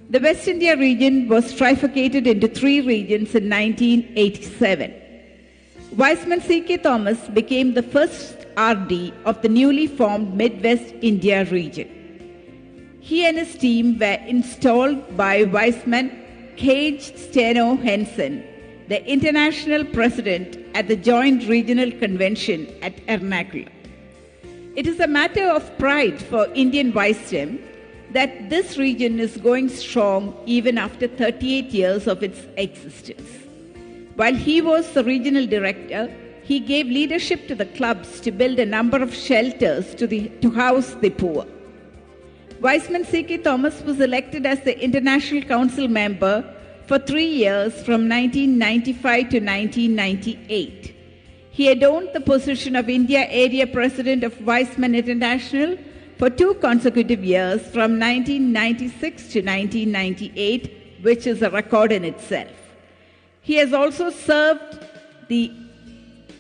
The West India region was trifurcated into 3 regions in 1987. Weizmann C.K. Thomas became the first RD of the newly formed Midwest India region. He and his team were installed by Weizmann Cage Steno Henson, the international president at the Joint Regional Convention at Ernakulam. It is a matter of pride for Indian Viceroy that this region is going strong even after 38 years of its existence. While he was the regional director, he gave leadership to the clubs to build a number of shelters to house the poor. Weizmann C.K. Thomas was elected as the International Council member for 3 years from 1995 to 1998. He adorned the position of India Area President of Weizmann International for 2 consecutive years from 1996 to 1998, which is a record in itself. He has also served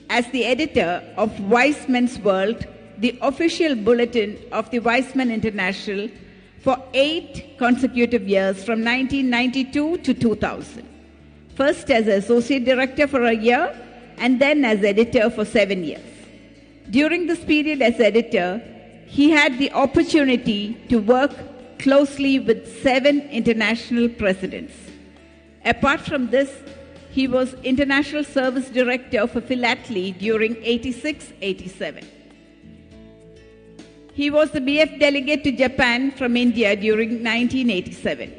as the editor of Weizmann's World, the official bulletin of the Weizmann International, for 8 consecutive years from 1992 to 2000. First as associate director for a year and then as editor for 7 years. During this period as editor, he had the opportunity to work closely with 7 international presidents. Apart from this, he was International Service Director for Philately during 86-87. He was the BF delegate to Japan from India during 1987.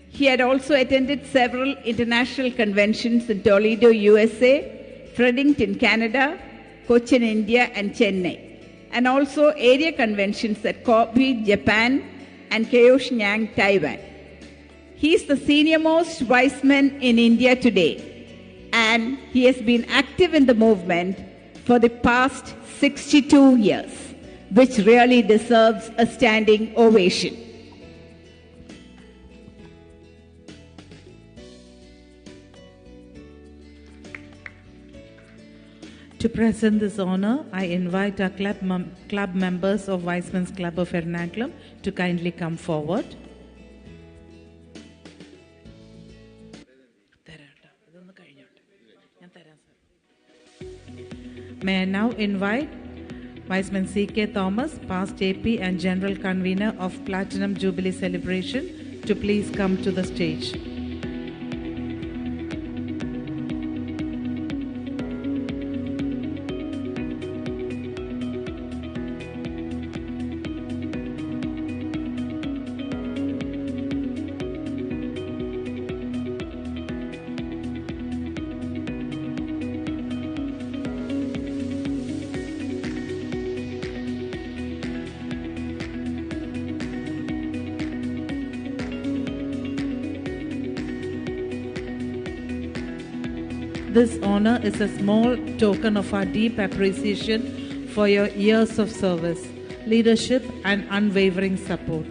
He had also attended several international conventions in Toledo, USA, Fredericton, Canada, Cochin, India, and Chennai, and also area conventions at Kobe, Japan, and Kaohsiung, Taiwan. He is the senior-most Weizmann in India today, and he has been active in the movement for the past 62 years, which really deserves a standing ovation. To present this honor, I invite our club members of Weizmann's Club of Ernakulam to kindly come forward. May I now invite Viceman C.K. Thomas, past AP and General Convener of Platinum Jubilee Celebration, to please come to the stage. This honor is a small token of our deep appreciation for your years of service, leadership, and unwavering support.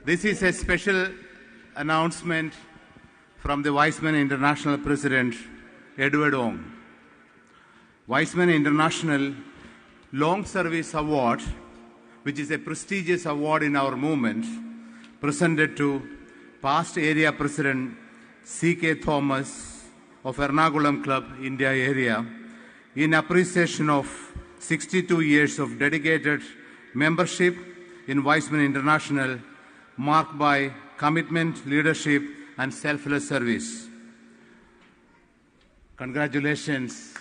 This is a special announcement from the Weizmann International President, Edward Ong. Weizmann International Long Service Award, which is a prestigious award in our movement, presented to past area President C.K. Thomas of Ernakulam Club, India area, in appreciation of 62 years of dedicated membership in Weizmann International, marked by commitment, leadership, and selfless service. Congratulations.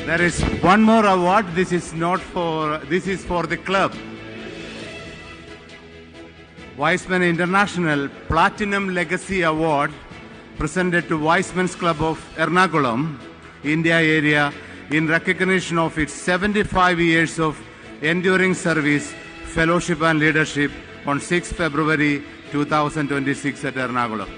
There is one more award. This is for the club. Weizmann International Platinum Legacy Award, presented to Weizmann's Club of Ernakulam, India area, in recognition of its 75 years of enduring service, fellowship and leadership on 6 February 2026 at Ernakulam.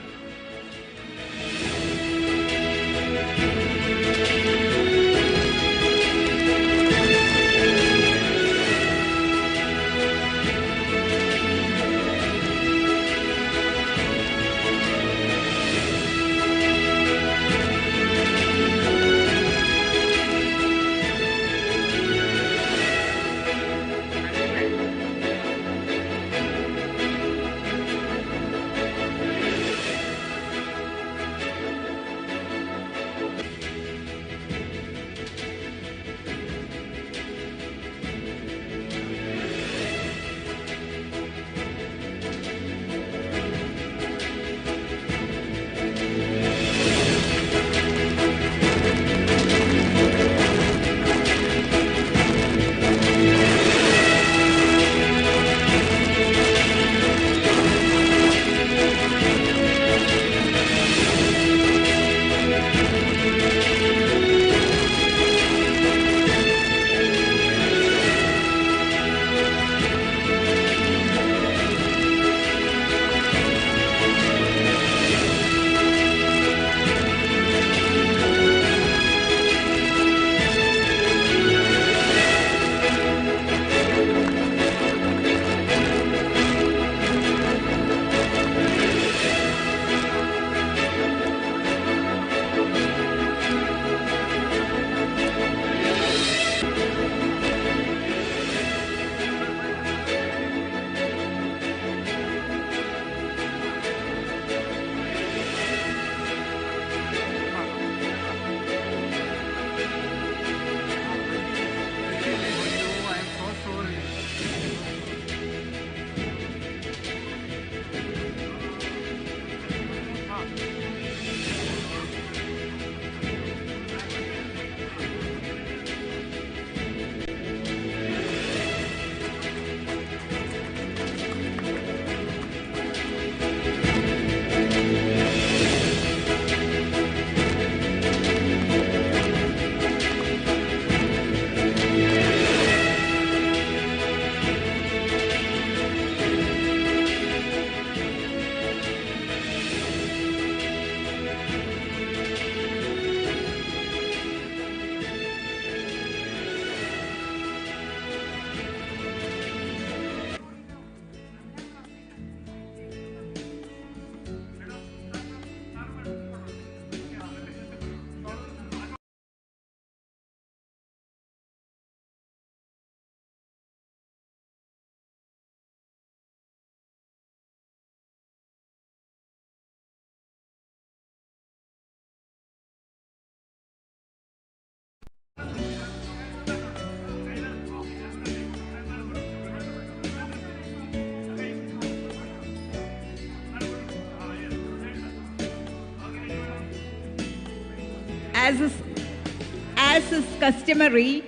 as is customary,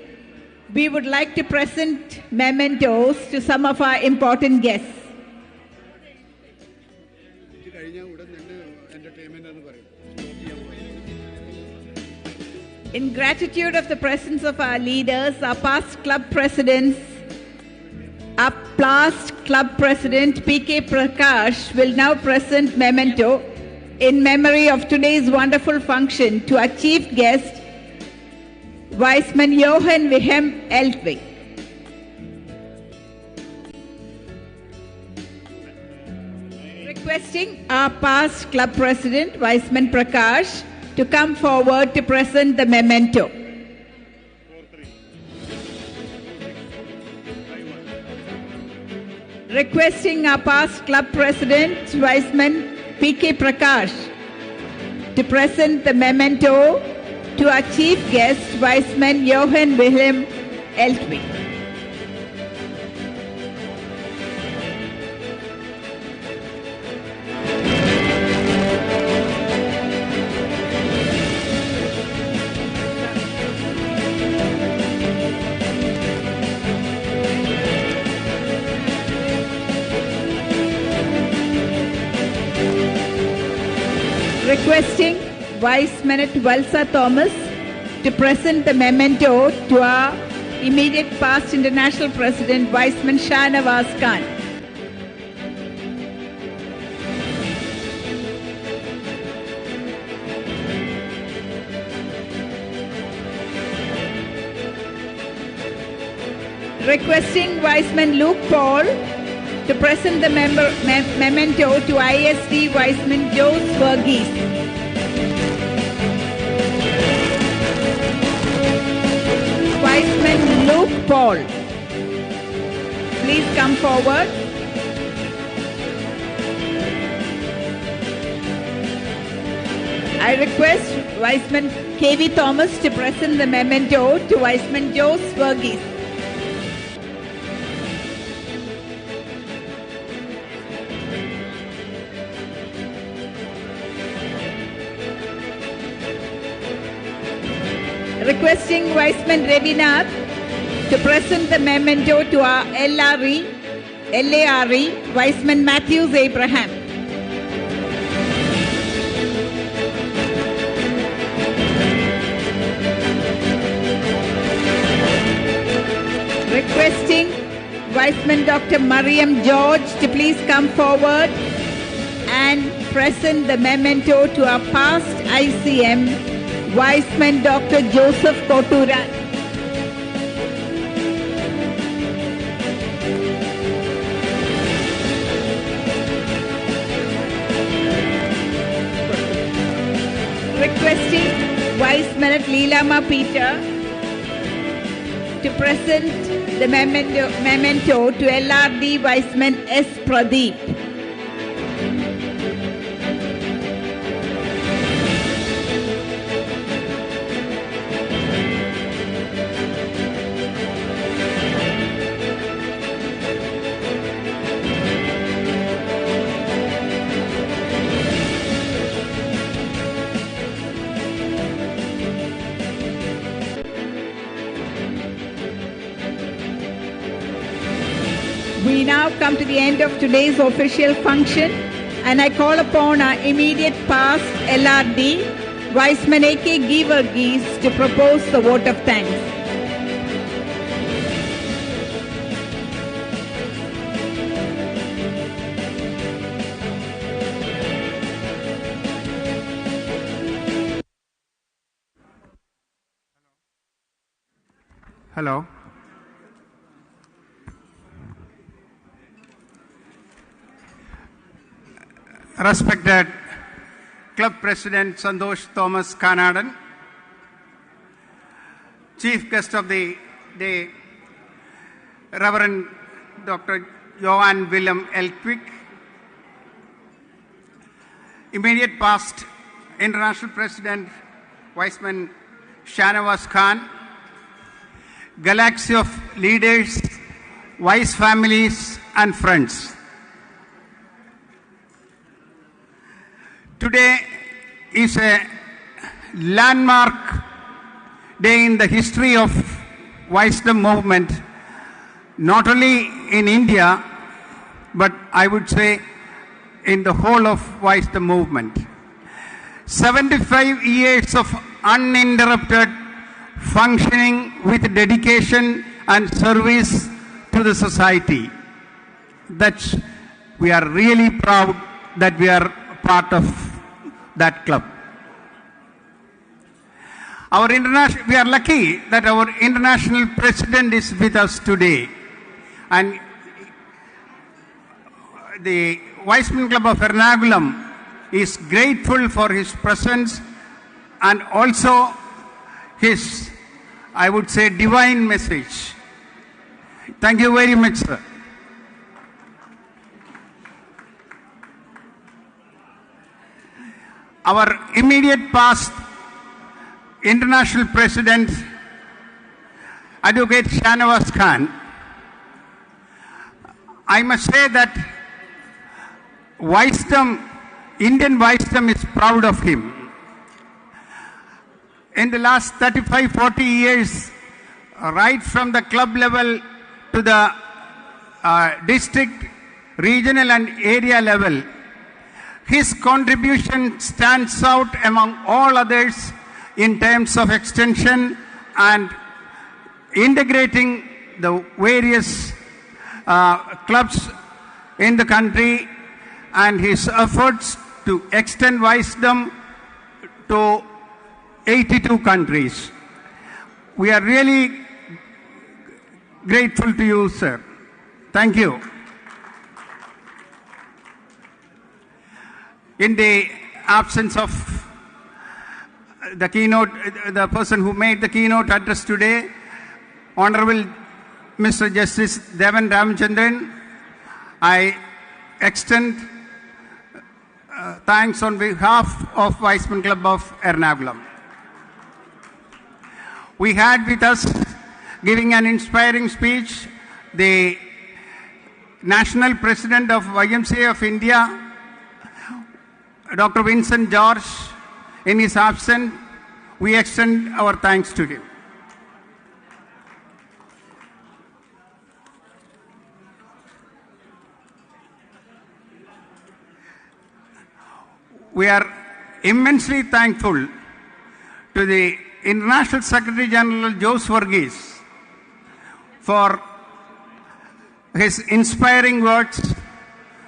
we would like to present mementos to some of our important guests. In gratitude of the presence of our leaders, our past club presidents, our past club president P.K. Prakash will now present memento in memory of today's wonderful function to our chief guest, Weissman Johann Wilhelm Eltwig. Requesting our past club president, Weissman Prakash, to come forward to present the memento. Requesting our past club president, Weissman P.K. Prakash, to present the memento to our chief guest, Weissman Johann Wilhelm Eltwig. Requesting Vice Minister Valsa Thomas to present the memento to our immediate past international president, Weissman Shahnawaz Khan. Requesting Weissman Luke Paul to present the memento to ISD Weissman Jose Verghese. Weissman Luke Paul, please come forward. I request Weissman K.V. Thomas to present the memento to Weissman Jose Verghese. Requesting Weissman Ravinath to present the memento to our LARE, Weissman Matthews Abraham. Requesting Weissman Dr. Mariam George to please come forward and present the memento to our past ICM, Weissman Dr. Joseph Kotura. Requesting Weissman Leelama Peter to present the memento to LRD Weissman S. Pradeep. We now come to the end of today's official function, and I call upon our immediate past LRD, Weissman A.K. Verghese, to propose the vote of thanks. Hello. Respected Club President Santosh Thomas Kanadan, Chief Guest of the Day, Reverend Dr. Johann Wilhelm Eltwig, immediate past International President Weissman Shahnawaz Khan, galaxy of leaders, wise families and friends. Today is a landmark day in the history of wisdom movement, not only in India, but I would say in the whole of wisdom movement. 75 years of uninterrupted functioning with dedication and service to the society. That's, we are really proud that we are part of that club. We are lucky that our international president is with us today, and the Weissman Club of Ernakulam is grateful for his presence and also his, I would say, divine message. Thank you very much, sir. Our immediate past international president, Advocate Shanawaz Khan, I must say that Indian wisdom is proud of him. In the last 35-40 years, right from the club level to the district, regional and area level, his contribution stands out among all others in terms of extension and integrating the various clubs in the country, and his efforts to extend wisdom to 82 countries. We are really grateful to you, sir. Thank you. In the absence of the keynote, the person who made the keynote address today, Honorable Mr. Justice Devan Ramachandran, I extend thanks on behalf of Weissman Club of Ernakulam. We had with us, giving an inspiring speech, the National President of YMCA of India, Dr. Vincent George. In his absence, we extend our thanks to him. We are immensely thankful to the International Secretary General Jose Varghese for his inspiring words,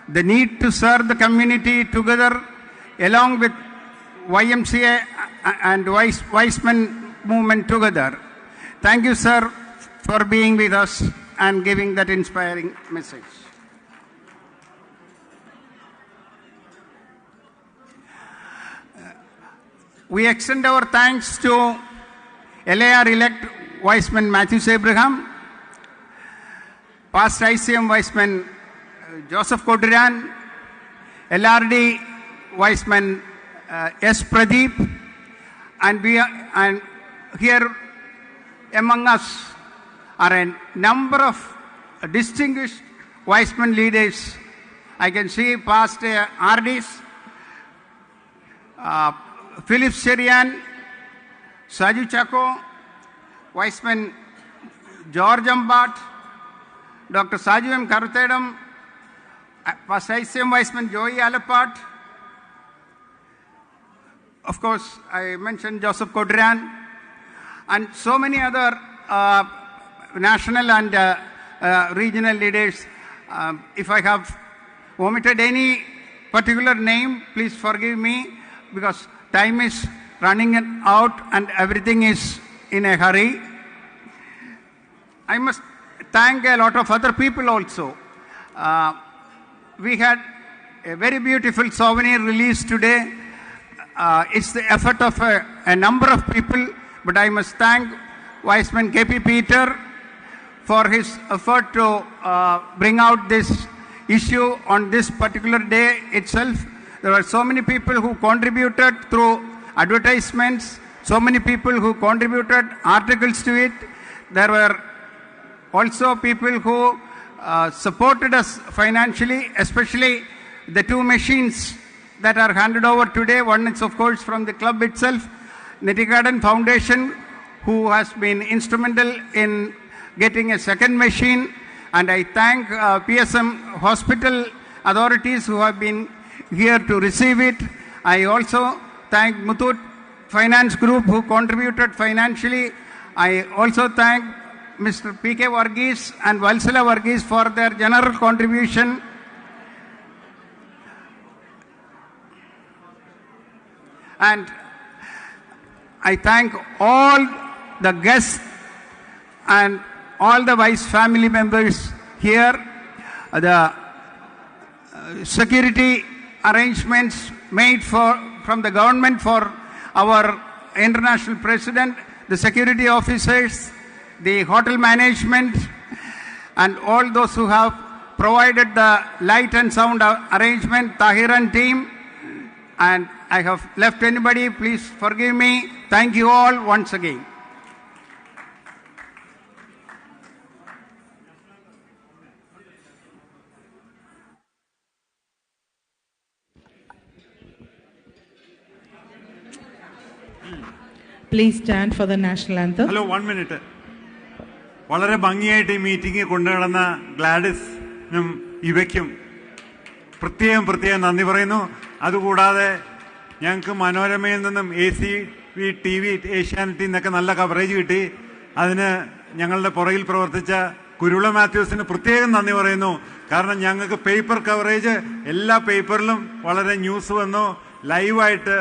the need to serve the community together along with YMCA and Weissman movement together. Thank you, sir, for being with us and giving that inspiring message. We extend our thanks to LAR-elect Weissman Matthews Abraham, past ICM Weissman Joseph Kodran, LRD Weissman S. Pradeep, and here among us are a number of distinguished Weissman leaders. I can see past RDs, Philip Sherian, Saju Chako, Weissman George Ambat, Dr. Saju M. Karutedam, past ICM Weissman Joey Alapat. Of course, I mentioned Joseph Kodran, and so many other national and regional leaders. If I have omitted any particular name, please forgive me, because time is running out and everything is in a hurry. I must thank a lot of other people also. We had a very beautiful souvenir release today. It's the effort of a number of people, but I must thank Weissman KP Peter for his effort to bring out this issue on this particular day itself. There were so many people who contributed through advertisements, so many people who contributed articles to it. There were also people who supported us financially, especially the two machines that are handed over today. One is, of course, from the club itself. Nettigarden Foundation, who has been instrumental in getting a second machine, and I thank PSM hospital authorities who have been here to receive it. I also thank Muthoot Finance Group who contributed financially. I also thank Mr. P.K. Varghese and Valsala Varghese for their general contribution. And I thank all the guests and all the vice family members here. The security arrangements made from the government for our international president, the security officers, the hotel management, and all those who have provided the light and sound arrangement, Tahir and team. And I have left anybody, please forgive me. Thank you all once again. Please stand for the national anthem. Hello, 1 minute. വളരെ ഭംഗിയായിട്ട് ഈ meeting കൊണ്ടുനടന്ന ഗ്ലാഡിസിനും ഇവയ്ക്കും പ്രത്യേകം നന്ദി പറയുന്നു. അതുകൂടാതെ ഞങ്ങൾക്ക് മനോരമയിൽ നിന്നും TV, ഏഷ്യാനെറ്റിൽ നിന്നൊക്കെ നല്ല കവറേജ് കിട്ടി. അതിന് ഞങ്ങളുടെ പുറകിൽ പ്രവർത്തിച്ച കുരുള മാത്യൂസിന് പ്രത്യേകം നന്ദി പറയുന്നു. കാരണം ഞങ്ങൾക്ക് പേപ്പർ കവറേജ് എല്ലാ പേപ്പറിലും വളരെ ന്യൂസ് വന്നു, ലൈവായിട്ട്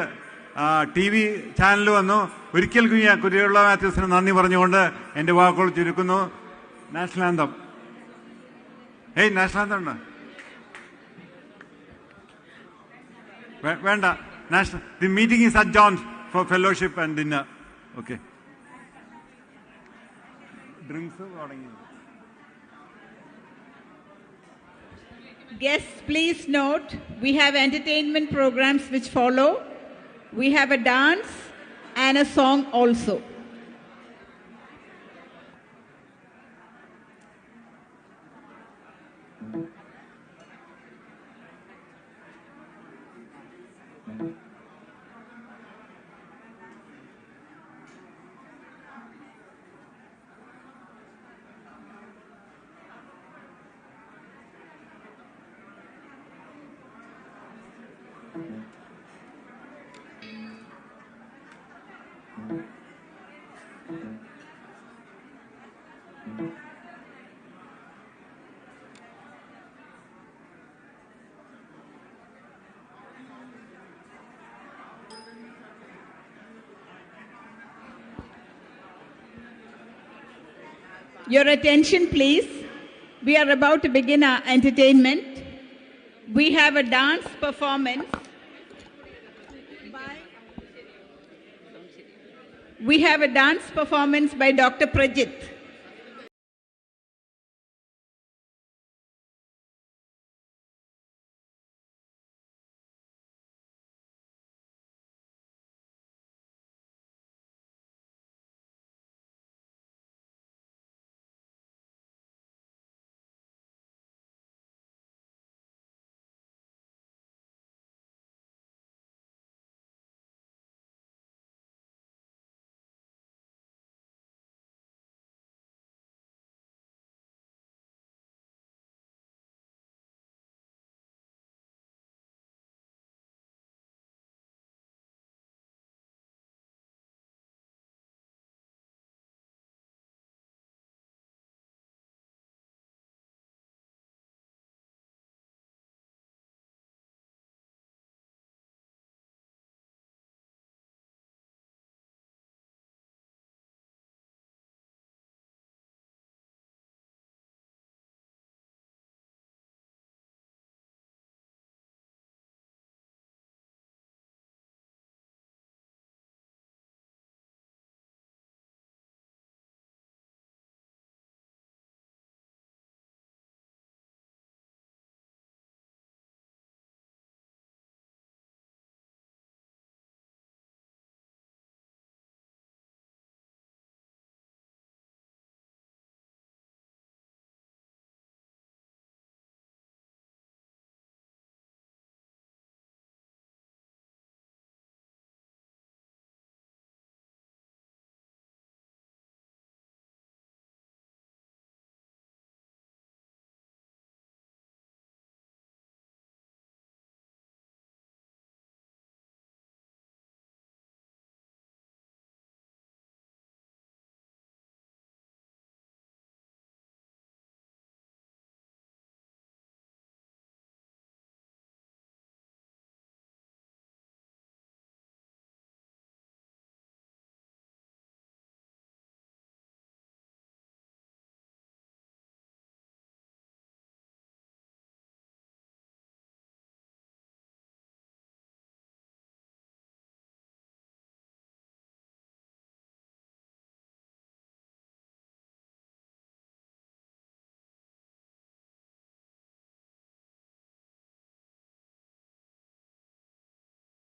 TV ചാനൽ വന്നു. ഒരിക്കൽ കുരുള മാത്യൂസിന് നന്ദി പറഞ്ഞുകൊണ്ട് എൻ്റെ വാക്കുകൾ ചുരുക്കുന്നു. National anthem. നാഷണൽ ആന്തം ഉണ്ടോ? വേണ്ട. The meeting is adjourned for fellowship and dinner. Okay. Drinks. Guests, please note, we have entertainment programs which follow. We have a dance and a song also. Your attention, please. We are about to begin our entertainment. We have a dance performance. We have a dance performance by Dr. Prajit.